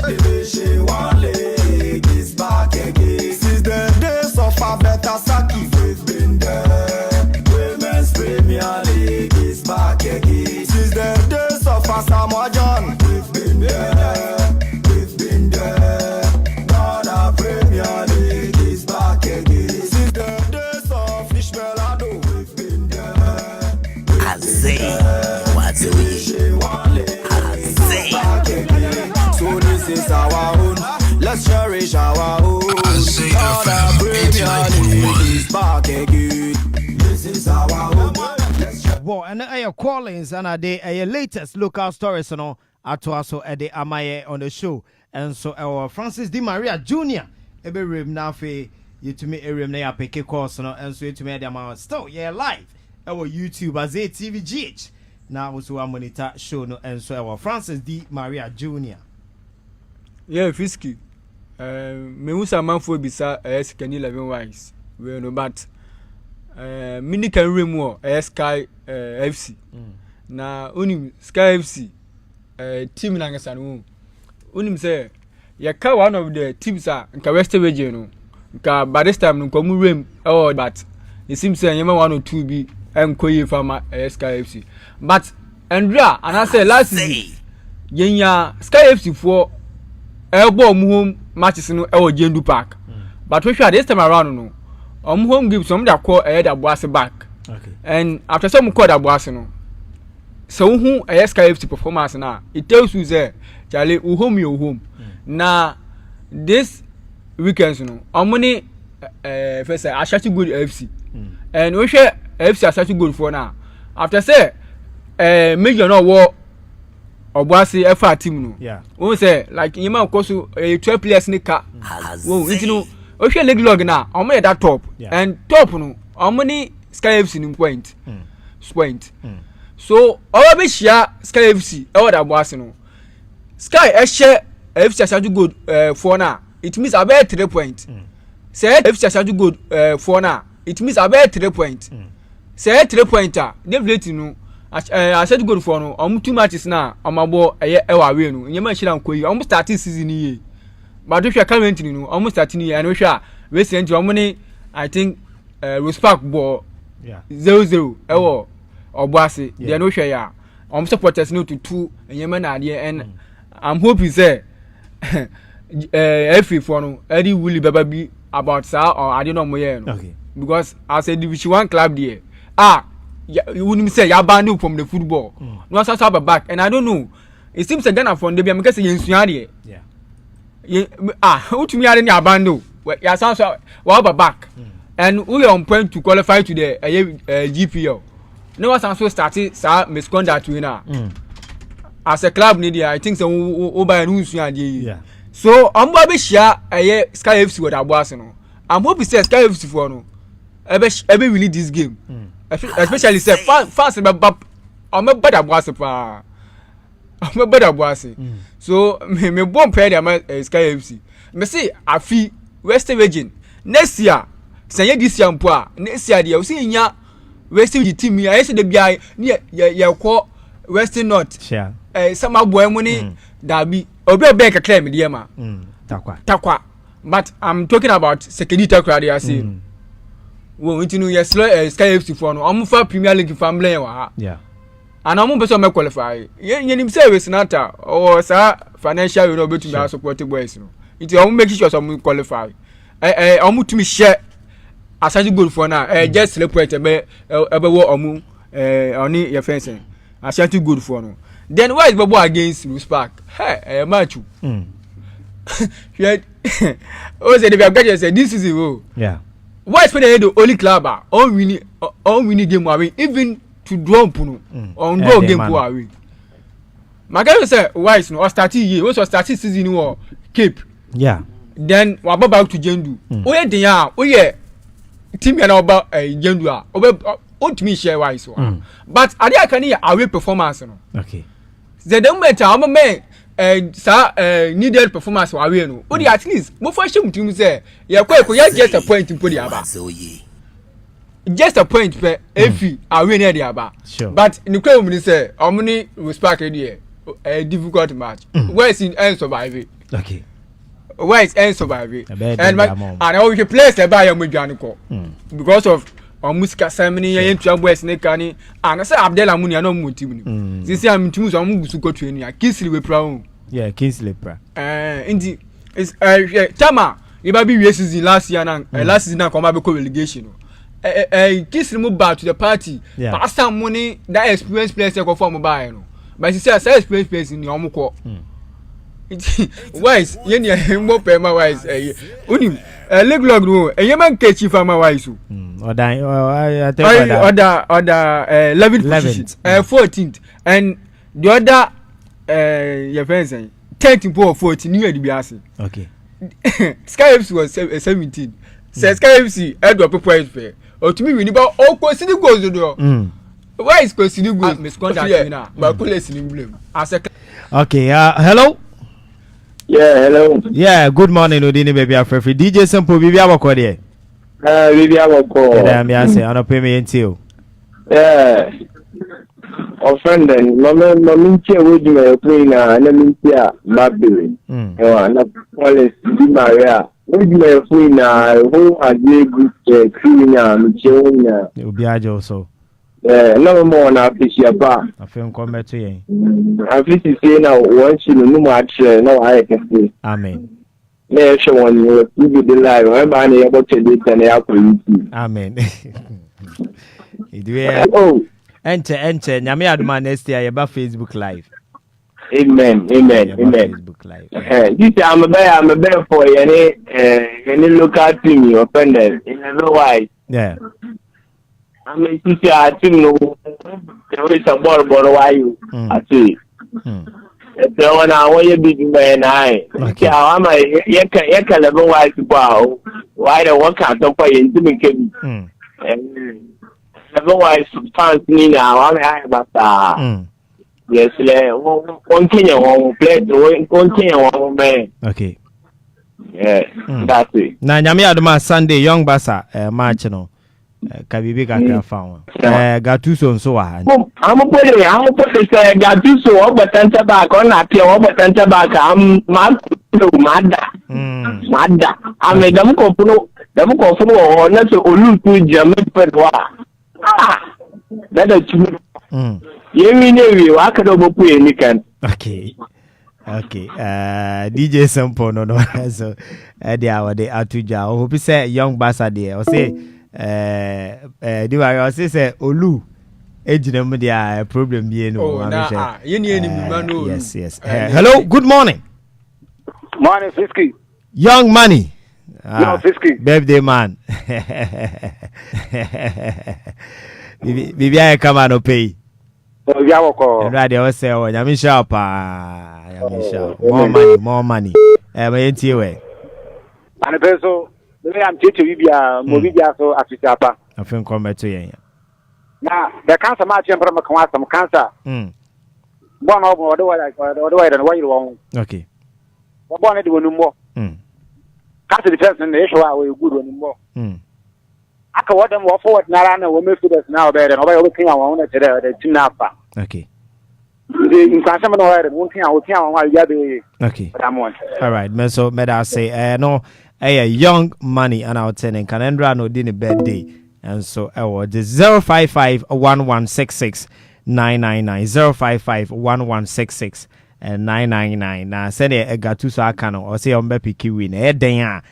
Division 1 League is back again. Since the days of Abeta Saki, we've been there. Women's Premier League is back again. Since the days of Asamoah John, we've been there. We've been there. Ghana Premier League is back again. Since the days of Ishmaelado, we've been there. Azay, what's Azay. So this is our own. Let's cherish our own. Ghana Premier League is back again. This is our own. Well, and your callings and the latest local stories, you know, at also at the Amaye on the show. And so our Francis Di Maria Jr. Ebe Rem Nafe yɛtumi area na yɛapeke course no ɛnso yɛtumi ɛde ama still yeah live ɛwɔ YouTube Azay TV GH na also wa monitor show no ɛnso ɛwɔ Francis D Maria Jr. Yeah, Fisky. Me who some man for bisa SK 11 wise. We no but mini can remove Sky FC. Na unim Sky FC team na ngasanu. Unim say ya ka one of the teams nka Western region no. Nka by this time nko mu rem but it seems say yema 1 or 2 bi enkoye fama Sky FC. But Andrea and I say last season yenya Sky FC for elbow home matches no e Jendu Park. But we sure this time around no. Home games some that call the boss back. Okay. And after some call the boss no. So who Sky FC performance now, it tells you say Charlie home your home. Na this weekends no. Omni first say Ashati good FC. And we share FC Ashati good for now. After say major no war Obuasi FR team no. Yeah. We say like yema koso 12 players ni ka. Wo ntino o hwe league log na omo ye that top. Yeah. And top no omo ni Sky FC ni point. Point. So our be share Sky FC e wo da Obuasi no. Sky e share FC Asaju good for na. It means about 3 points. Say FC Asaju good for na. It means about 3 points. Say 3 pointer. Definitely no. I said good for no. 2 matches now. Amabo ewa we no. Nyema hira nkoyi. Omo start season ye. But if you are currently no, almost starting here and we share we send you money. I think respect ball 0-0 ewo Obuasi. They no share ya. Supporters no to 2 nyema na there and I'm hoping say every for no Eddie Willie Baba be about sa or I don't know more no. Okay. Because as a Division 1 club there you wouldn't say you abandoned from the football. No such have a back and I don't know. It seems a Ghana from the because you who to me are in abandon. Ya sounds well back. And we are on point to qualify to the GPL. No one sounds so started misconduct winner. As a club media, I think so over and yeah. So I'm going to share a Sky FC with Abuasino. I'm hoping to Sky FC for no. Every really this game. Especially say fast about I'm a better boss pa. I'm a better boss. So me bon pair the Sky FC. Me say I feel Western region next year. Say this year mpo next year dey see nya Western team here. I say the bia ya call Western North. Sure. Some boy money that be obi bank claim dey ma. Takwa. But I'm talking about second takwa dey say. Wo ntinu yes Sky FC for no am fa Premier League family wa. Yeah. And am person me qualify. Yenim say we senata or sa financial you know betu me support boys no. It am make sure some qualify. Am to me share Asante goal for now. Just celebrate be wo omu oni your fencing. Asante good for no. Then why is Bobo against Bruce Park? Hey, match. Oh say they have got say this is it. Yeah. Why is the only club on winning game away even to draw puno on draw game away. My guy say why is no starting year also starting season or Cape. Yeah. Then we go back to Jendu. Oye den ya oye team ya na oba Jendu a obe me share wise one. But ade aka ni away performance no. Okay. The moment am me needed performance away no. Odi at least mo for shame team say ya kwa ya just a point in podi aba. Just a point per every away near the aba. Sure. But in the claim say omni respect here a difficult match. Where is in end survive. Okay. Where is end survive. And I will replace the buy am Janiko. Because of Muska Samini and Boys Nekani and I say Abdella Munia no mutim. Since I'm too some Musuko training, Kingsley we proud. Yeah, Kingsley pra. Indeed, it's Tama. It might be races in last year and last season I come back relegation. Kingsley move back to the party. Pass some money that experience players go for mobile. But he says experience players in the Omuko. Wise, Yenya more pema wise. Unim, leg log no, a Yemen catchy farmer wise. Order 11th position, 14th, and the other your friends say 13th or 14th near the Biasi. Okay. Sky FC was 17. says KFC drop points fair or to me we about all consider goals do why is consider goals misconduct now but police in blame as a okay hello hello good morning Odini baby afrefi DJ Simple bibi aboko there bibi aboko me say I no pay me until offending mama che we do my plane na me tia babili na police di Maria we do my plane na who Azay good criminal me che onya obi ajo so no more na appreciate ba afem come to yen afiti say na one chi no mu atre na wa yeke amen na she one you the live we ba na yebo tede tene akọ amen Ente nyame aduma next year yeba Facebook live. Amen. Facebook live. This I'm a bear for any local team you offended in a low wise. Yeah. I mean to say I think no there is a ball why you I see. The one I want you big man I. Okay, I'm a yeka level wise wow. Why the one can't talk for you to otherwise fans ni na wa me ai bata yes le won Kenya won play won Kenya won man okay that's it na nyame adoma Sunday young basa match no kabibi ka fa Gatuso nso wa ha am put say Gatuso o batanta ba ko na pia o batanta ba ka am mada am dam ko funo o na so olutu jam pedwa that is we ka do bopu enikan okay DJ Sampo no so they atuja o hope say young basa there o say diwari o say olu ejina mu dia problem bi no yes hello good morning Fisky young money Fisky birthday man bibi ay kama no pay radio o say o nyame sharp more money ma yentie we ane peso me am tete bibia mo bibia so afisapa afin come to yen na the cancer match em from some cancer bon obo do wa yiro okay bon e de wonu mo cancer defense na issue wa we good wonu mo aka wadam wa forward na rana wo me fidus na obere no ba yo kin awon na tere de tinafa okay in cancer no wa won kin awon wa ya be okay all right me so me da say no young money and our tenant can endra no di ne birthday and so the 0551166 999 0551166 999 na send Gatuso aka no or say ombe piki win den a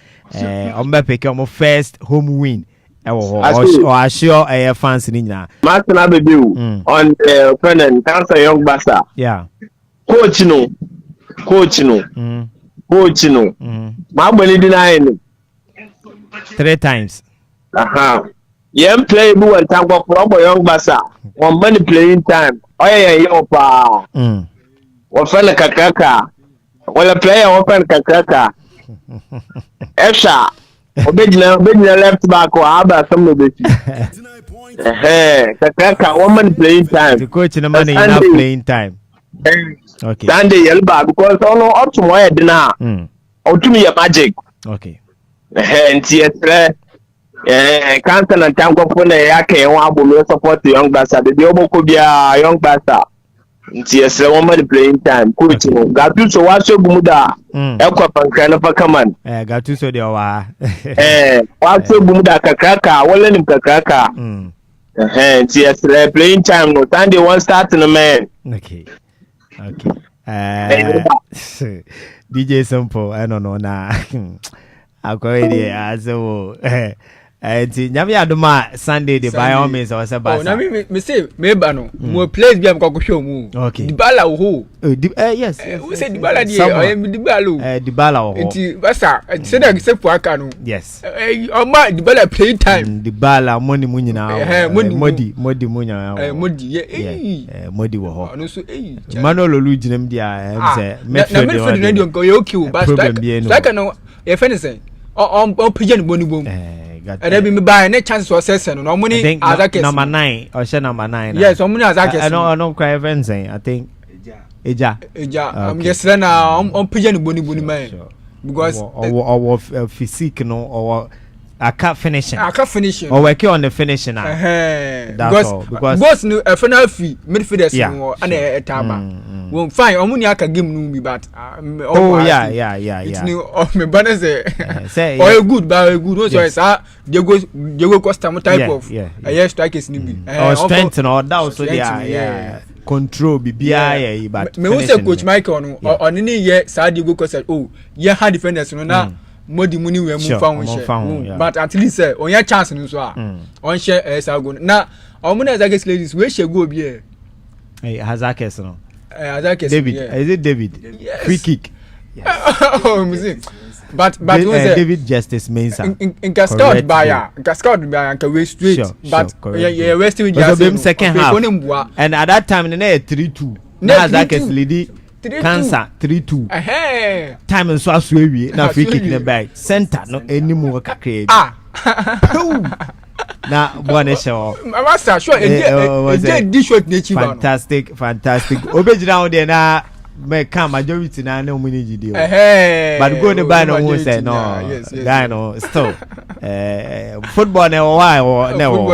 ombe piki omo first home win or assure fans ni nyina Martin Abedu on friend cancer young basa coach no ma gbani deny 3 times yem play bu one time for young basa one money playing time yo pa wafana kakaka wala player wafana kakaka Esha obejina left back or aba some of it kakaka one money playing time the coach no money enough playing time okay Sunday yelba because ono up to my head na otumi ya magic okay nti etre cancer na tango for na yake won abolo support young basa be oboko bia young basa nti esre won money playing time coach no Gatuso wa so gumuda ekwa panka na pakaman Gatuso de wa wa so gumuda kakaka wala nim kakaka nti esre playing time no Sunday one start no man okay DJ Simple I don't know na akwedi aso nyame adoma Sunday de by all means or say basa na me say me ba no mo place bi am kwa hwe mu Dibala ho yes we say Dibala die Dibala ho nti basa say that say for aka no yes ma Dibala play time Dibala money mu nyina modi mu nyina modi wo ho no so Manuel Olu ginam dia say me feel na dio ko yo kill basa like no e fene say pigeon boni boom. And then me buy any chance for session no money as a case. Number 9 or share number 9. Yes, so money as a case. I don't cry even saying. I think Eja. I'm just now on pigeon boni man. Because or physique no or I can't finish it. Or working on the finishing now. That's all. Because boss no a final fee midfielders no and a taba. Won't find Omunia can give me but yeah. It's new of me banner say or good but good so it's Diego Costa type of a strikers ni bi. Or strength and all that also yeah. Control BBI but me who say coach Michael no on any year sa Diego Costa hard defenders no na modi muni we mu found but at least say on your chance no so on share sa go na omuna Azakes ladies we share go bi Azakes no Azakes David is it David free kick but David Justice means in Cascade by can we straight but yeah Western just second half and at that time they 3-2 na Azakes lady cancer 3-2 time and so as we na free kick in the back center no anymore kakre na one show master sure this short nature fantastic obeji down there na me come majority na no money gidi but go the buy no one say no guy no still football na why or no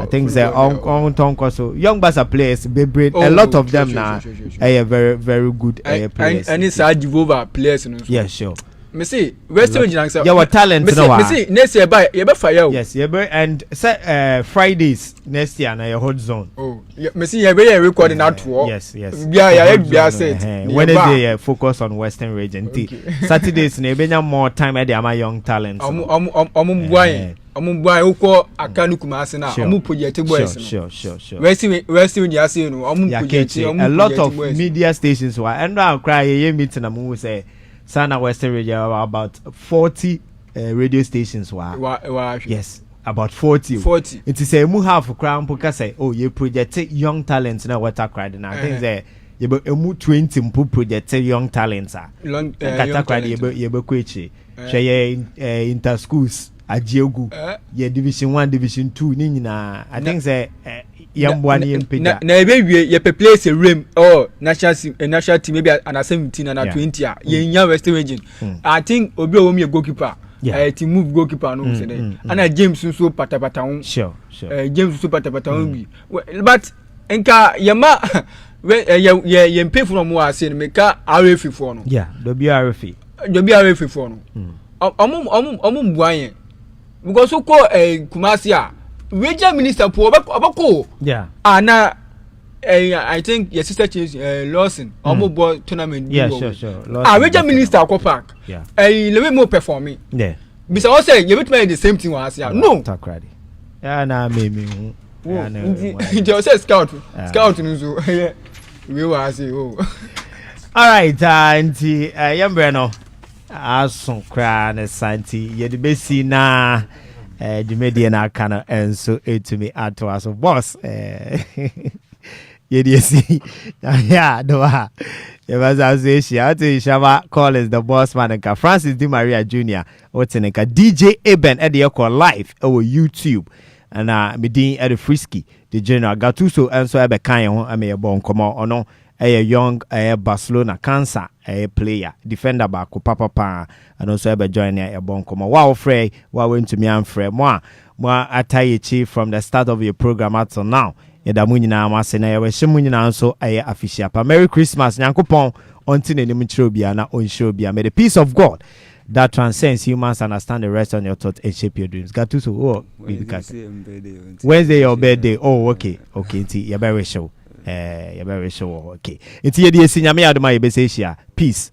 I think say on tonko so young basa players a lot of them now are very very good players and it's a Jivova players no yeah sure me see West Region say your talent no me see next year buy you be fire yes you be and say Fridays next year na your hot zone me see you be recording out tour yes yeah say Wednesday focus on Western region Saturdays na be more time at the young talents buy uko akanu kumase na project boys sure West you say no project a lot of media stations were and now cry meeting am say Sana Western Radio about 40 radio stations yes about 40 it is a mu half crown because say oh you project young talents na water cried now I think say you be 20 mpu project young talents young you be kwechi share inter schools ajiegu ye division 1 division 2 ni nyina I think say yambwani yempega na ebewie ye place a rim or national team maybe under 17 and 20 ye Western region I think obi o me goalkeeper team move goalkeeper no say and James so patapata sure James so patapata bi but enka yema ye pay from mo ase no meka RF for no WRF for no omum buan because so ko Kumasi a regional minister po obako na I think your sister change Lawson omo tournament sure regional minister ko park lewe mo performing bisa o say you between the same thing was no takradi na me you say scout nzo we was all right anti yambre no ason kra na santi ye de besi na the media na kana enso etumi ato aso boss ye dey see yeah no ye was association to Shama call is the boss man nka Francis Di Maria Jr. Oteneka DJ Eben e dey call live on YouTube and medin e the Frisky the general Gatuso enso e be kan ho e me bon komo ono a young Barcelona cancer player defender back papa and also ever join a bon come wow frey went to me and frey moi atayechi from the start of your program until now yedamu nyina amase na yewehemu nyina nso official pa Merry Christmas nyankopon until any mitrobia na onshobia may the peace of God that transcends humans understand the rest on your thoughts and shape your dreams. Got to so Wednesday your birthday. Oh okay you're very sure. You're very sure. Okay. It's here the senior me adoma yebeseshia. Peace.